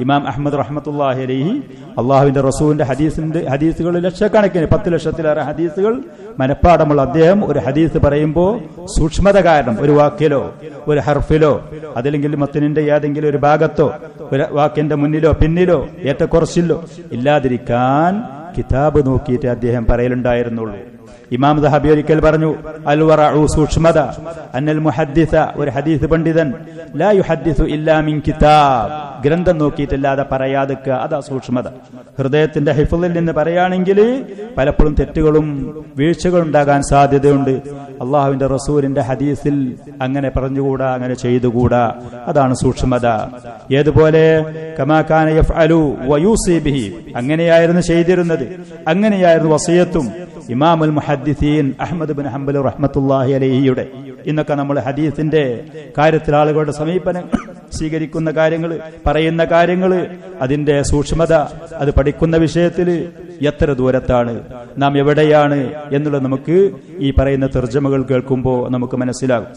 ഇമാം അഹ്മദ് റഹ്മത്തുള്ളാഹി അലൈഹി അള്ളാഹുവിന്റെ റസൂലിന്റെ ഹദീസുകൾ ലക്ഷക്കണക്കിന്, 10 ലക്ഷത്തിലേറെ ഹദീസുകൾ മനഃപ്പാടമുള്ള അദ്ദേഹം ഒരു ഹദീസ് പറയുമ്പോൾ സൂക്ഷ്മത കാരണം ഒരു വാക്കിലോ ഒരു ഹർഫിലോ അതല്ലെങ്കിൽ മത്തിനിന്റെ ഏതെങ്കിലും ഒരു ഭാഗത്തോ ഒരു വാക്കിന്റെ മുന്നിലോ പിന്നിലോ ഏറ്റക്കുറച്ചിലോ ഇല്ലാതിരിക്കാൻ കിതാബ് നോക്കിയിട്ട് അദ്ദേഹം പറയലുണ്ടായിരുന്നുള്ളൂ. ഇമാം ദഹബി ഒരിക്കൽ പറഞ്ഞു, അൽ വറഉ, സൂക്ഷ്മത, അന്നൽ മുഹദ്ദിസ, ഒരു ഹദീസ് പണ്ഡിതൻ, ലാ യുഹദ്ദിസു ഇല്ലാ മിൻ കിതാബ്, ഗ്രന്ഥം നോക്കിയിട്ടല്ലാതെ പറയാതിക്കുക, അതാ സൂക്ഷ്മത. ഹൃദയത്തിന്റെ ഹിഫ്ളിൽ നിന്ന് പറയുകയാണെങ്കിൽ പലപ്പോഴും തെറ്റുകളും വീഴ്ചകളും ഉണ്ടാകാൻ സാധ്യതയുണ്ട്. അള്ളാഹുവിന്റെ റസൂലിന്റെ ഹദീസിൽ അങ്ങനെ പറഞ്ഞുകൂടാ, അങ്ങനെ ചെയ്തുകൂടാ, അതാണ് സൂക്ഷ്മത. ഏതുപോലെ കമാ കാന യഫ്അലു വയൂസി ബിഹി, അങ്ങനെയായിരുന്നു ചെയ്തിരുന്നത്, അങ്ങനെയായിരുന്നു വസിയത്തും ഇമാമുൽ മുഹദ്ദിസീൻ അഹ്മദ് ബിൻ ഹംബൽ റഹ്മത്തുള്ളാഹി അലൈഹിയുടെ. ഇന്നൊക്കെ നമ്മൾ ഹദീസിന്റെ കാര്യത്തിൽ ആളുകളുടെ സമീപനം സ്വീകരിക്കുന്ന കാര്യങ്ങൾ, പറയുന്ന കാര്യങ്ങൾ, അതിന്റെ സൂക്ഷ്മത, അത് പഠിക്കുന്ന വിഷയത്തിൽ എത്ര ദൂരത്താണ്, നാം എവിടെയാണ് എന്നുള്ളത് നമുക്ക് ഈ പറയുന്ന തർജമകൾ കേൾക്കുമ്പോൾ നമുക്ക് മനസ്സിലാകും.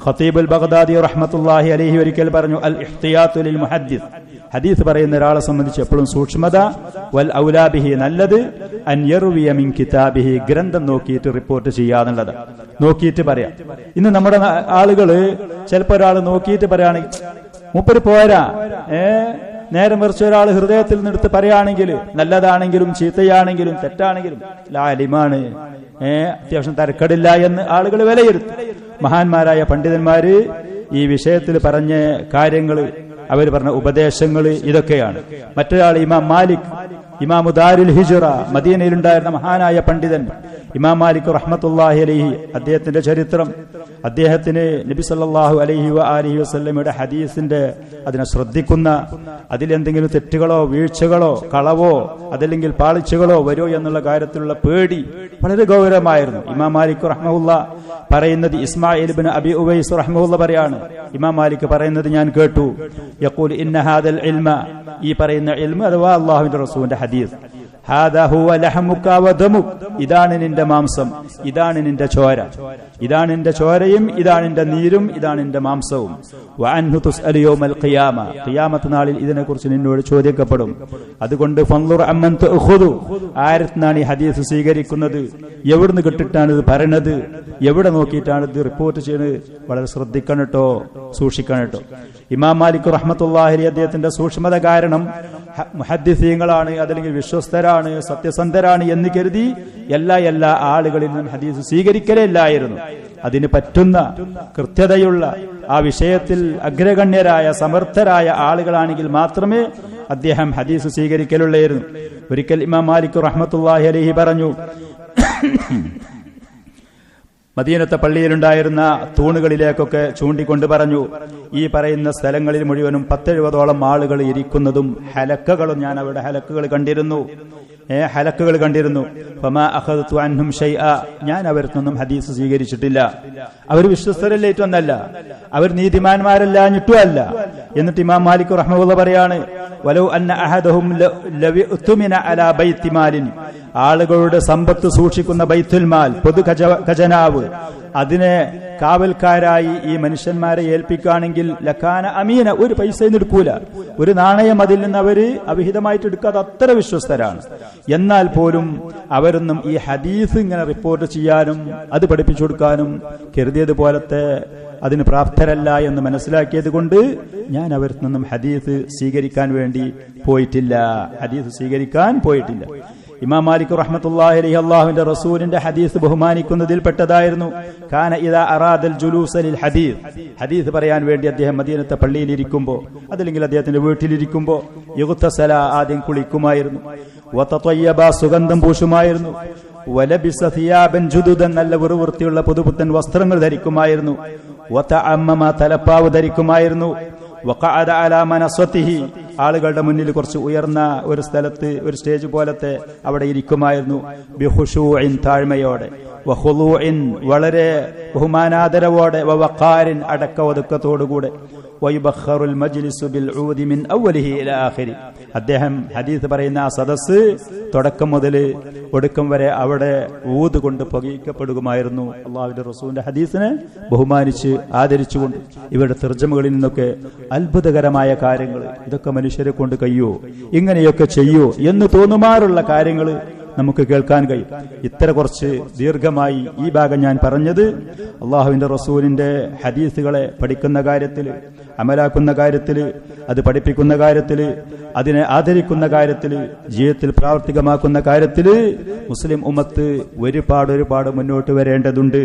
ഖതീബുൽ ബഗ്ദാദി റഹ്മത്തുള്ളാഹി അലൈഹി ഒരിക്കൽ പറഞ്ഞു, അൽ ഇഹ്തിയാത്തു ലിൽ മുഹദ്ദിസ്, ഹദീസ് പറയുന്ന ഒരാളെ സംബന്ധിച്ച് എപ്പോഴും സൂക്ഷ്മത, വൽ ഔലാ ബിഹി, നല്ലത്, അൻ യർവിയ മിൻ കിതാബിഹി, ഗ്രന്ഥം നോക്കിയിട്ട് റിപ്പോർട്ട് ചെയ്യാന്നുള്ളത്, നോക്കിയിട്ട് പറയാം. ഇന്ന് നമ്മുടെ ആളുകള് ചിലപ്പോ ഒരാൾ നോക്കിയിട്ട് പറയുകയാണെങ്കിൽ മൂപ്പര് പോരാ, നേരെ മറിച്ച് ഒരാൾ ഹൃദയത്തിൽ നിന്നെടുത്ത് പറയുകയാണെങ്കിൽ നല്ലതാണെങ്കിലും ചീത്തയാണെങ്കിലും തെറ്റാണെങ്കിലും ലാലിമാണ്, അത്യാവശ്യം തരക്കടില്ല എന്ന് ആളുകൾ വിലയിരുത്തും. മഹാന്മാരായ പണ്ഡിതന്മാര് ഈ വിഷയത്തിൽ പറഞ്ഞ കാര്യങ്ങൾ, അവർ പറഞ്ഞ ഉപദേശങ്ങൾ ഇതൊക്കെയാണ്. മറ്റൊരാൾ ഇമാം മാലിക്, ഇമാമു ദാരുൽ ഹിജ്റ, മദീനയിലുണ്ടായിരുന്ന മഹാനായ പണ്ഡിതൻ ഇമാം മാലിക് റഹ്മത്തുള്ളാഹി അലൈഹി, അദ്ദേഹത്തിന്റെ ചരിത്രം, അദ്ദേഹത്തിന് നബി സല്ലല്ലാഹു അലൈഹി വആലിഹി വസല്ലമയുടെ ഹദീസിന്റെ അതിനെ ശ്രദ്ധിക്കുന്ന, അതിലെന്തെങ്കിലും തെറ്റുകളോ വീഴ്ചകളോ കളവോ അതല്ലെങ്കിൽ പാളിച്ചകളോ വരുമോ എന്നുള്ള കാര്യത്തിലുള്ള പേടി വളരെ ഗൗരവമായിരുന്നു. ഇമാം മാലിക് റഹ്മഹുല്ലാ പറയുന്നത്, ഇസ്മായിൽ ഇബ്നു അബി ഉവൈസ് റഹ്മഹുല്ലാ പറയാണ്, ഇമാം മാലിക് പറയുന്നത് ഞാൻ കേട്ടു, യഖൂൽ ഇന്ന ഹാദൽ ഇൽമ, ഈ പറയുന്ന ഇൽമ അഥവാ അല്ലാഹുവിന്റെ റസൂലിന്റെ ഹദീസ്, ഹാദാ ഹുവ ലഹമുക വദമുക, ഇതാണ് നിന്റെ മാംസം, ഇതാണ് നിന്റെ ചോര, ഇതാണ് നിന്റെ ചോരയും ഇതാണ് നിന്റെ നീരും ഇതാണ് നിന്റെ മാംസവും. വഅൻഹു തുസ്അലു യൗമൽ ഖിയാമ, ഖിയാമത്ത് നാളിൽ ഇതിനെക്കുറിച്ച് നിന്നോട് ചോദിക്കപ്പെടും. അതുകൊണ്ട് ഫൻളുർ അമ്മൻ തഅഖുദു, ആരത്നാണ് ഈ ഹദീസ് സ്വീകരിക്കുന്നത്, എവിടുന്ന് കിട്ടിട്ടാണ് ഇത് പറയുന്നത്, എവിടെ നോക്കിയിട്ടാണ് ഇത് റിപ്പോർട്ട് ചെയ്യുന്നത്, വളരെ ശ്രദ്ധിക്കണം കേട്ടോ, സൂക്ഷിക്കണം കേട്ടോ. ഇമാം മാലിക് റഹ്മത്തുള്ളാഹി അലൈഹി അദ്ദേഹത്തിന്റെ സൂക്ഷ്മത കാരണം മുഹദ്ദിസീങ്ങളാണ്, അതല്ലെങ്കിൽ വിശ്വസ്തരാണ്, സത്യസന്ധരാണ് എന്ന് കരുതി എല്ലാ ആളുകളിൽ നിന്നും ഹദീസ് സ്വീകരിക്കലേ ഇല്ലായിരുന്നു. അതിന് പറ്റുന്ന കൃത്യതയുള്ള ആ വിഷയത്തിൽ അഗ്രഗണ്യരായ സമർത്ഥരായ ആളുകളാണെങ്കിൽ മാത്രമേ അദ്ദേഹം ഹദീസ് സ്വീകരിക്കലുള്ളായിരുന്നു. ഒരിക്കൽ ഇമാം മാലിക് റഹ്മത്തുള്ളാഹി അലൈഹി പറഞ്ഞു, മദീനത്തെ പള്ളിയിലുണ്ടായിരുന്ന തൂണുകളിലേക്കൊക്കെ ചൂണ്ടിക്കൊണ്ട് പറഞ്ഞു, ഈ പറയുന്ന സ്ഥലങ്ങളിൽ മുഴുവനും 10-70ഓളം ആളുകൾ ഇരിക്കുന്നതും ഹലക്കകളും ഞാൻ അവിടെ ഹലക്കുകൾ കണ്ടിരുന്നു. ഫമാ അഖദതു അൻഹും ശൈഅ, ഞാൻ അവരിൽ നിന്നും ഹദീസ് സ്വീകരിച്ചിട്ടില്ല. അവർ വിശ്വസ്തരല്ലേറ്റൊന്നല്ല, അവർ നീതിമാന്മാരല്ലാഞ്ഞിട്ടുമല്ല. എന്നിട്ട് ഇമാം മാലിക് റഹ്മത്തുള്ളാഹി പറയാണ്, വലൗ അന്ന അഹദഹും ലവിഅ്തുമിന അലാ ബൈത്തി മാലിൻ, ആളുകളുടെ സമ്പത്ത് സൂക്ഷിക്കുന്ന ബൈത്തുൽ മാൽ, പൊതു ഖജനാവ്, അതിനെ കാവൽക്കാരായി ഈ മനുഷ്യന്മാരെ ഏൽപ്പിക്കുകയാണെങ്കിൽ ലക്കാന അമീന, ഒരു പൈസയും എടുക്കൂല, ഒരു നാണയം അതിൽ നിന്ന് അവര് അവിഹിതമായിട്ട് എടുക്കാതെ അത്ര വിശ്വസ്തരാണ്. എന്നാൽ പോലും അവരൊന്നും ഈ ഹദീസ് ഇങ്ങനെ റിപ്പോർട്ട് ചെയ്യാനും അത് പഠിപ്പിച്ചു കൊടുക്കാനും കരുതിയതുപോലത്തെ അതിന് പ്രാപ്തരല്ല എന്ന് മനസ്സിലാക്കിയത് കൊണ്ട് ഞാൻ അവരിൽ നിന്നും ഹദീസ് സ്വീകരിക്കാൻ വേണ്ടി പോയിട്ടില്ല. ഇമാം മാലിക് റഹ്മത്തുള്ളാഹി അലൈഹി അല്ലാഹുവിന്റെ റസൂലിന്റെ ഹദീസ് ബഹുമാനിക്കുന്നതിൽ പെട്ടതായിരുന്നു. കാന ഇദാ അറാദൽ ജുലൂസ ലിൽ ഹദീസ് പറയാൻ വേണ്ടി അദ്ദേഹം മദീനത്തെ പള്ളിയിൽ ഇരിക്കുമ്പോൾ, അതല്ലെങ്കിൽ അദ്ദേഹത്തിന്റെ വീട്ടിലിരിക്കുമ്പോൾ, യുഗ്തസല, ആദ്യം കുളിക്കുമായിരുന്നു, വതതയ്യബ, സുഗന്ധം പൂശുമായിരുന്നു, വലബിസ സിയാബൻ ജുദുദൻ, നല്ല വൃത്തിയുള്ള പുതുപുത്തൻ വസ്ത്രങ്ങൾ ധരിക്കുമായിരുന്നു, വതഅമ്മമ, തലപ്പാവ് ധരിക്കുമായിരുന്നു, വഖഅദ അലാ മനസതിഹി, ആളുകളുടെ മുന്നിൽ കുറച്ച് ഉയർന്ന ഒരു സ്ഥലത്ത്, ഒരു സ്റ്റേജ് പോലത്തെ അവിടെ ഇരിക്കുമായിരുന്നു, ബിഖുശൂഇൻ, താഴ്മയോടെ, വഖുളൂഇൻ, വളരെ ബഹുമാനാദരവോടെ, വവഖാരിൻ, അടക്ക ഒതുക്കത്തോടുകൂടെ, വയുബഖറുൽ മജ്ലിസു ബിൽ ഊദി മിൻ അവലിഹി ഇലാ ആഖിരി, അദ്ദേഹം ഹദീസ് പറയുന്ന ആ സദസ്സ് തുടക്കം മുതൽ ഒടുക്കം വരെ അവിടെ ഊത് കൊണ്ട് പുകയിക്കപ്പെടുകയായിരുന്നു. അള്ളാഹുവിന്റെ റസൂലിന്റെ ഹദീസിനെ ബഹുമാനിച്ച് ആദരിച്ചുകൊണ്ട്. ഇവരുടെ തർജ്ജമകളിൽ നിന്നൊക്കെ അത്ഭുതകരമായ കാര്യങ്ങൾ, ഇതൊക്കെ മനുഷ്യരെ കൊണ്ട് കഴിയോ, ഇങ്ങനെയൊക്കെ ചെയ്യോ എന്ന് തോന്നുമാറുള്ള കാര്യങ്ങൾ നമുക്ക് കേൾക്കാൻ കഴിയും. ഇത്ര കുറച്ച് ദീർഘമായി ഈ ഭാഗം ഞാൻ പറഞ്ഞത് അള്ളാഹുവിന്റെ റസൂലിന്റെ ഹദീസുകളെ പഠിക്കുന്ന കാര്യത്തിൽ, അമലാക്കുന്ന കാര്യത്തിൽ, അത് പഠിപ്പിക്കുന്ന കാര്യത്തിൽ, അതിനെ ആദരിക്കുന്ന കാര്യത്തിൽ, ജീവിതത്തിൽ പ്രാവർത്തികമാക്കുന്ന കാര്യത്തിൽ മുസ്ലിം ഉമ്മത്ത് ഒരുപാട് മുന്നോട്ട് വരേണ്ടതുണ്ട്.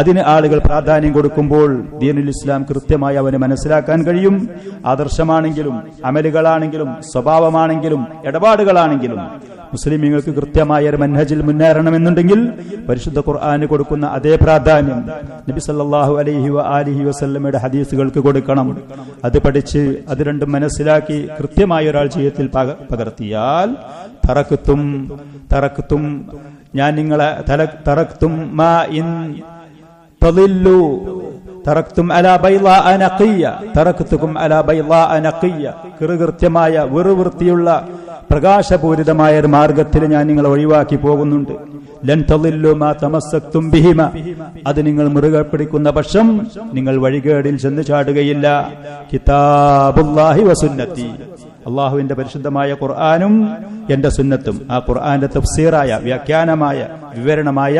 അതിന് ആളുകൾ പ്രാധാന്യം കൊടുക്കുമ്പോൾ ദീനുൽ ഇസ്ലാം കൃത്യമായി അവന് മനസ്സിലാക്കാൻ കഴിയും. ആദർശമാണെങ്കിലും അമലുകളാണെങ്കിലും സ്വഭാവമാണെങ്കിലും ഇടപാടുകളാണെങ്കിലും മുസ്ലിമീങ്ങൾക്ക് കൃത്യമായ ഒരു മൻഹജിൽ മുന്നേറണമെന്നുണ്ടെങ്കിൽ പരിശുദ്ധ ഖുർആന് കൊടുക്കുന്ന അതേ പ്രാധാന്യം നബി സല്ലല്ലാഹു അലൈഹി വആലിഹി വസല്ലമയുടെ ഹദീസുകൾക്ക് കൊടുക്കണം. അത് പഠിച്ച് അത് രണ്ടും മനസ്സിലാക്കി കൃത്യമായ ഒരാൾ ജീവിതത്തിൽ പകർത്തിയാൽ തറക്തും ഞാൻ നിങ്ങളെ തറക്തും മാ ഇൻ തളില്ലു തറക്തും അലാ ബൈളാഅ നഖിയ്യ തറക്തുകും അലാ ബൈളാഅ നഖിയ്യ, കൃത്യമായ വൃത്തിയുള്ള പ്രകാശപൂരിതമായ ഒരു മാർഗത്തിൽ ഞാൻ നിങ്ങളെ ഒഴിവാക്കി പോകുന്നുണ്ട്. ലൻ തളില്ലു മാ തമസ്സക്തും ബിഹിമ, അത് നിങ്ങൾ മുറുകെ പിടിക്കുന്ന പക്ഷം നിങ്ങൾ വഴികേടിൽ ചെന്ന് ചാടുകയില്ല. കിതാബുല്ലാഹി വസുന്നത്തി, അള്ളാഹുവിന്റെ പരിശുദ്ധമായ ഖുർആനും എന്റെ സുന്നത്തും, ആ ഖുർആന്റെ തഫ്സീറായ വ്യാഖ്യാനമായ വിവരണമായ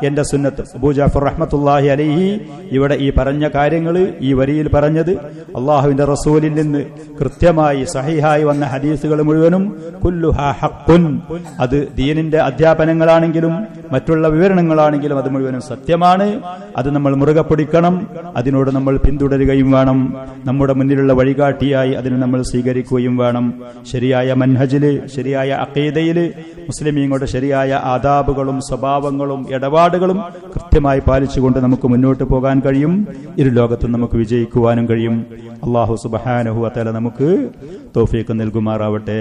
എന്റെ സുന്നത്തും. അബൂ ജഅഫർ റഹ്മത്തുള്ളാഹി അലൈഹി ഇവിടെ ഈ പറഞ്ഞ കാര്യങ്ങൾ, ഈ വരിയിൽ പറഞ്ഞത് അള്ളാഹുവിന്റെ റസൂലിൽ നിന്ന് കൃത്യമായി സഹീഹായി വന്ന ഹദീസുകൾ മുഴുവനും കുല്ലുഹാ ഹഖ്ഖുൻ, അത് ദീനിന്റെ അധ്യാപനങ്ങളാണെങ്കിലും മറ്റുള്ള വിവരണങ്ങളാണെങ്കിലും അത് മുഴുവനും സത്യമാണ്. അത് നമ്മൾ മുറുകെ പിടിക്കണം, അതിനോട് നമ്മൾ പിന്തുടരുകയും വേണം. നമ്മുടെ മുന്നിലുള്ള വഴികാട്ടിയായി അതിനെ നമ്മൾ സ്വീകരിക്കുകയും വേണം. ശരിയായ മൻഹജില്, ശരിയായ അഖീദയില്, മുസ്ലിമീങ്ങളുടെ ശരിയായ ആദാബുകളും സ്വഭാവങ്ങളും ഇടപാടുകളും കൃത്യമായി പാലിച്ചുകൊണ്ട് നമുക്ക് മുന്നോട്ട് പോകാൻ കഴിയും. ഇരു ലോകത്തും നമുക്ക് വിജയിക്കുവാനും കഴിയും. അല്ലാഹു സുബ്ഹാനഹു വ തആല നമുക്ക് തൗഫീഖ് നൽകുമാറാവട്ടെ.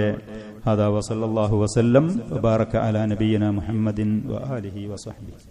ഹദാ വസല്ലല്ലാഹു വസല്ലം വബാറക അലാ നബിയിനാ മുഹമ്മദിൻ വആലിഹി വസഹ്ബിഹി.